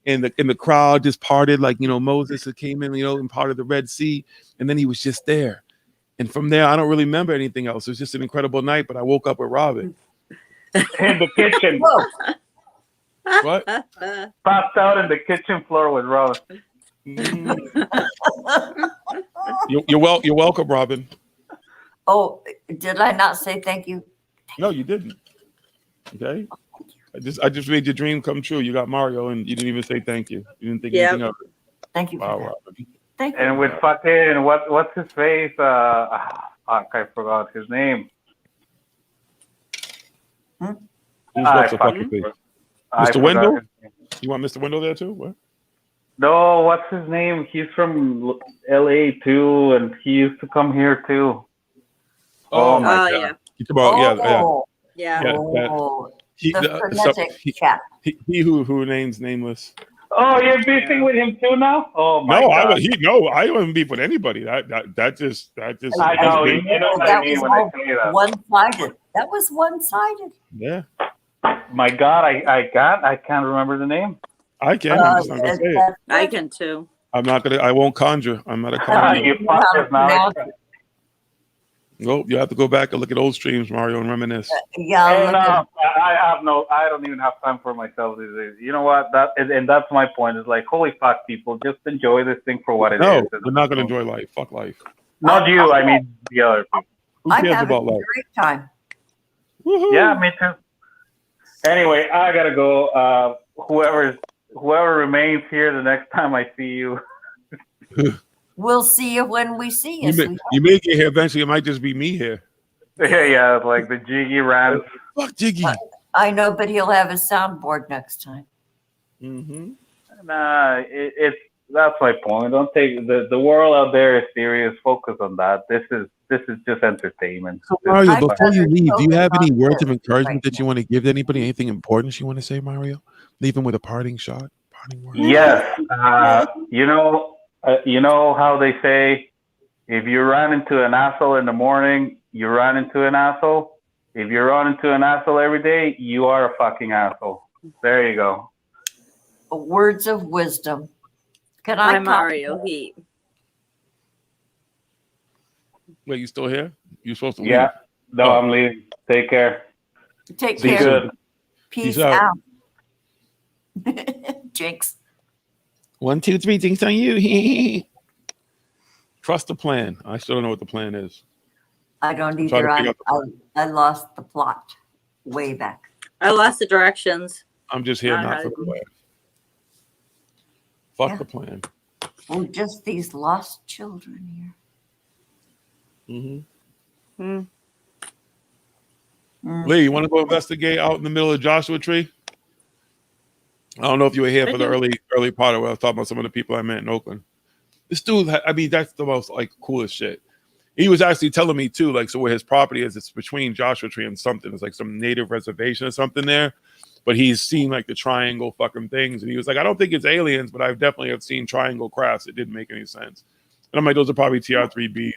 And the crowd just parted like, you know, Moses that came in, you know, and part of the Red Sea. And then he was just there. And from there, I don't really remember anything else. It was just an incredible night, but I woke up with Robin. In the kitchen. What? Passed out in the kitchen floor with Robin. You're welcome, Robin. Oh, did I not say thank you? No, you didn't. Okay. I just made your dream come true. You got Mario, and you didn't even say thank you. You didn't think anything of it. Thank you. Wow, Robin. Thank you. And with fucking what's his face? I forgot his name. Who's what's the fucking face? I Mr. forgot Wendell? his name. You want Mr. Wendell there too? What? No, what's his name? He's from LA too, and he used to come here too. Oh my Oh god. yeah, You talk about Oh, yeah. oh, He, the frenetic chap. he who remains nameless. Oh, you're beefing with him too now? Oh my No, god. I wouldn't beef with anybody. That just. I know, you know what I That mean was when I all say that. one-sided. That was one-sided. Yeah, My god, I can't remember the name. I can. I'm just not gonna say it. I can too. I'm not gonna. I won't conjure. I'm not a I conjurer. You don't know how to fuckers now. pronounce it. Nope. You have to go back and look at old streams, Mario, and reminisce. Yeah, Hey, look no, at, I don't even have time for myself these days. You know what? And that's my point. It's like, holy fuck, people, just enjoy this thing for what it is. No, we're not gonna enjoy life. Fuck life. Not you. I mean the other people. Who I'm cares having about a life? great time. Woohoo. Yeah, me too. Anyway, I gotta go. Whoever remains here the next time I see you. We'll see you when we see you. You may, sweetheart. you may get here eventually. It might just be me here. Yeah, like the Jiggy rant. Fuck Jiggy. I know, but he'll have his soundboard next time. Mm-hmm. Nah, it's that's my point. Don't take the world out there is serious. Focus on that. This is just entertainment. So Mario, I'd before you rather leave, do you have focus any on words of this encouragement right that you want to give to anybody? Anything important you want to say, Mario? Leave him with a parting shot, parting word. Yes, you know how they say, if you run into an asshole in the morning, you run into an asshole. If you run into an asshole every day, you are a fucking asshole. There you go. Words of wisdom. Can I Hi, Mario. Heat. Wait, you still here? You're supposed to leave. Yeah. No, Oh. I'm leaving. Take care. take Be care? good. Peace Peace out. out. Jinx. 1, 2, 3 things on you. Trust the plan. I still don't know what the plan is. I don't I'm trying to either. figure out I lost the plot way back. I lost the directions. I'm just here Not not how for to the do plan. Fuck Yeah. the plan. Oh, just these lost children here. Mm-hmm. Hmm. Lee, you want to go investigate out in the middle of Joshua Tree? I don't know if you were here for the early part of where I was talking about some of the people I met in Oakland. This dude, I mean, that's the most like coolest shit. He was actually telling me too, like, so where his property is, it's between Joshua Tree and something. It's like some native reservation or something there. But he's seen like the triangle fucking things, and he was like, I don't think it's aliens, but I definitely have seen triangle crafts. It didn't make any sense. And I'm like, those are probably TR-3Bs.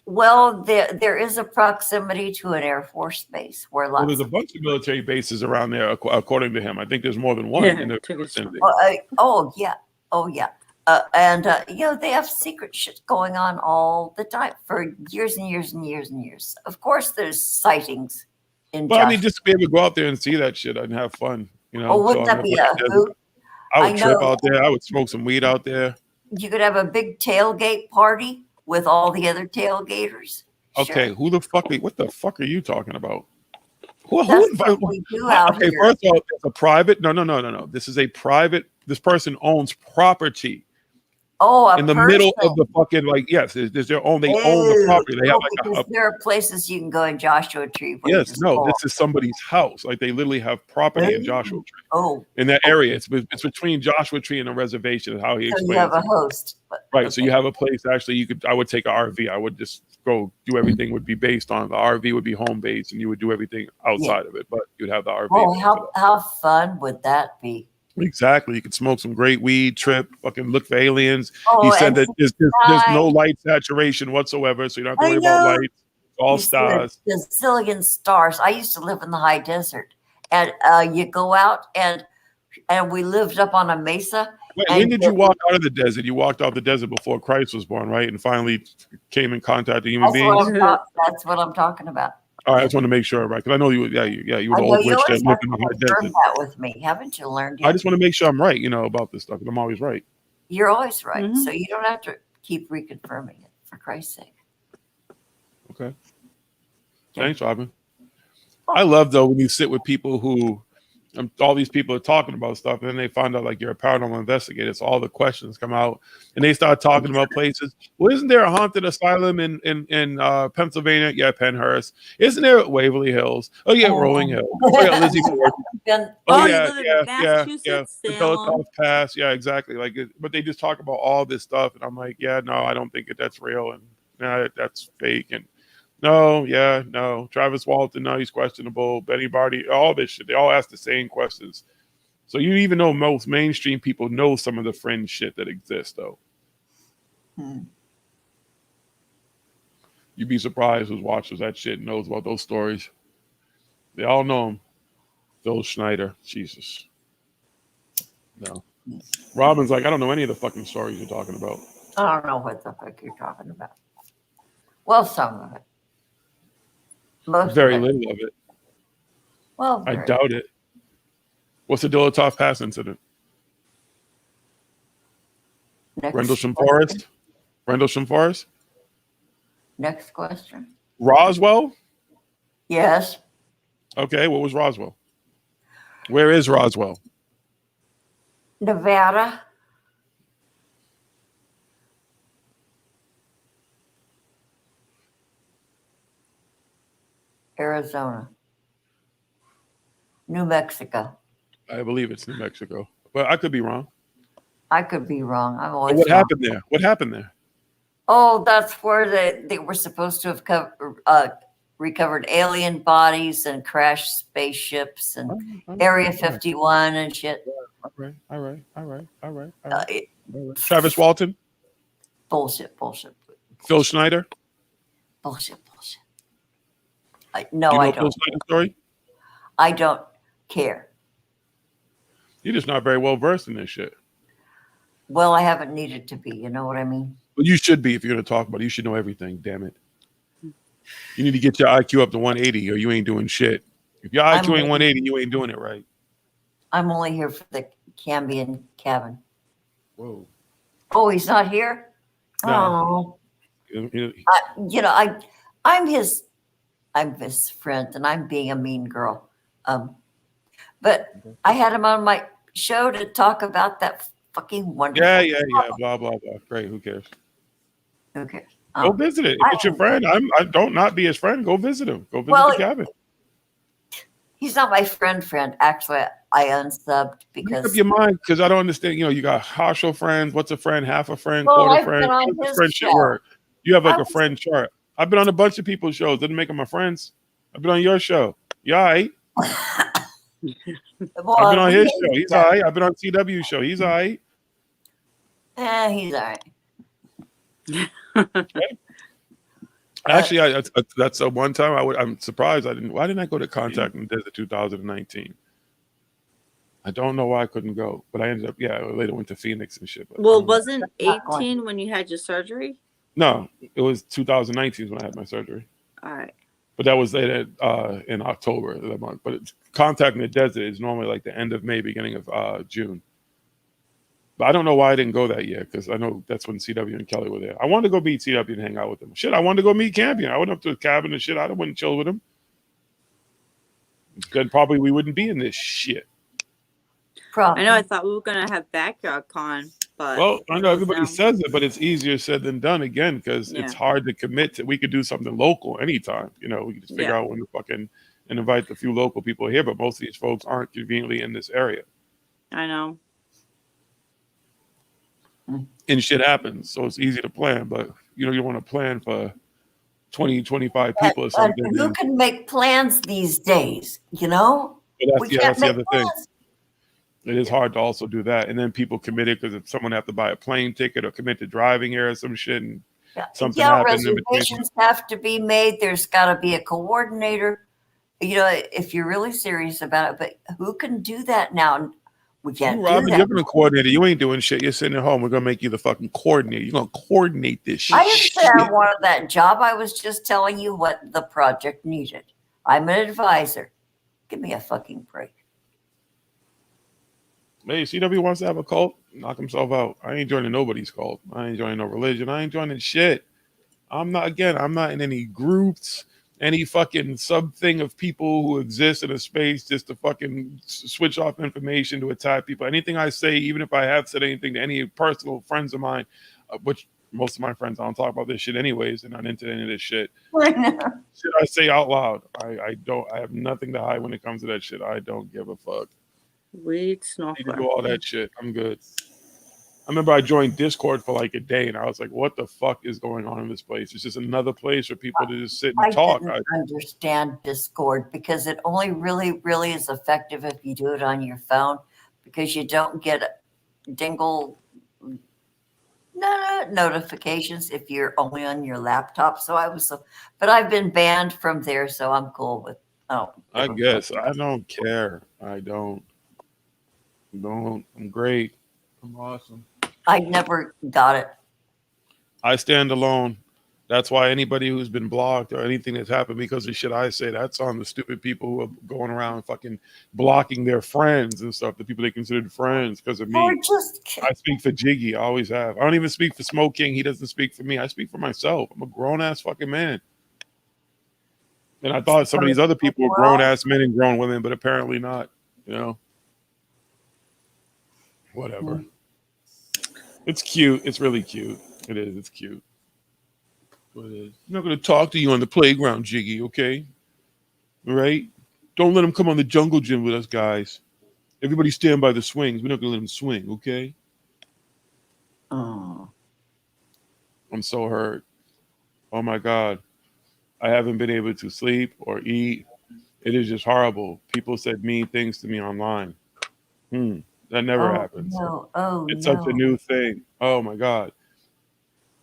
Well, there is a proximity to an Air Force base where Well, lots there's a of bunch of military bases around there, according to him. I think there's more than one Yeah, in the took it vicinity. oh yeah, and you know, they have secret shit going on all the time for years and years and years and years. Of course, there's sightings in. Well, I mean, Joshua. just to be able to go out there and see that shit and have fun, you know. Oh, wouldn't So, that be a hoot? I I would trip know. out there. I would smoke some weed out there. You could have a big tailgate party with all the other tailgaters. Okay, Sure. who the fuck? What the fuck are you talking about? Who That's invited? what we do out Okay, here. first of all, it's a private. No. This is a private. This person owns property Oh, a in the person. middle of the fucking yes. There's their own. They own the property. They have like because a there are places you can go in Joshua Tree. Where you yes. just No, go. this is somebody's house. Like they literally have property in Joshua Tree Oh, in that area. It's between Joshua Tree and a reservation. Is how he so explains you have it. a host. Right. So okay. you have a place actually you could I would take an RV. I would just go do everything would be based on the RV would be home base and you would do everything outside of it, but you'd have the RV. Oh, how fun would that be? Exactly. You could smoke some great weed, trip, fucking look for aliens. Oh, He said and that there's no light saturation whatsoever, so you don't have to I worry about know. lights. It's all you see stars. a zillion stars. I used to live in the high desert, and you go out and we lived up on a mesa. Wait, and when did you walk out of the desert? You walked out the desert before Christ was born, right? And finally came in contact with human beings. That's what I'm talking about. All right, I just want to make sure, right? Because I know you were the I know old you witch that always have lived in to the high confirm desert. that with me. Haven't you learned yet? I just want to make sure I'm right, about this stuff. And I'm always right. You're always right. Mhm. So you don't have to keep reconfirming it, for Christ's sake. Okay. Thanks, Robin. I love though when you sit with people who all these people are talking about stuff, and then they find out like you're a paranormal investigator. So all the questions come out, and they start talking about places. Well, isn't there a haunted asylum in Pennsylvania? Yeah, Penhurst. Isn't there Waverly Hills? Oh yeah, Rolling Hills. Oh yeah, Lizzie Borden. been. Oh, you yeah, live in yeah, Massachusetts, The Salem. Dolotoff Pass, yeah, exactly. Like, but they just talk about all this stuff, and I'm like, yeah, no, I don't think that's real, and nah, that's fake, and no, yeah, no. Travis Walton, no, he's questionable. Benny Barty, all this shit. They all ask the same questions. So you even know most mainstream people know some of the fringe shit that exists, though. You'd be surprised who watches that shit and knows about those stories. They all know him. Phil Schneider, Jesus. No. Robin's like, I don't know any of the fucking stories you're talking about. I don't know what the fuck you're talking about. Well, some of it. Most Very of it. little of it. Well, I very doubt it. What's the Dolotoff Pass incident? Next Rendlesham question. Forest? Rendlesham Forest? Next question. Roswell? Yes. Okay, what was Roswell? Where is Roswell? Nevada. Arizona. New Mexico. I believe it's New Mexico, but I could be wrong. I could be wrong. I'm But always what wrong. happened there? What happened there? Oh, that's where they were supposed to have recovered alien bodies and crashed spaceships and Area 51 and shit. All right. It- Travis Walton? bullshit. Phil Schneider? Bullshit. Do No, you know I Phil don't. Schneider's story? I don't care. You're just not very well versed in this shit. Well, I haven't needed to be. You know what I mean? Well, you should be if you're going to talk about it. You should know everything, damn it. You need to get your IQ up to 180 or you ain't doing shit. If your IQ ain't 180, you ain't doing it right. I'm only here for the Cambian cabin. Whoa. Oh, he's not here? No. Oh. I'm his friend and I'm being a mean girl. But I had him on my show to talk about that fucking wonderful. Yeah. Blah, blah, blah. Great. Who cares? Okay. Go visit it. If it's your friend, I don't not be his friend. Go visit him. Go visit the cabin. He's not my friend. Actually, I unsubbed Make because up your mind because I don't understand. You know, you got partial friends. What's a friend? Half a friend? Well, Quarter I've friend? been on How does his friendship show. work? You have like I a friend chart. I've been on a bunch of people's shows. Didn't make them my friends. I've been on your show. You all right? well, I've been on his show. He's all right. I've been on CW's show. He's all right. He's all right. Actually, that's a one time I'm surprised I didn't. Why didn't I go to Contact in Desert 2019? I don't know why I couldn't go, but I ended up. Yeah, I later went to Phoenix and shit. Well, wasn't 18 when you had your surgery? No, it was 2019 when I had my surgery. All right. But that was later in October of that month. But Contact in the Desert is normally like the end of May, beginning of June. But I don't know why I didn't go that year because I know that's when CW and Kelly were there. I wanted to go meet CW and hang out with them. Shit, I wanted to go meet Campion. I went up to the cabin and shit. I wouldn't chill with him. Then probably we wouldn't be in this shit. Probably. I know. I thought we were gonna have Backyard Con, but Well, I know everybody No. says it, but it's easier said than done again because it's hard to commit to. We could do something local anytime. You know, we could just figure out when to fucking and invite the few local people here. But most of these folks aren't conveniently in this area. I know. And shit happens, so it's easy to plan. But you know, you want to plan for 20, 25 people or something. Who can make plans these days? You know, But that's the other thing. plans. It is hard to also do that, and then people committed because if someone have to buy a plane ticket or commit to driving here or some shit, and something happens in between. Reservations have to be made. There's got to be a coordinator. You know, if you're really serious about it, but who can do that now? We can't do Robin, that. you're gonna coordinate it. You ain't doing shit. You're sitting at home. We're gonna make you the fucking coordinator. You're gonna coordinate this shit. I didn't say I wanted that job. I was just telling you what the project needed. I'm an advisor. Give me a fucking break. Hey, CW wants to have a cult. Knock himself out. I ain't joining nobody's cult. I ain't joining no religion. I ain't joining shit. I'm not in any groups, any fucking sub thing of people who exist in a space just to fucking switch off information to attack people. Anything I say, even if I have said anything to any personal friends of mine, which Most of my friends, I don't talk about this shit anyways. They're not into any of this shit. I know. Shit I say out loud. I don't. I have nothing to hide when it comes to that shit. I don't give a fuck. Weed I need to do snorkeler. all that shit. I'm good. I remember I joined Discord for like a day, and I was like, "What the fuck is going on in this place? It's just another place for people to just sit I and talk." didn't understand Discord because it only really is effective if you do it on your phone because you don't get dingle notifications if you're only on your laptop. So but I've been banned from there, so I'm cool with. Oh, I guess I don't care. I don't. I'm great. I'm awesome. I never got it. I stand alone. That's why anybody who's been blocked or anything that's happened because of shit I say, that's on the stupid people who are going around fucking blocking their friends and stuff, the people they considered friends because of me. Or just I speak for Jiggy. I always have. I don't even speak for Smoke King. He doesn't speak for me. I speak for myself. I'm a grown-ass fucking man. And I thought some of these other people were grown-ass men and grown women, but apparently not. You know? Whatever. It's cute. It's really cute. It is. It's cute. But I'm not going to talk to you on the playground, Jiggy, okay? All right? Don't let him come on the jungle gym with us, guys. Everybody stand by the swings. We're not going to let him swing, okay? oh, I'm so hurt. Oh, my God. I haven't been able to sleep or eat. It is just horrible. People said mean things to me online. That never happens. No. Oh, It's no. such a new thing. Oh, my God.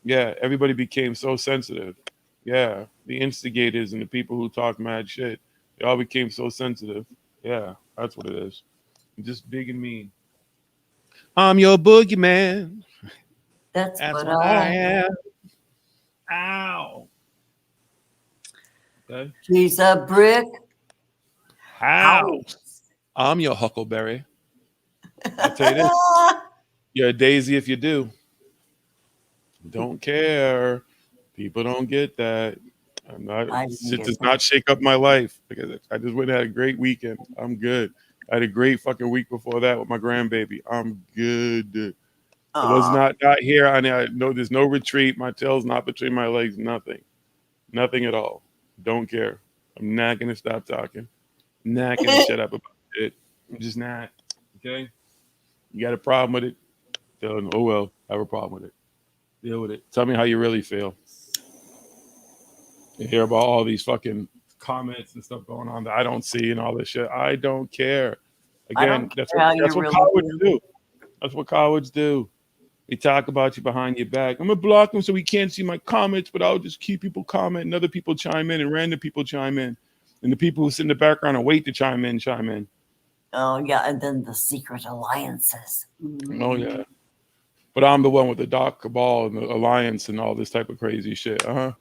Yeah, everybody became so sensitive. Yeah, the instigators and the people who talk mad shit, they all became so sensitive. Yeah, that's what it is. Just big and mean. I'm your boogeyman. That's That's what what I I am. Ow. Okay. She's a brick How? I'm your huckleberry. I'll tell you this. You're a daisy if you do. Don't care. People don't get that. It does not shake up my life because I just went and had a great weekend. I'm good. I had a great fucking week before that with my grandbaby. I'm good. I was not here. I know there's no retreat. My tail's not between my legs. Nothing at all. Don't care. I'm not gonna stop talking. I'm not gonna shut up about it. I'm just not. Okay. You got a problem with it? Oh well. I have a problem with it. Deal with it. Tell me how you really feel. You hear about all these fucking comments and stuff going on that I don't see and all this shit. I don't care. Again, that's what cowards do. That's what cowards do. They talk about you behind your back. I'm gonna block them so he can't see my comments, but I'll just keep people commenting. Other people chime in, and random people chime in, and the people who sit in the background and wait to chime in. Oh yeah, and then the secret alliances. Oh yeah. But I'm the one with the dark cabal and the alliance and all this type of crazy shit. Huh.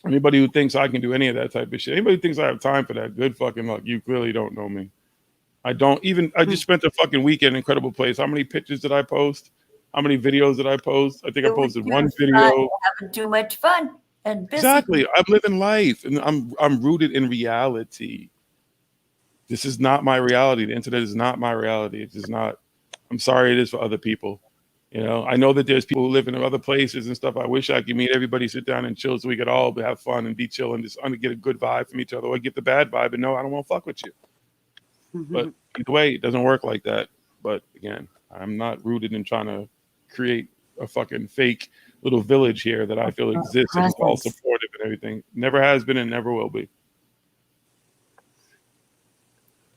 Anybody who thinks I can do any of that type of shit, anybody who thinks I have time for that, good fucking luck. You clearly don't know me. I just spent a fucking weekend in Incredible Place. How many pictures did I post? How many videos did I post? I think I posted one video. Having too much fun and busy. Exactly. I'm living life and I'm rooted in reality. This is not my reality. The internet is not my reality. It is not. I'm sorry it is for other people. You know, I know that there's people who live in other places and stuff. I wish I could meet everybody, sit down and chill so we could all have fun and be chill and just get a good vibe from each other or get the bad vibe and no, I don't want to fuck with you. But either way, it doesn't work like that. But again, I'm not rooted in trying to create a fucking fake little village here that I feel exists and is all supportive and everything. Never has been and never will be.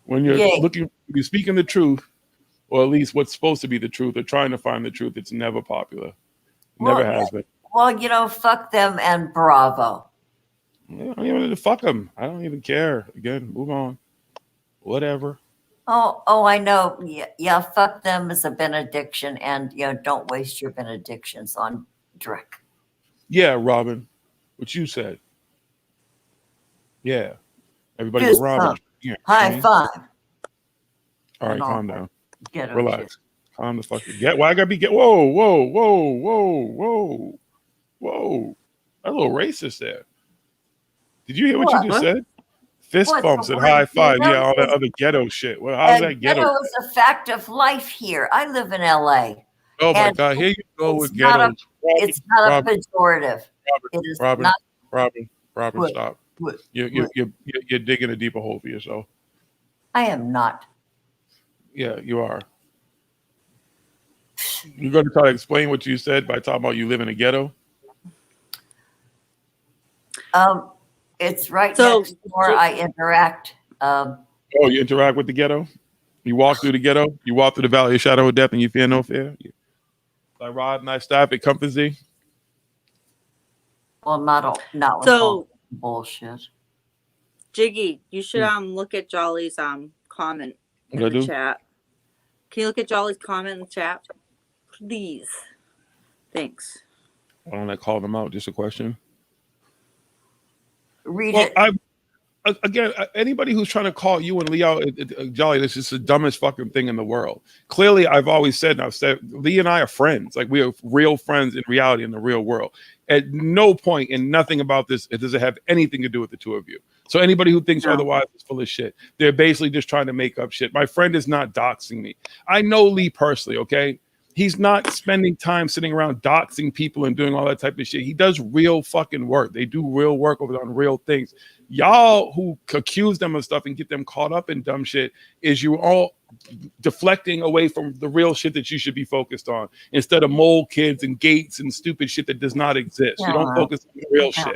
When you're you're speaking the truth, or at least what's supposed to be the truth, or trying to find the truth, it's never popular. Never has been. Well, fuck them and bravo. I don't even fuck them. I don't even care. Again, move on. Whatever. Oh, I know. Yeah, fuck them is a benediction, and don't waste your benedictions on Drek. Yeah, Robin, what you said. Yeah, everybody but Robin. Yeah, high five. All right, calm down. Relax. Shit. Calm the fuck down. Why I gotta be whoa. That's a little racist there. Did you hear what you just said? Fist bumps and high five. Yeah, all that other ghetto shit. Well, how's that ghetto? Ghetto is a fact of life here. I live in LA. Oh my And God! Here you go it's with not a ghettos. Robin, it's not a Robin, pejorative. Robin, It is Robin, not Robin, what, stop. what, You're what. you're digging a deeper hole for yourself. I am not. Yeah, you are. You're going to try to explain what you said by talking about you live in a ghetto. It's right So, next door. I interact. Oh, you interact with the ghetto. You walk through the ghetto. You walk through the valley of shadow of death, and you fear no fear. Like rod and I staff it comforts thee. Well, not with all so bullshit. Jiggy, you should look at Jolly's comment in What I the do? chat. Can you look at Jolly's comment in the chat, please? Thanks. Why don't I call them out? Just a question. Read Well, it. again, anybody who's trying to call you and Lee out, Jolly, this is the dumbest fucking thing in the world. Clearly, I've always said, and I've said, Lee and I are friends. Like we are real friends in reality in the real world. At no point and nothing about this, it doesn't have anything to do with the two of you. So anybody who thinks otherwise is full of shit. They're basically just trying to make up shit. My friend is not doxing me. I know Lee personally, okay? He's not spending time sitting around doxing people and doing all that type of shit. He does real fucking work. They do real work over on real things. Y'all who accuse them of stuff and get them caught up in dumb shit is you all deflecting away from the real shit that you should be focused on instead of mole kids and gates and stupid shit that does not exist. You don't focus on the real shit.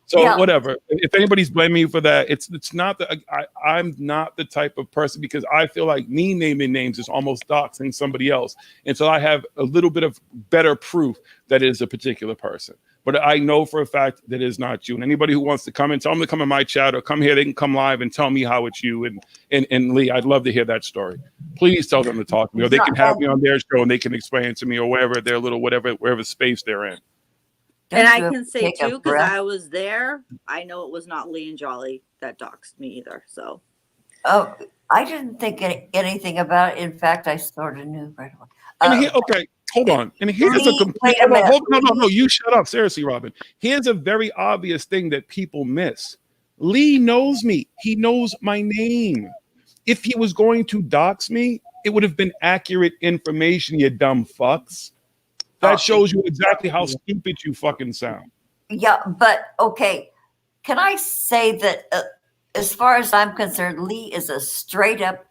So whatever. If anybody's blaming you for that, it's not that I'm not the type of person, because I feel like me naming names is almost doxing somebody else. And so I have a little bit of better proof that it is a particular person. But I know for a fact that it is not you. And anybody who wants to come in, tell them to come in my chat or come here. They can come live and tell me how it's you. And Lee, I'd love to hear that story. Please tell them to talk to me, or they can have me on their show and they can explain it to me, or wherever their little whatever space they're in. And I can say too, because I was there, I know it was not Lee and Jolly that doxed me either. So, I didn't think anything about it. In fact, I sort of knew right away. And okay, hold on. And here's a complete. No, you shut up. Seriously, Robin. Here's a very obvious thing that people miss. Lee knows me. He knows my name. If he was going to dox me, it would have been accurate information, you dumb fucks. That shows you exactly how stupid you fucking sound. Yeah, but okay. Can I say that as far as I'm concerned, Lee is a straight up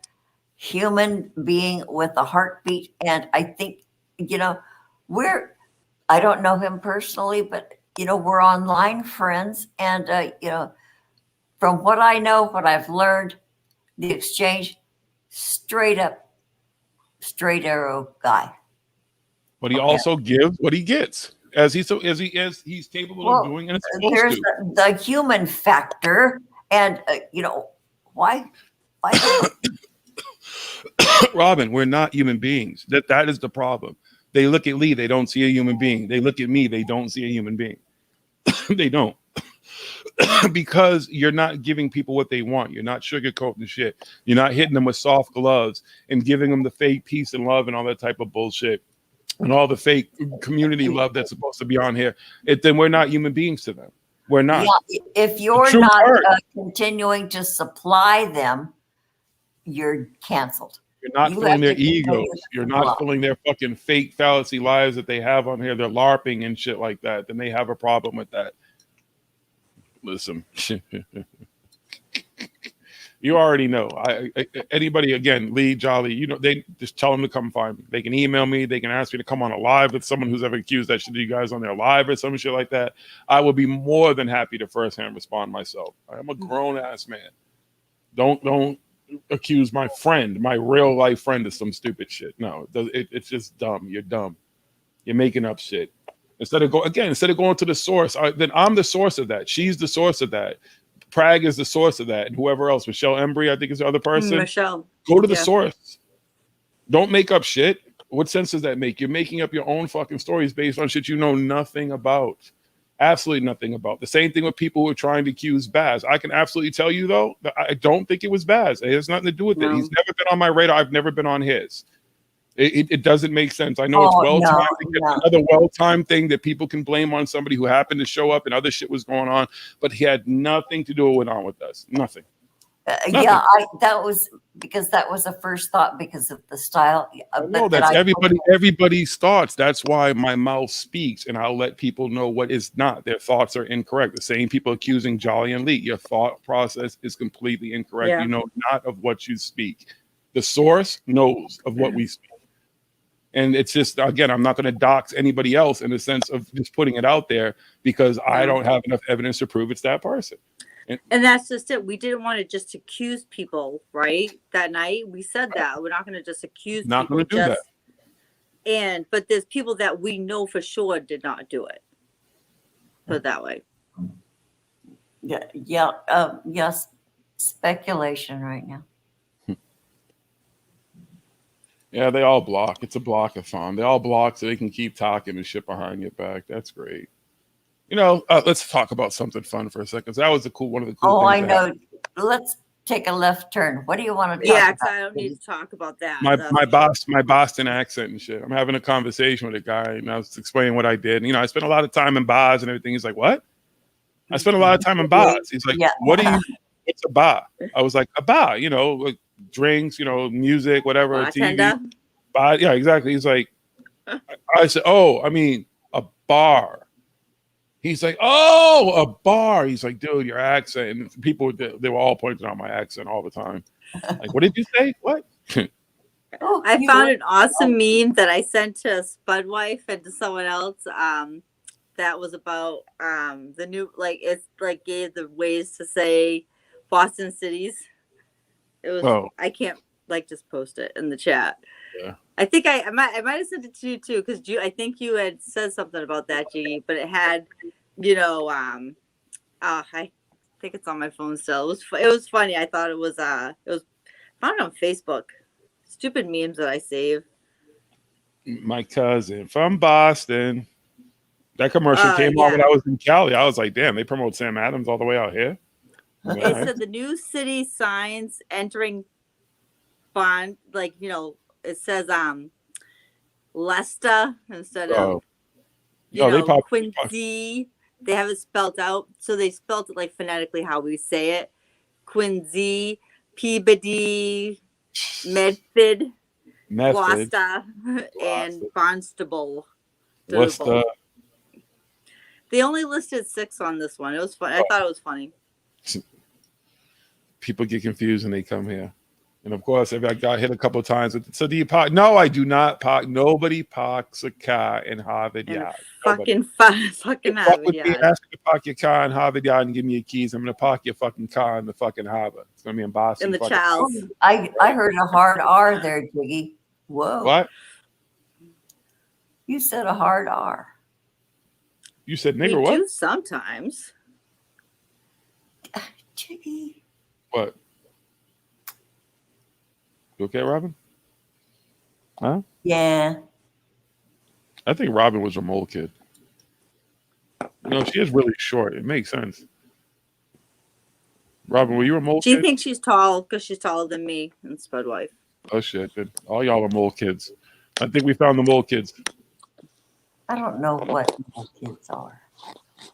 human being with a heartbeat. And I think, I don't know him personally, but, we're online friends. And, from what I know, what I've learned, the exchange, straight arrow guy. But he also gives what he gets, as he's capable of doing, and it's supposed there's to. The human factor, and why? Robin, we're not human beings. That is the problem. They look at Lee, they don't see a human being. They look at me, they don't see a human being. They don't. Because you're not giving people what they want. You're not sugarcoating shit. You're not hitting them with soft gloves and giving them the fake peace and love and all that type of bullshit. And all the fake community love that's supposed to be on here, then we're not human beings to them. We're not. Yeah, if you're not continuing to supply them, you're canceled. You're not filling their egos. You're not filling their fucking fake fallacy lives that they have on here. They're LARPing and shit like that. Then they have a problem with that. Listen. You already know. Anybody, again, Lee, Jolly, they just tell them to come find me. They can email me. They can ask me to come on a live with someone who's ever accused that shit of you guys on their live or some shit like that. I will be more than happy to firsthand respond myself. I'm a grown ass man. Don't accuse my friend, my real life friend, of some stupid shit. No, it's just dumb. You're dumb. You're making up shit. Instead of going to the source, then I'm the source of that. She's the source of that. Prague is the source of that, and whoever else, Michelle Embry, I think is the other person. Michelle. Go to the source. Don't make up shit. What sense does that make? You're making up your own fucking stories based on shit you know nothing about. Absolutely nothing about. The same thing with people who are trying to accuse Baz. I can absolutely tell you, though, that I don't think it was Baz. It has nothing to do with it. He's never been on my radar. I've never been on his. It doesn't make sense. I know it's well-timed. Another well-timed thing that people can blame on somebody who happened to show up and other shit was going on, but he had nothing to do with what went on with us. Nothing. Yeah, that was because that was a first thought because of the style. No, that's everybody's thoughts. That's why my mouth speaks, and I'll let people know what is not. Their thoughts are incorrect. The same people accusing Jolly and Lee. Your thought process is completely incorrect. Yeah. You know not of what you speak. The source knows of what we speak. And it's just, again, I'm not going to dox anybody else in the sense of just putting it out there because I don't have enough evidence to prove it's that person. And that's just it. We didn't want to just accuse people, right? That night we said that we're not going to just accuse Not people. going to do that. But there's people that we know for sure did not do it. Put it that way. Yes, speculation right now. Yeah, they all block. It's a block-a-thon. They all block so they can keep talking and shit behind your back. That's great. You know, let's talk about something fun for a second. So that was one of the cool things. I know. Let's take a left turn. What do you want to talk Yeah, about? because I don't need to talk about that. My Boston accent and shit. I'm having a conversation with a guy and I was explaining what I did. And, you know, I spent a lot of time in bars and everything. He's like, what? I spent a lot of time in bars. He's like, what's a bar? I was like, a bar, you know, like drinks, you know, music, whatever, Bartender? TV. Bar, yeah, exactly. He's like, I said, oh, I mean, a bar. He's like, oh, a bar. He's like, dude, your accent. And people, they were all pointing out my accent all the time. Like, what did you say? What? I found an awesome meme that I sent to Spud Wife and to someone else. That was about the new, like, it's like gave the ways to say Boston cities. It was, I can't like just post it in the chat. Yeah. I think I might have sent it to you too, because I think you had said something about that, Jiggy, but it had, you know, I think it's on my phone still. It was funny. I thought it was found on Facebook. Stupid memes that I save. My cousin from Boston. That commercial came on when I was in Cali. I was like, damn, they promote Sam Adams all the way out here. It said the new city signs entering Bond, like, you know, it says Leicester instead of Quincy. They have it spelled out, so they spelled it like phonetically how we say it. Quincy, Peabody, Medford, Gloucester, and Barnstable. Worcester. They only listed 6 on this one. It was fun. I thought it was funny. People get confused when they come here. And of course, if I got hit a couple of times with, so do you park? No, I do not park. Nobody parks a car in Harvard Yard. Fucking Harvard Yard. Ask me to park your car in Harvard Yard and give me your keys. I'm going to park your fucking car in the fucking Harvard. It's going to be in Boston. In the Charles. I heard a hard R there, Jiggy. Whoa. What? You said a hard R. You said nigger what? Do sometimes. Jiggy. What? You okay, Robin? Huh? Yeah. I think Robin was a mole kid. You know, she is really short. It makes sense. Robin, were you a mole kid? Do you think she's tall because she's taller than me and Spud Wife? Oh, shit. Then all y'all are mole kids. I think we found the mole kids. I don't know what mole kids are.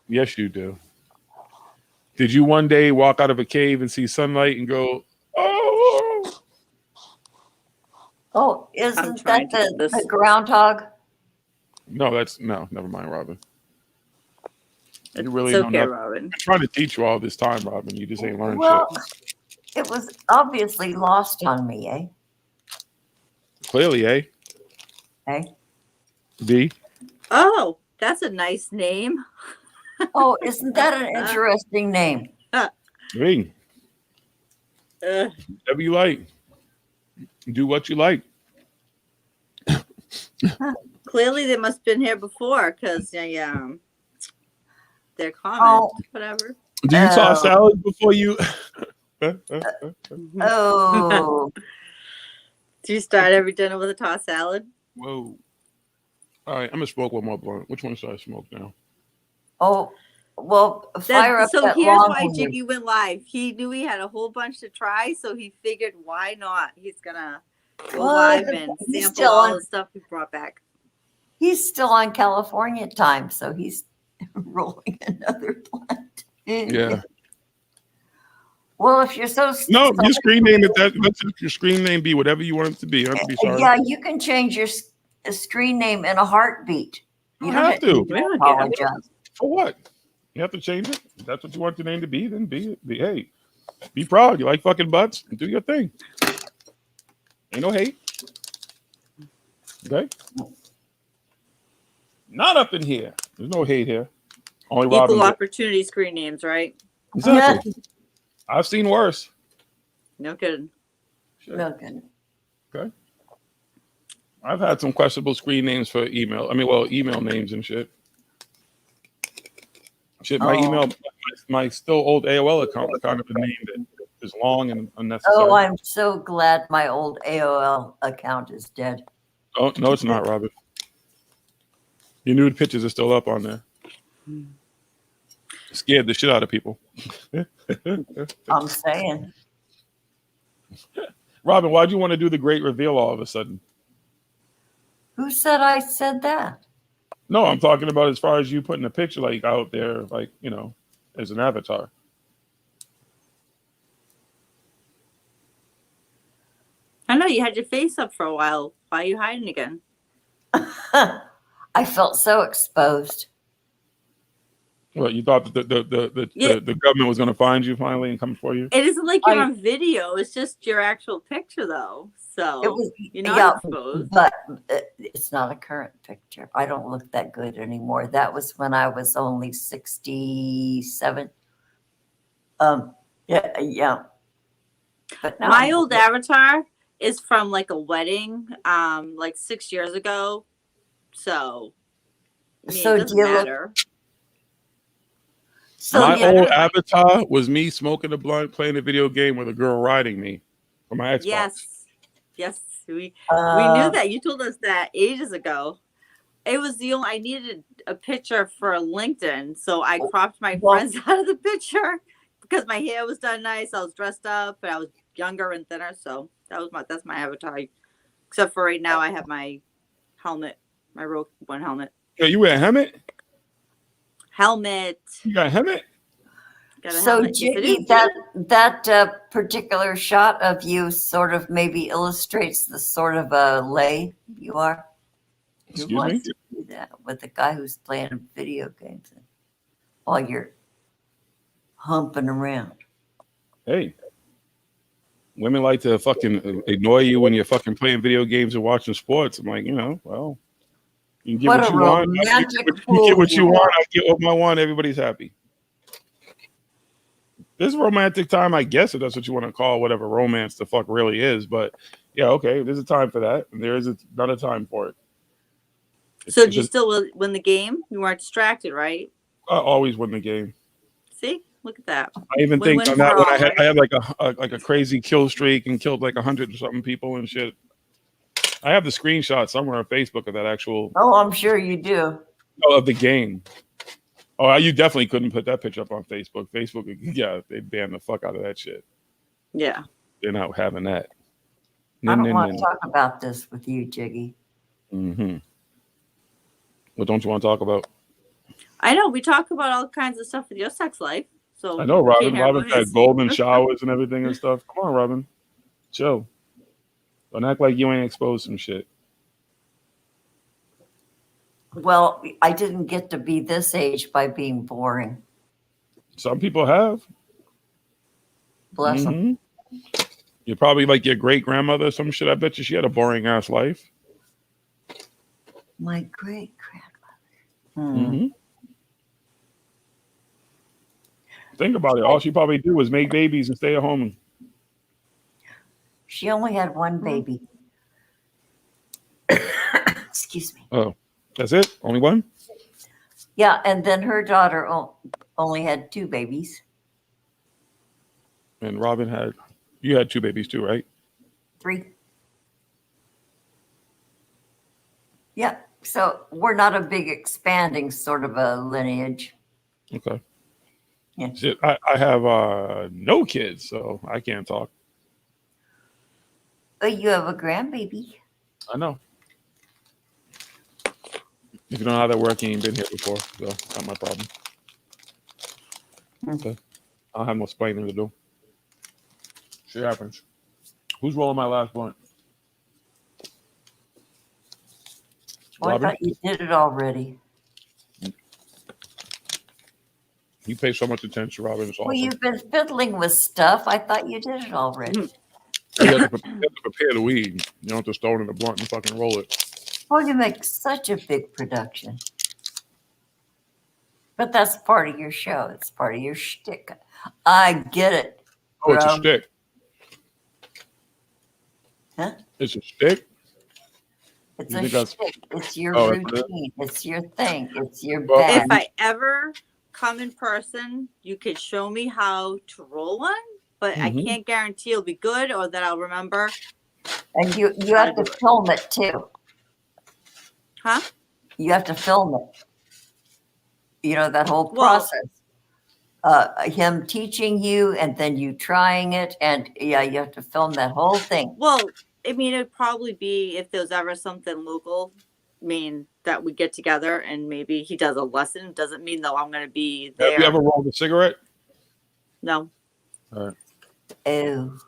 Yes, you do. Did you one day walk out of a cave and see sunlight and go, oh? Oh, isn't that the groundhog? No, never mind, Robin. You really it's know okay, nothing. Robin. I'm trying to teach you all this time, Robin. You just ain't learned shit. It was obviously lost on me, eh? Clearly, eh? Hey. D. Oh, that's a nice name. Oh, isn't that an interesting name? Hey. Whatever you like. Do what you like. Clearly, they must have been here before because they're common. Whatever. Do you toss salad before you? Oh. Do you start every dinner with a tossed salad? Whoa. All right, I'm going to smoke one more blunt. Which one should I smoke now? Oh, well, fire up so that here's long why one. Jiggy went live. He knew he had a whole bunch to try, so he figured, why not? He's gonna go live and sample all the stuff he brought back. He's still on California time, so he's rolling another blunt. Yeah. Well, if you're so No, your screen name is that. Let your screen name be whatever you want it to be. You don't have to be sorry. yeah, you can change your screen name in a heartbeat. You don't have to. We don't get it. apologize. For what? You have to change it. If that's what you want your name to be, then be it. Hey, be proud. You like fucking butts? Do your thing. Ain't no hate. Okay? Not up in here. There's no hate here. Only Robin. Equal opportunity screen names, right? Exactly. I've seen worse. No kidding. No good. Okay. I've had some questionable screen names for email. I mean, well, email names and shit. Shit, my email, my still old AOL account is kind of a name that is long and unnecessary. Oh, I'm so glad my old AOL account is dead. Oh, no, it's not, Robert. Your nude pictures are still up on there. Scared the shit out of people. I'm saying. Robin, why'd you want to do the great reveal all of a sudden? Who said I said that? No, I'm talking about as far as you putting a picture like out there, like, you know, as an avatar. I know you had your face up for a while. Why are you hiding again? I felt so exposed. Well, you thought that the government was going to find you finally and come for you? It isn't like you're on video. It's just your actual picture, though. So It was, you're not exposed. but it's not a current picture. I don't look that good anymore. That was when I was only 67. Yeah. But now My old avatar is from like a wedding, like 6 years ago. So, I mean, So it doesn't do you look- matter. So My yeah, old avatar was me smoking a blunt, playing a video game with a girl riding me for my Xbox. Yes, we knew that. You told us that ages ago. It was the only I needed a picture for LinkedIn, so I cropped my friends out of the picture because my hair was done nice. I was dressed up, but I was younger and thinner, so that's my avatar. Except for right now, I have my helmet, my Rogue One helmet. Yeah, you wear a helmet? Helmet. You got a helmet? Got a So helmet. Yes, I Jiggy, do. that particular shot of you sort of maybe illustrates the sort of a lay you are. Excuse Who wants me? to do that with a guy who's playing video games while you're humping around? Hey. Women like to fucking ignore you when you're fucking playing video games and watching sports. I'm like, you know, well, you can get What what a you want. You romantic get fool what you you want. are. I get what I want. Everybody's happy. This romantic time, I guess, if that's what you want to call whatever romance the fuck really is. But yeah, okay, there's a time for that, and there is another time for it. So did you still win the game? You weren't distracted, right? I always win the game. See, look at that. I even think Win-win on that for one, all, I right? had like a crazy kill streak and killed like 100 or something people and shit. I have the screenshot somewhere on Facebook of that actual Oh, I'm sure you do. of the game. Oh, you definitely couldn't put that picture up on Facebook. Facebook, yeah, they banned the fuck out of that shit. Yeah. They're not having that. I don't want to talk about this with you, Jiggy. Mm-hmm. What don't you want to talk about? I know we talk about all kinds of stuff with your sex life. So I know, we can't Robin. hear Robin about his. had golden showers and everything and stuff. Come on, Robin. Chill. Don't act like you ain't exposed some shit. Well, I didn't get to be this age by being boring. Some people have. Bless them. You're probably like your great grandmother or some shit. I bet you she had a boring ass life. My great grandmother. Mm-hmm. Think about it. All she probably do was make babies and stay at home. She only had one baby. Excuse me. Oh, that's it? Only one? Yeah, and then her daughter only had two babies. And Robin you had two babies too, right? 3. Yeah, so we're not a big expanding sort of a lineage. Okay. Yeah. Shit, I have no kids, so I can't talk. But you have a grandbaby. I know. If you don't know how that works, you ain't been here before, so not my problem. Okay. I'll have no explaining to do. Shit happens. Who's rolling my last blunt? Oh, I Robin? thought you did it already. You pay so much attention, Robin. It's Well, awesome. you've been fiddling with stuff. I thought you did it already. You have to prepare the weed. You don't just throw it in the blunt and fucking roll it. Well, you make such a big production. But that's part of your show. It's part of your shtick. I get it. Oh, it's a Rob. stick. Huh? It's a stick? It's You a think that's- shtick. It's your Oh, that's it? routine. It's your thing. It's your Well, bag. If I ever come in person, you could show me how to roll one, but Mhm. I can't guarantee it'll be good or that I'll remember. And you have to film it too. Huh? You have to film it. You know, that whole Well- process. Him teaching you and then you trying it. And yeah, you have to film that whole thing. Well, I mean, it'd probably be if there was ever something local, that we get together and maybe he does a lesson. Doesn't mean though I'm going to be there. Have you ever rolled a cigarette? No, All right. Oh,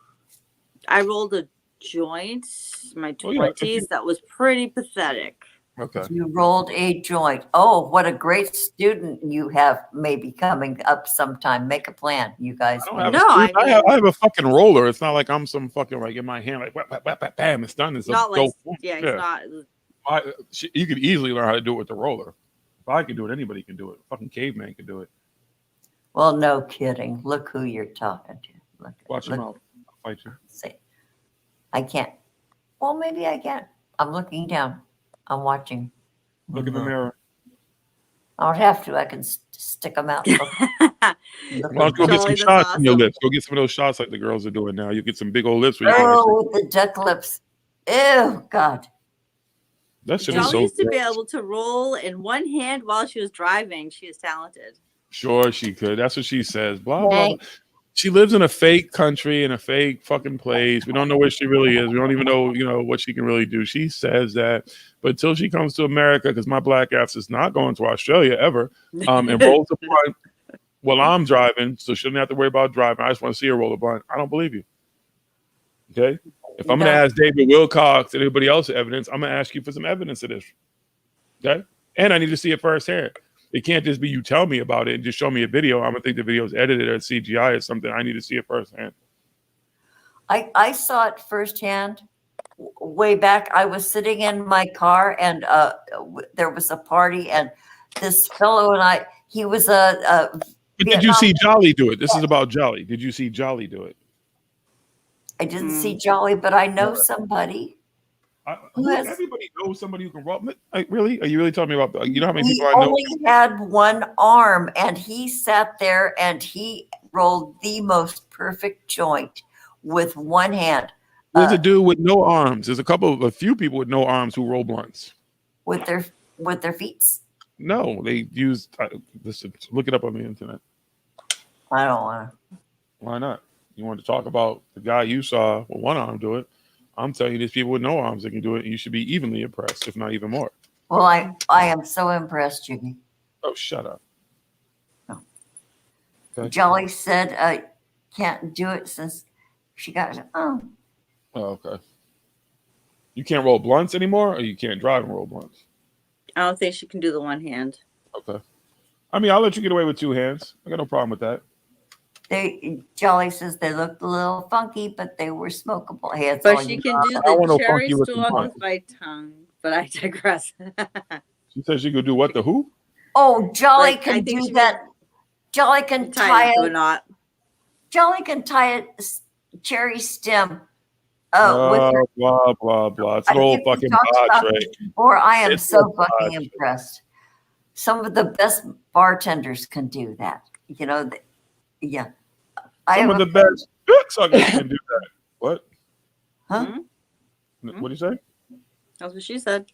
I rolled a joint in my Oh, yeah. 20s. That was pretty pathetic. Okay. you rolled a joint. Oh, what a great student you have maybe coming up sometime. Make a plan, you guys. I don't have No, a, I mean- I have a fucking roller. It's not like I'm some fucking like in my hand like whap, whap, whap, whap, bam, it's done. It's a Not like, dope. yeah, it's not. You could easily learn how to do it with the roller. If I can do it, anybody can do it. Fucking caveman can do it. Well, no kidding. Look who you're talking to. Look, Watch look, him out. I'll fight you. See, I can't. Well, maybe I can. I'm looking down. I'm watching. Look in the mirror. I don't have to. I can stick them out. Look, Why don't you go get some Jolly, that's shots in your awesome. lips? Go get some of those shots like the girls are doing now. You get some big old lips. Where you oh, with the duck lips. Ew, God. that shit is Jolly so used to be gross. able to roll in one hand while she was driving. She is talented. Sure, she could. That's what she says. Blah, blah, blah. Thanks. She lives in a fake country, in a fake fucking place. We don't know where she really is. We don't even know, what she can really do. She says that. But until she comes to America, because my black ass is not going to Australia ever, and rolls a blunt while I'm driving, so she doesn't have to worry about driving. I just want to see her roll a blunt. I don't believe you. Okay? If I'm going to ask David Wilcox and everybody else evidence, I'm going to ask you for some evidence of this. Okay? And I need to see it firsthand. It can't just be you tell me about it and just show me a video. I'm going to think the video is edited or CGI or something. I need to see it firsthand. I saw it firsthand way back. I was sitting in my car and there was a party and this fellow and he was a But did you see Jolly do it? This is about Jolly. Did you see Jolly do it? I didn't see Jolly, but I know somebody. Everybody knows somebody who can roll. Like, really? Are you really telling me about? You know how many He people I know? only had one arm and he sat there and he rolled the most perfect joint with one hand. There's a dude with no arms. There's a few people with no arms who roll blunts. With their feet. No, they use. Listen, look it up on the internet. I don't want to. Why not? You want to talk about the guy you saw with one arm do it? I'm telling you, there's people with no arms that can do it, and you should be evenly impressed, if not even more. Well, I am so impressed, Jiggy. Oh, shut up. No. Okay. Jolly said can't do it since she got. Oh, okay. You can't roll blunts anymore, or you can't drive and roll blunts. I don't think she can do the one hand. Okay. I mean, I'll let you get away with two hands. I got no problem with that. Jolly says they looked a little funky, but they were smokable. Hey, that's But all she you can got. do I want no the cherry funky looking storm blunt. with my tongue. But I digress. She says she could do what? The who? Oh, Jolly Like, I can think do she that. Jolly can tie Tie it to a it. knot. Jolly can tie a cherry stem. With her. Blah, blah, blah. It's I an old think we fucking talked dodge, about right? this before. I am It's so a fucking dodge. impressed. Some of the best bartenders can do that. Yeah. Some of the best suckers can do that. What? Huh? Mhm. What do you say? That's what she said.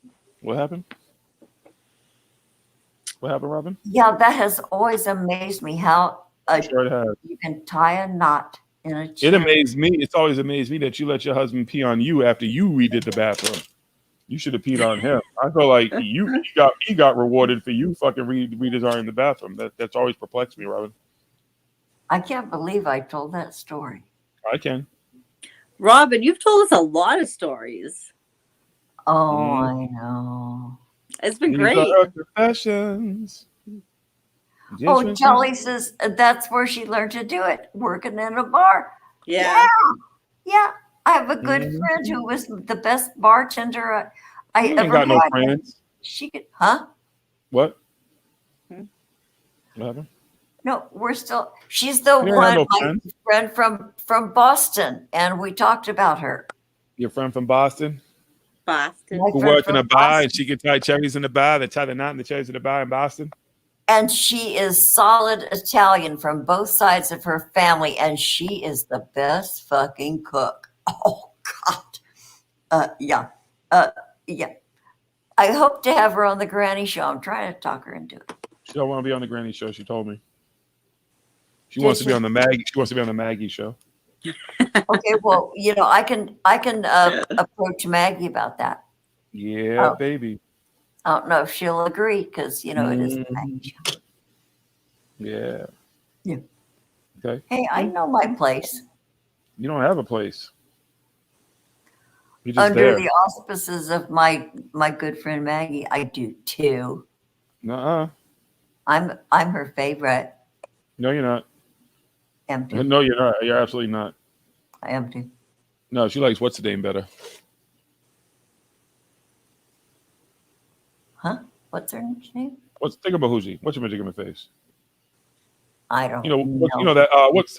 What happened? What happened, Robin? Yeah, that has always amazed me how Sure it has. you can tie a knot in a It cherry. amazed me. It's always amazed me that you let your husband pee on you after you redid the bathroom. You should have peed on him. I feel like he got rewarded for you fucking redesigning the bathroom. That's always perplexed me, Robin. I can't believe I told that story. I can. Robin, you've told us a lot of stories. Oh, I know. It's been These great. are her confessions. Oh, Jolly says that's where she learned to do it, working in a bar. Yeah. Yeah. I have a good friend who was the best bartender I You ain't ever got no had. friends. She could, huh? What? Hmm? What happened? No, we're still. She's the You don't have one, no my friends? friend from Boston, and we talked about her. Your friend from Boston Boston. My who friend worked in from a bar Boston. and she could tie cherries in the bar. They tie the knot in the cherries in the bar in Boston. And she is solid Italian from both sides of her family, and she is the best fucking cook. Oh God. Yeah. Yeah. I hope to have her on the Granny Show. I'm trying to talk her into it. She don't want to be on the Granny Show. She told me. She Did wants to be she? on the Maggie. She wants to be on the Maggie Show. Okay, well, I can approach Maggie about that. Yeah, Oh, baby. I don't know if she'll agree because it is the Maggie Show. Yeah. Yeah. Okay. Hey, I know my place. You don't have a place. You're just Under there. the auspices of my good friend Maggie, I do too. Nuh-uh. I'm her favorite. No, you're not. Am too. No, you're not. You're absolutely not. I am too. No, she likes what's the name better. Huh? What's her name? Think about Hoosie. What's your magic in my face? I don't You know, know. you know that what's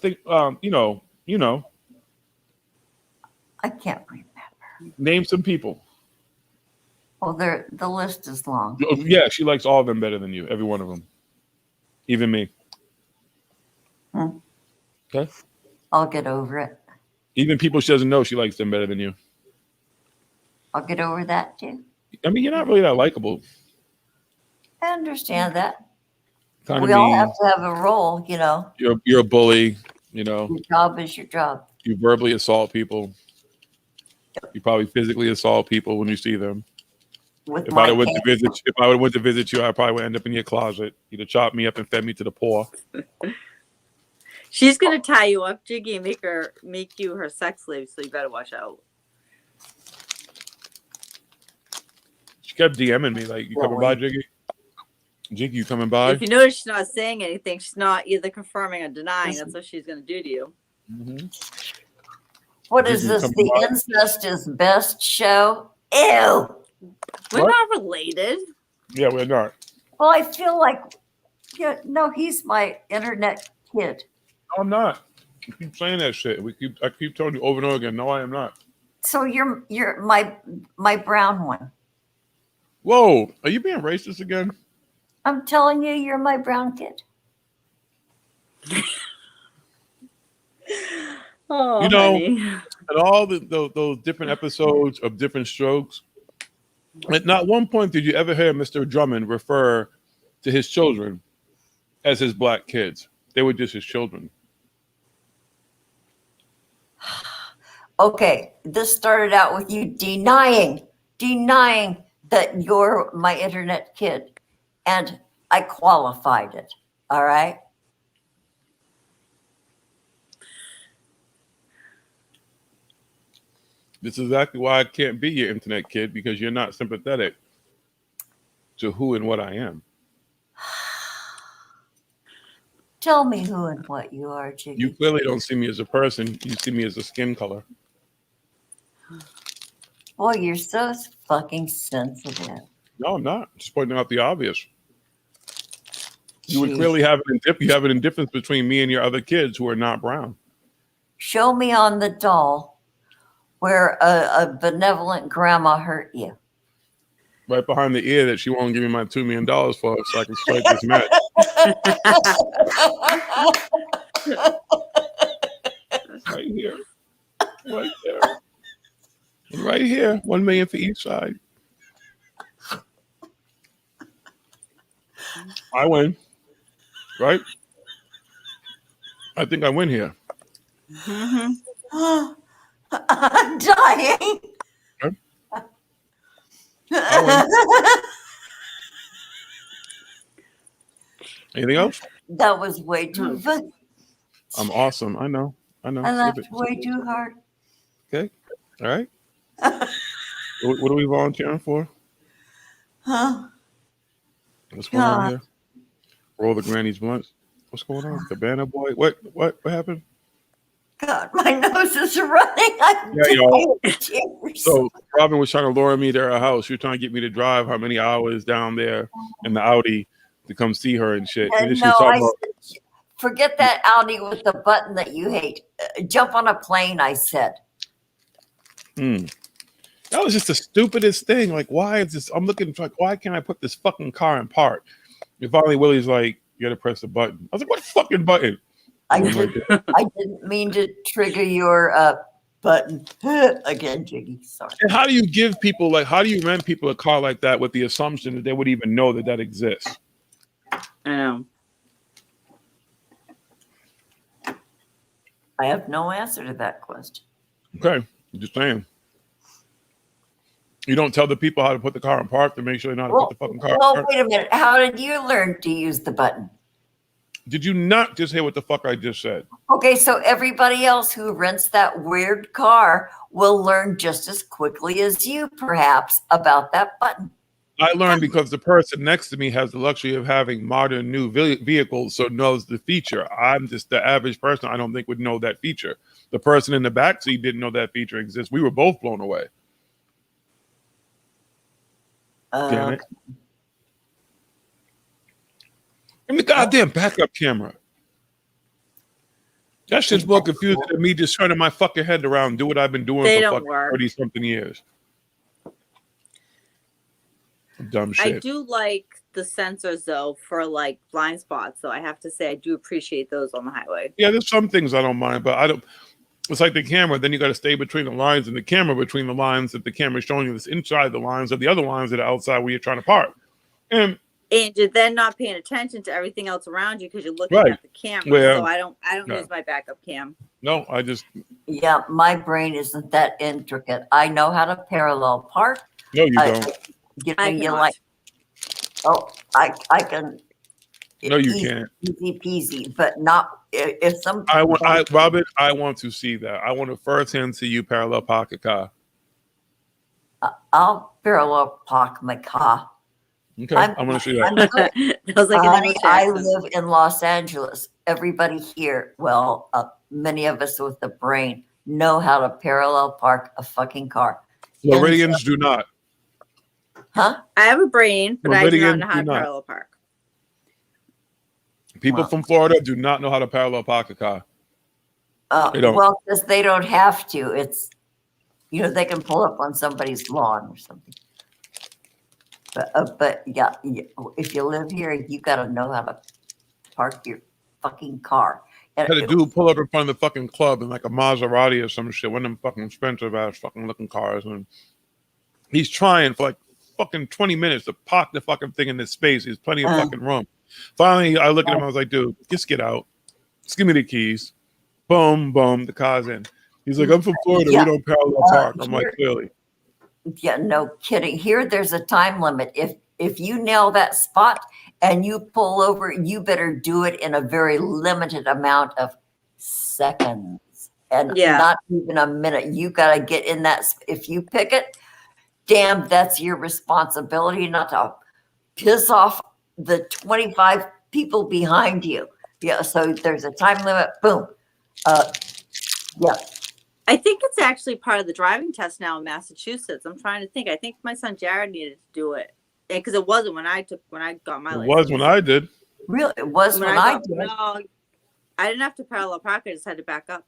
think you know, I can't remember. name some people. Oh, the list is long. Yeah, she likes all of them better than you, every one of them. Even me. Hmm. Okay. I'll get over it. Even people she doesn't know, she likes them better than you. I'll get over that too. I mean, you're not really that likable. I understand that. Kind We of all mean. have to have a role, You're a bully. You know, Your job is your job. you verbally assault people. You probably physically assault people when you see them. With If my I would cane. went to visit you, I probably would end up in your closet. You'd have chopped me up and fed me to the poor. She's gonna tie you up, Jiggy, and make you her sex slave. So you better watch out. She kept DMing me like, "You coming by, Jiggy? Jiggy, you coming by?" If you notice, she's not saying anything. She's not either confirming or denying. That's what she's gonna do to you. Mm-hmm. What is this? The Incest is Best show? Ew. We're What? not related. Yeah, we're not. Well, I feel like, no, he's my internet kid. No, I'm not. You keep saying that shit. I keep telling you over and over again. No, I am not. So you're my brown one. Whoa, are you being racist again? I'm telling you, you're my brown kid. Oh, You know, honey. at all those different episodes of Different Strokes, at not one point did you ever hear Mr. Drummond refer to his children as his black kids. They were just his children. Okay, this started out with you denying that you're my internet kid, and I qualified it. All right. This is exactly why I can't be your internet kid, because you're not sympathetic to who and what I am. Tell me who and what you are, Jiggy. You clearly don't see me as a person. You see me as a skin color. Boy, you're so fucking sensitive. No, I'm not. Just pointing out the obvious. You would Jeez. clearly have an indifference between me and your other kids who are not brown. Show me on the doll where a benevolent grandma hurt you. Right behind the ear that she won't give me my $2 million for, so I can strike this match. Right here. Right there. And right here. 1 million for each side. I win. Right? I think I win here. Mm-hmm. I'm dying. Okay. I win. Anything else? That was way too fun. I'm awesome. I know. I laughed way too hard. Okay. All right. What are we volunteering for? Huh? What's going on God. here? Roll the granny's blunts. What's going on? Cabana boy. What happened? God, my nose is running. I'm Yeah, y'all. dying. Tears. So Robin was trying to lure me to her house. She was trying to get me to drive how many hours down there in the Audi to come see her and shit. And then she was No, I talking about, said, forget that Audi with the button that you hate. Jump on a plane, I said. that was just the stupidest thing. Like, why is this? I'm looking like, why can't I put this fucking car in park? And finally, Willie's like, you gotta press the button. I was like, what fucking button? I And I'm didn't. like, I didn't mean to trigger your button again, Jiggy. Sorry. and how do you give people how do you rent people a car like that with the assumption that they would even know that exists? I know. I have no answer to that question. Okay, I'm just saying. You don't tell the people how to put the car in park to make sure they know how to put the fucking car in Well, park. wait a minute. How did you learn to use the button? Did you not just hear what the fuck I just said? Okay, so everybody else who rents that weird car will learn just as quickly as you, perhaps, about that button. I learned because the person next to me has the luxury of having modern new vehicles, so knows the feature. I'm just the average person. I don't think would know that feature. The person in the back seat didn't know that feature exists. We were both blown away. Damn it! And the goddamn backup camera. That shit's more confusing than me just turning my fucking head around and do what I've been doing They for don't fucking work. 30 something years. Dumb shit. I do like the sensors though for like blind spots. So I have to say I do appreciate those on the highway. Yeah, there's some things I don't mind, but I don't. It's like the camera. Then you got to stay between the lines, and the camera between the lines that the camera is showing you that's inside the lines of the other lines that are outside where you're trying to park. And you're then not paying attention to everything else around you because you're looking Right. at the camera. Well, so I don't no. use my backup cam. no, I just Yeah, my brain isn't that intricate. I know how to parallel park. no, you don't. Give I me cannot. like, oh, I can. No, you easy, can't. Easy peasy, but not if some. Robin, I want to see that. I want to firsthand see you parallel park a car. I'll parallel park my car. Okay, I'm going to see that. I'm good. That was like an Honey, English I accent. live in Los Angeles. Everybody here, well, many of us with a brain, know how to parallel park a fucking car. Floridians do not. Huh? I have a brain, but I do not know how to do not. parallel park. People Wow. from Florida do not know how to parallel park a car. They don't. Well, because they don't have to. It's, they can pull up on somebody's lawn or something. But yeah, if you live here, you got to know how to park your fucking car. And Had a dude pull up in front of the fucking club in like a Maserati or some shit, one of them fucking expensive ass fucking looking cars, and he's trying for like fucking 20 minutes to park the fucking thing in this space. There's plenty of fucking room. Finally, I look at him, I was like, dude, just get out. Just give me the keys. Boom, boom, the car's in. He's like, I'm from Florida. Yeah. We don't parallel park. I'm like, clearly. Yeah, no kidding. Here, there's a time limit. If you nail that spot and you pull over, you better do it in a very limited amount of seconds and not even a minute. You got to get in that. If you pick it, damn, that's your responsibility not to piss off the 25 people behind you. Yeah, so there's a time limit. Boom. Yeah. I think it's actually part of the driving test now in Massachusetts. I'm trying to think. I think my son Jared needed to do it because it wasn't when I got my license. It was when I did. Really, it was when I did. No, I didn't have to parallel park. I just had to back up.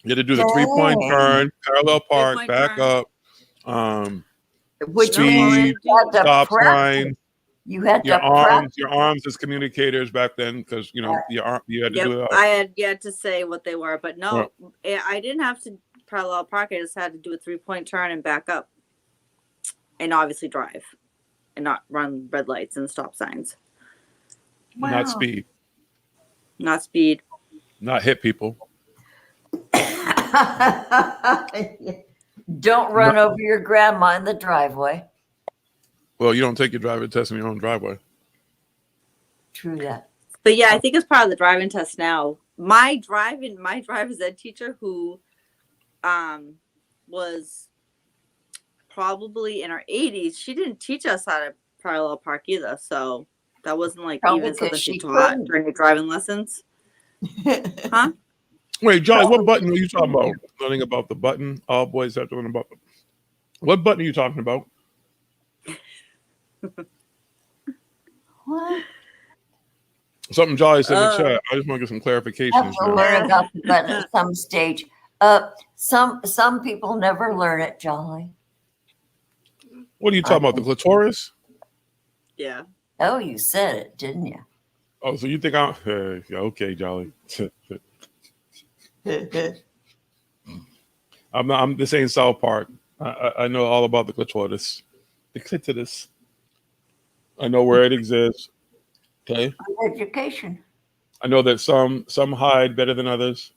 You had to do the 3-point turn, parallel park, 3-point back turn. up, Which speed, stop sign. You had your to arms as communicators back then, because you had to do it. I had yet to say what they were, but no, I didn't have to parallel park. I just had to do a 3-point turn and back up, and obviously drive, and not run red lights and stop signs. Wow. Not speed. Not speed. Not hit people. Don't run over your grandma in the driveway. Well, you don't take your driver test in your own driveway. True that. But yeah, I think it's part of the driving test now. My driver's ed teacher, who was probably in our 80s. She didn't teach us how to parallel park either, so that wasn't like Probably even something 'cause she she taught couldn't. during the driving lessons. Huh? Wait, Jolly, what button are you talking about? Learning about the button. All boys have to learn about them. What button are you talking about? What? Something Jolly said in the chat. I just want to get some clarifications Have to now. learn about the button at some stage. Some people never learn it, Jolly. What are you talking about? The clitoris? Yeah. Oh, you said it, didn't you? Oh, so you think I'm yeah, okay, Jolly. I'm this ain't South Park. I know all about the clitoris. The clitoris. I know where it exists. Okay. Education. I know that some hide better than others.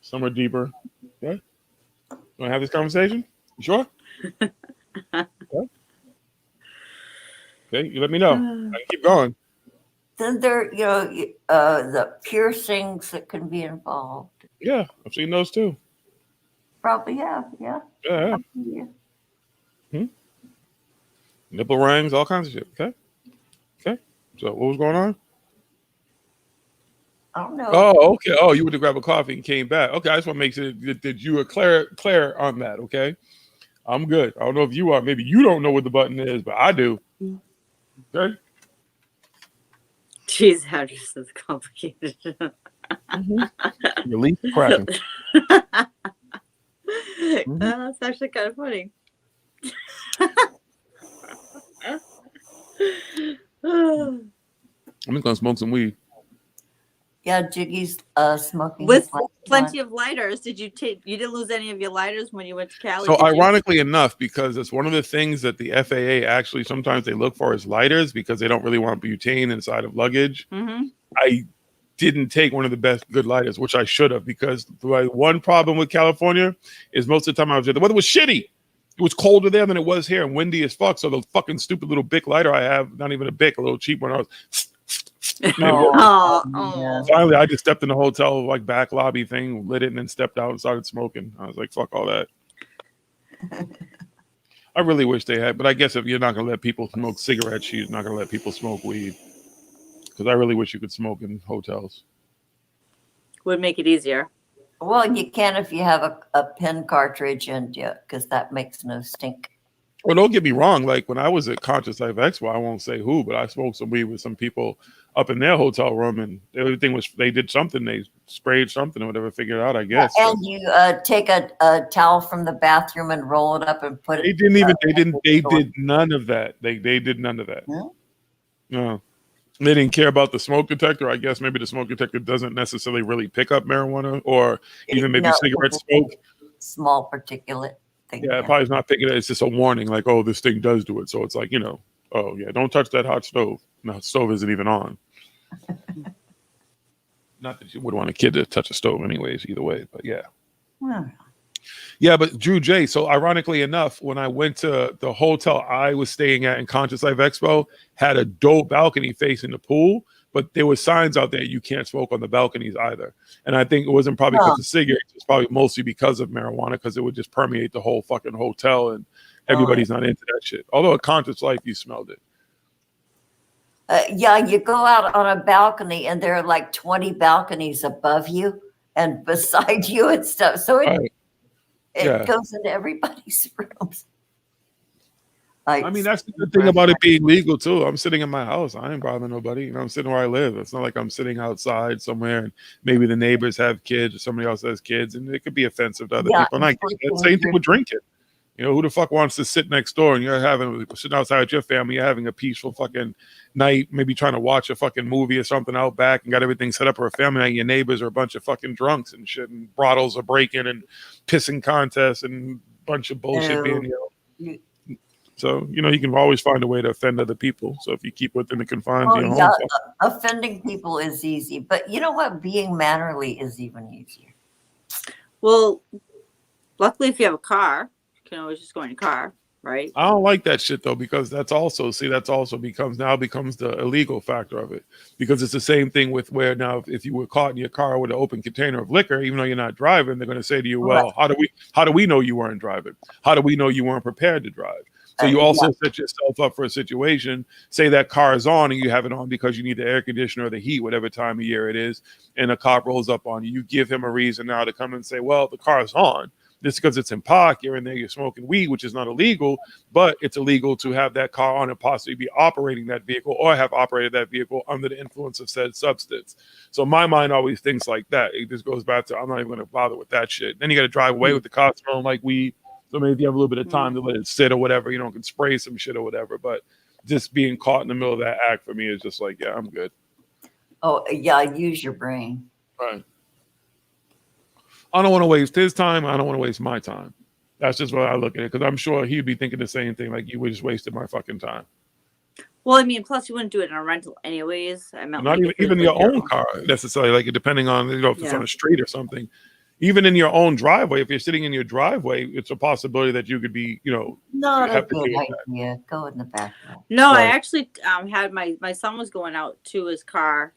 Some are deeper. Okay. Want to have this conversation? You sure? Okay. Okay, you let me know. I can keep going. Then there, the piercings that can be involved. Yeah, I've seen those too. Probably, yeah. Yeah. Nipple rings, all kinds of shit. Okay. So what was going on? I don't know. Oh, okay. Oh, you went to grab a coffee and came back. Okay, I just want to make sure that you are clear on that. Okay, I'm good. I don't know if you are. Maybe you don't know what the button is, but I do. Okay. Jeez, how this is complicated. Release the Kraken. That's actually kind of funny. I'm just gonna smoke some weed. Yeah, Jiggy's smoking With like plenty of lighters. Did you take? You didn't lose any of your lighters when you went to Cali? So did you? ironically enough, because it's one of the things that the FAA actually sometimes they look for is lighters because they don't really want butane inside of luggage. Mm-hmm. I didn't take one of the best good lighters, which I should have, because the one problem with California is most of the time I was there, the weather was shitty. It was colder there than it was here and windy as fuck. So the fucking stupid little Bic lighter I have, not even a Bic, a little cheap one, I was finally I just stepped in the hotel like back lobby thing, lit it, and then stepped out and started smoking. I was like, fuck all that. I really wish they had, but I guess if you're not gonna let people smoke cigarettes, you're not gonna let people smoke weed. Because I really wish you could smoke in hotels. Would make it easier. Well, you can if you have a pen cartridge and because that makes no stink. Well, don't get me wrong. Like when I was at Conscious Life Expo, I won't say who, but I smoked some weed with some people up in their hotel room, and everything was they did something, they sprayed something or whatever, figured out, I guess. And you take a towel from the bathroom and roll it up and put it. They did none of that. They did none of that. No. They didn't care about the smoke detector. I guess maybe the smoke detector doesn't necessarily really pick up marijuana or even maybe cigarette smoke. Small particulate thing. Yeah, it probably is not picking it. It's just a warning, like, oh, this thing does do it. So it's like, oh yeah, don't touch that hot stove. No, the stove isn't even on. Not that you would want a kid to touch a stove anyways, either way, but yeah. Well. Yeah, but Drew J. So ironically enough, when I went to the hotel I was staying at in Conscious Life Expo, had a dope balcony facing the pool, but there were signs out there you can't smoke on the balconies either. And I think it wasn't probably because of cigarettes, it's probably mostly because of marijuana, because it would just permeate the whole fucking hotel and everybody's not into that shit. Although at Conscious Life, you smelled it. Yeah, you go out on a balcony and there are like 20 balconies above you and beside you and stuff. So it goes into everybody's rooms. I mean, that's the good thing about it being legal too. I'm sitting in my house. I ain't bothering nobody. I'm sitting where I live. It's not like I'm sitting outside somewhere and maybe the neighbors have kids or somebody else has kids, and it could be offensive to other people. And I get that. Same thing with drinking. Who the fuck wants to sit next door and you're sitting outside with your family, you're having a peaceful fucking night, maybe trying to watch a fucking movie or something out back and got everything set up for a family night. Your neighbors are a bunch of fucking drunks and shit, and bottles are breaking and pissing contests and a bunch of bullshit being, So, you can always find a way to offend other people. So if you keep within the confines of your home. Offending people is easy. But you know what? Being mannerly is even easier. Well, luckily if you have a car, you can always just go in your car. right? I don't like that shit though, because that's also becomes the illegal factor of it, because it's the same thing with where now if you were caught in your car with an open container of liquor, even though you're not driving, they're going to say to you, well, how do we know you weren't driving? How do we know you weren't prepared to drive? So you also set yourself up for a situation. Say that car is on and you have it on because you need the air conditioner or the heat, whatever time of year it is, and a cop rolls up on you. You give him a reason now to come and say, well, the car is on. Just because it's in park, you're in there, you're smoking weed, which is not illegal, but it's illegal to have that car on and possibly be operating that vehicle or have operated that vehicle under the influence of said substance. So my mind always thinks like that. It just goes back to, I'm not even going to bother with that shit. Then you got to drive away with the car smelling like weed. So maybe you have a little bit of time to let it sit or whatever, can spray some shit or whatever. But just being caught in the middle of that act for me is just like, yeah, I'm good. Oh, yeah, use your brain. Right. I don't want to waste his time. I don't want to waste my time. That's just what I look at it, because I'm sure he'd be thinking the same thing, like, you just wasted my fucking time. Well, I mean, plus you wouldn't do it in a rental anyways. I meant Not like even your own car necessarily, like depending on, if it's on a street or something. Even in your own driveway, if you're sitting in your driveway, it's a possibility that you could be, not a good idea. Go in the back. No, I actually had my son was going out to his car,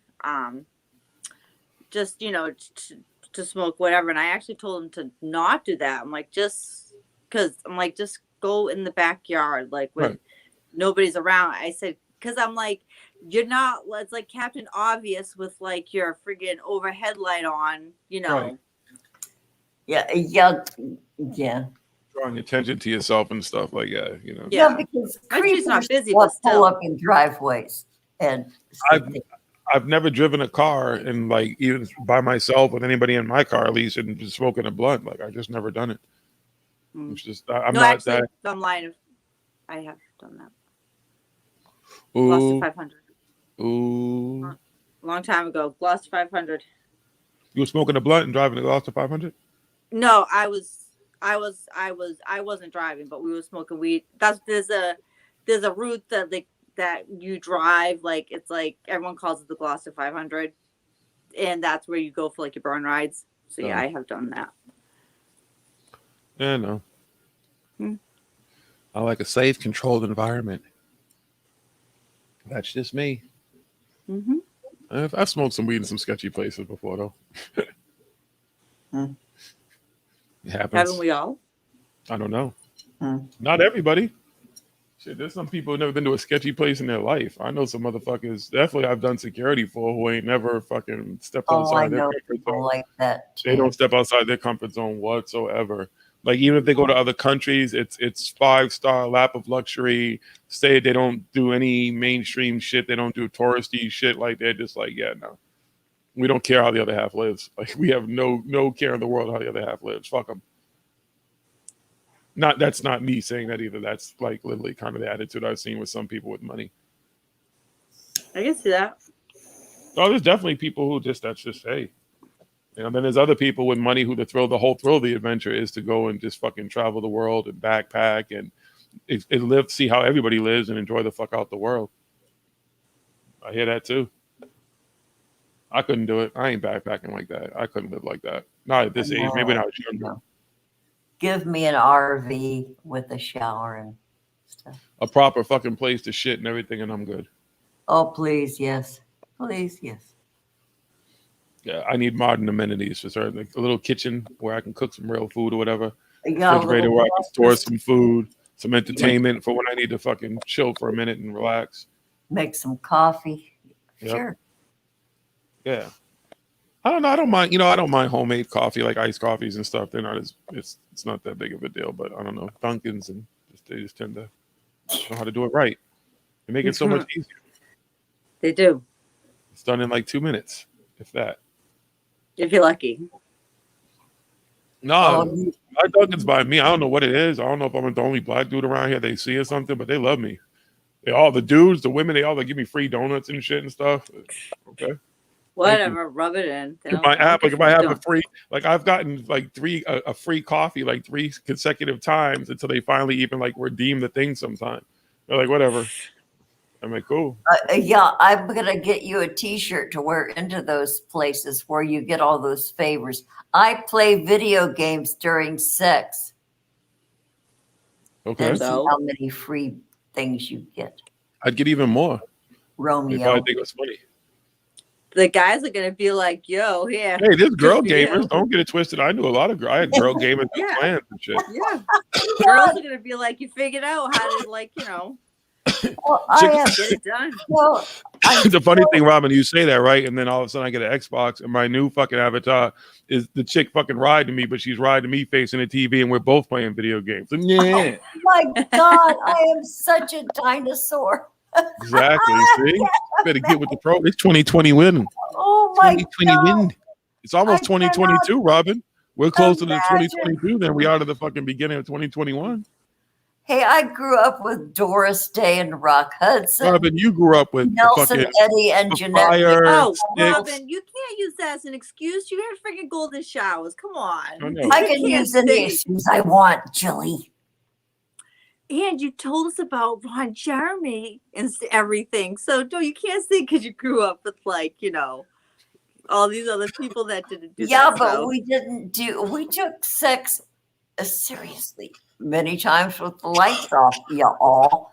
just to smoke whatever, and I actually told him to not do that. I'm like, just go in the backyard, like when nobody's around. I said, because I'm like, you're not. It's like Captain Obvious with like your friggin' overhead light on, Right. Yeah. Drawing attention to yourself and stuff like that, Yeah, because creepers not busy, will but still. pull up in driveways, and I've never driven a car and like even by myself with anybody in my car at least and just smoking a blunt. Like I just never done it. It's just I'm not actually, that. I'm lying. I have done that. Ooh, Lost to 500. Ooh. Long time ago. Lost to 500. You were smoking a blunt and driving a Lost to 500? No, I wasn't driving, but we were smoking weed. There's a route that you drive, like it's like everyone calls it the Gloucester 500, and that's where you go for like your burn rides. So yeah, I have done that. Yeah, no. I like a safe, controlled environment. That's just me. Mm-hmm. I've smoked some weed in some sketchy places before, though. It happens. Haven't we all? I don't know. Not everybody. Shit, there's some people who've never been to a sketchy place in their life. I know some motherfuckers. Definitely, I've done security for who ain't never fucking stepped outside their comfort zone. Like that. They don't step outside their comfort zone whatsoever. Like even if they go to other countries, it's 5-star lap of luxury. They don't do any mainstream shit. They don't do touristy shit. Like they're just like, yeah, no, we don't care how the other half lives. Like we have no care in the world how the other half lives. Fuck them. That's not me saying that either. That's like literally kind of the attitude I've seen with some people with money. I can see that. Oh, there's definitely people who that's just hey. Then there's other people with money who the whole thrill of the adventure is to go and just fucking travel the world and backpack and see how everybody lives and enjoy the fuck out the world. I hear that too. I couldn't do it. I ain't backpacking like that. I couldn't live like that. Not at this age. Maybe when I was younger. No. Give me an RV with a shower and stuff. A proper fucking place to shit and everything, and I'm good. Oh, please, yes. Please, yes. Yeah, I need modern amenities for certain. Like a little kitchen where I can cook some real food or whatever. Yeah, refrigerator where I can store some food, some entertainment for when I need to fucking chill for a minute and relax. Make some coffee. Yep. Sure. Yeah. I don't know. I don't mind. I don't mind homemade coffee, like iced coffees and stuff. They're not it's not that big of a deal. But I don't know. Dunkin's and they just tend to know how to do it right. They make it so much easier. They do. It's done in like 2 minutes, if that. If you're lucky. No, my Dunkin's by me. I don't know what it is. I don't know if I'm the only black dude around here they see or something, but they love me. The dudes, the women, they all give me free donuts and shit and stuff. Okay. Whatever, rub it in. My app, like if I have a free, like I've gotten like a free coffee like 3 consecutive times until they finally even like redeem the thing sometime. They're like, whatever. I'm like, cool. Yeah, I'm going to get you a t-shirt to wear into those places where you get all those favors. I play video games during sex. Okay. and see So? how many free things you get. I'd get even more. If I Romeo. think it was funny. The guys are gonna be like, "Yo, yeah, Hey, there's girl Good for you. gamers. Don't get it twisted. I knew a lot of I had girl gamers Yeah. and plans and shit. yeah." Girls are gonna be like, "You figured out how to like, Well, I am. get it done." Well, I'm The funny still- thing, Robin, you say that, right? And then all of a sudden I get an Xbox and my new fucking avatar is the chick fucking riding me, but she's riding me facing the TV and we're both playing video games. And yeah, my God, I am such a dinosaur. exactly. See? Better get with the pro. It's 2020 win. Oh my 2020 God. win. It's almost I cannot 2022, Robin. We're closer to imagine. 2022 than we are to the fucking beginning of 2021. Hey, I grew up with Doris Day and Rock Hudson, Robin, you grew up with the Nelson, fucking Eddie, and the Jeanette. fire. Oh, sticks. Robin, you can't use that as an excuse. You had freaking golden showers. Come on. I know. I You can can't use any say- excuse I want, Jilly. And you told us about Ron Jeremy and everything. So no, you can't say because you grew up with all these other people that didn't do Yeah, that. but so. we took sex seriously many times with the lights off, y'all.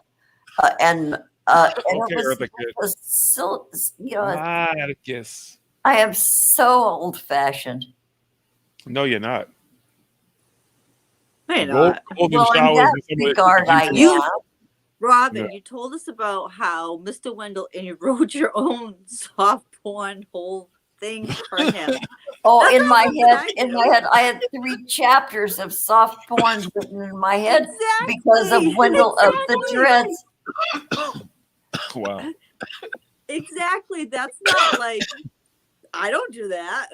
And it Okay, was, Eartha Kid. so, Marcus. I am so old fashioned. No, you're not. I know. Golden Well, in showers that is some of regard, I am. You- Robin, Yeah. you told us about how Mr. Wendell and you wrote your own soft porn whole thing for him. Oh, That's in my not what head, I do. I had 3 chapters of soft porn written in my head Exactly. because of Wendell of the Exactly. Dreads. Wow. Exactly. That's not like I don't do that.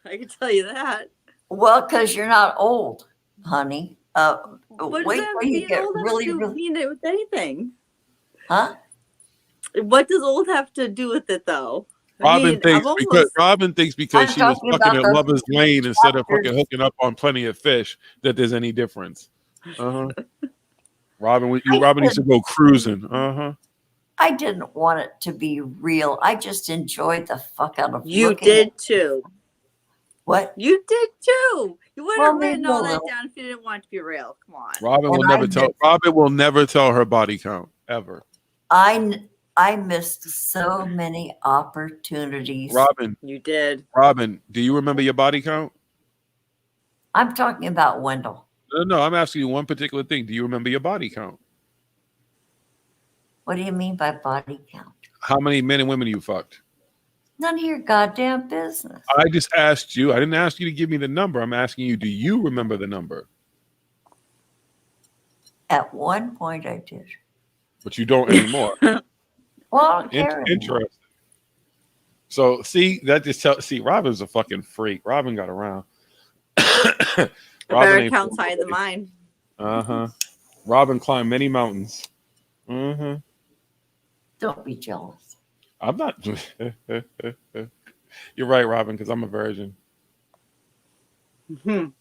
I can tell you that. Well, because you're not old, honey. What Wait does that till you mean? get Old have really, to really, mean it with anything? huh? What does old have to do with it, though? Robin thinks because I'm she was talking fucking about at those Lover's Lane instead of fucking chapters. hooking up on Plenty of Fish that there's any difference. Uh-huh. Robin I used to go cruising. Uh-huh. I didn't want it to be real. I just enjoyed the fuck out of You looking did at too. what. You did too. You would Well, have written maybe all a that little. down if you didn't want it to be real. Come on. Robin will And I never tell. did. Robin will never tell her body count ever. I missed so many opportunities. You did. Robin, do you remember your body count? I'm talking about Wendell. No, I'm asking you one particular thing. Do you remember your body count? What do you mean by body count? How many men and women you fucked? None of your goddamn business. I just asked you. I didn't ask you to give me the number. I'm asking you, do you remember the number? At one point, I did. But you don't anymore. Well, I don't care anymore. Interesting. So see, that just tells. See, Robin's a fucking freak. Robin got around. The better count's higher than mine. Uh-huh. Robin climbed many mountains. Mm-hmm. Don't be jealous. I'm not. You're right, Robin, because I'm a virgin. Mhm.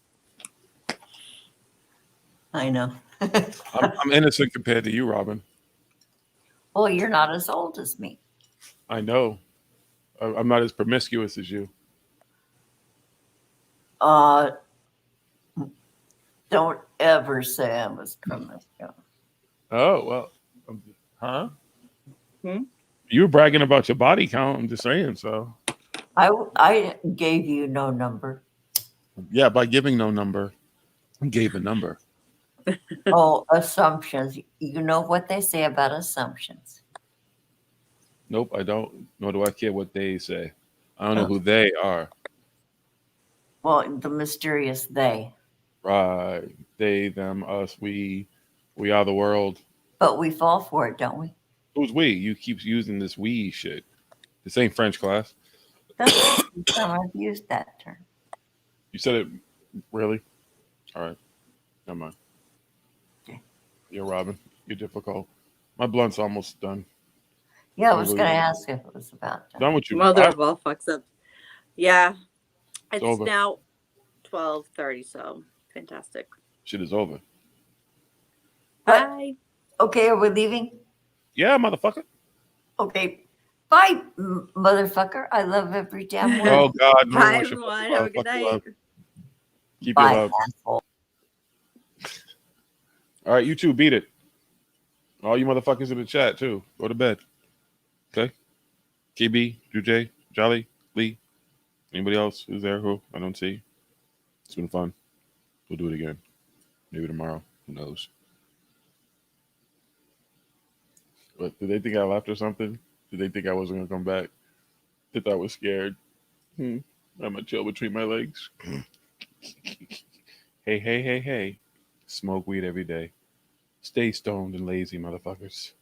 I know. I'm innocent compared to you, Robin. Well, you're not as old as me. I know. I'm not as promiscuous as you. Don't ever say I'm as promiscuous. Oh, well. Huh? Hmm? You were bragging about your body count. I'm just saying so. I gave you no number. Yeah, by giving no number, I gave a number. Oh, assumptions. You know what they say about assumptions. Nope, I don't. Nor do I care what they say. I don't know who they are. Well, the mysterious they. Right. They, them, us, we are the world. But we fall for it, don't we? Who's we? You keep using this we shit. This ain't French class. That's the first time I've used that term. You said it really? All right. Never mind. Okay. You're Robin. You're difficult. My blunt's almost done. Yeah, I was going to ask if it was about that. Done with you. Mother of all fucks up. Yeah. It's over. now 12:30, so fantastic. Shit is over. What? Bye. Okay, are we leaving? Yeah, motherfucker. Okay. Bye, motherfucker. I love every damn word. Oh God, no. Bye, I should everyone. fuck Have a love, good fuck night. love. Keep Bye, your love. asshole. All right, you two beat it. All you motherfuckers in the chat too. Go to bed. Okay. KB, Jujay, Jolly, Lee. Anybody else who's there who I don't see? It's been fun. We'll do it again. Maybe tomorrow. Who knows? But did they think I left or something? Did they think I wasn't gonna come back? They thought I was scared. I'm gonna chill between my legs. Hey. Smoke weed every day. Stay stoned and lazy, motherfuckers.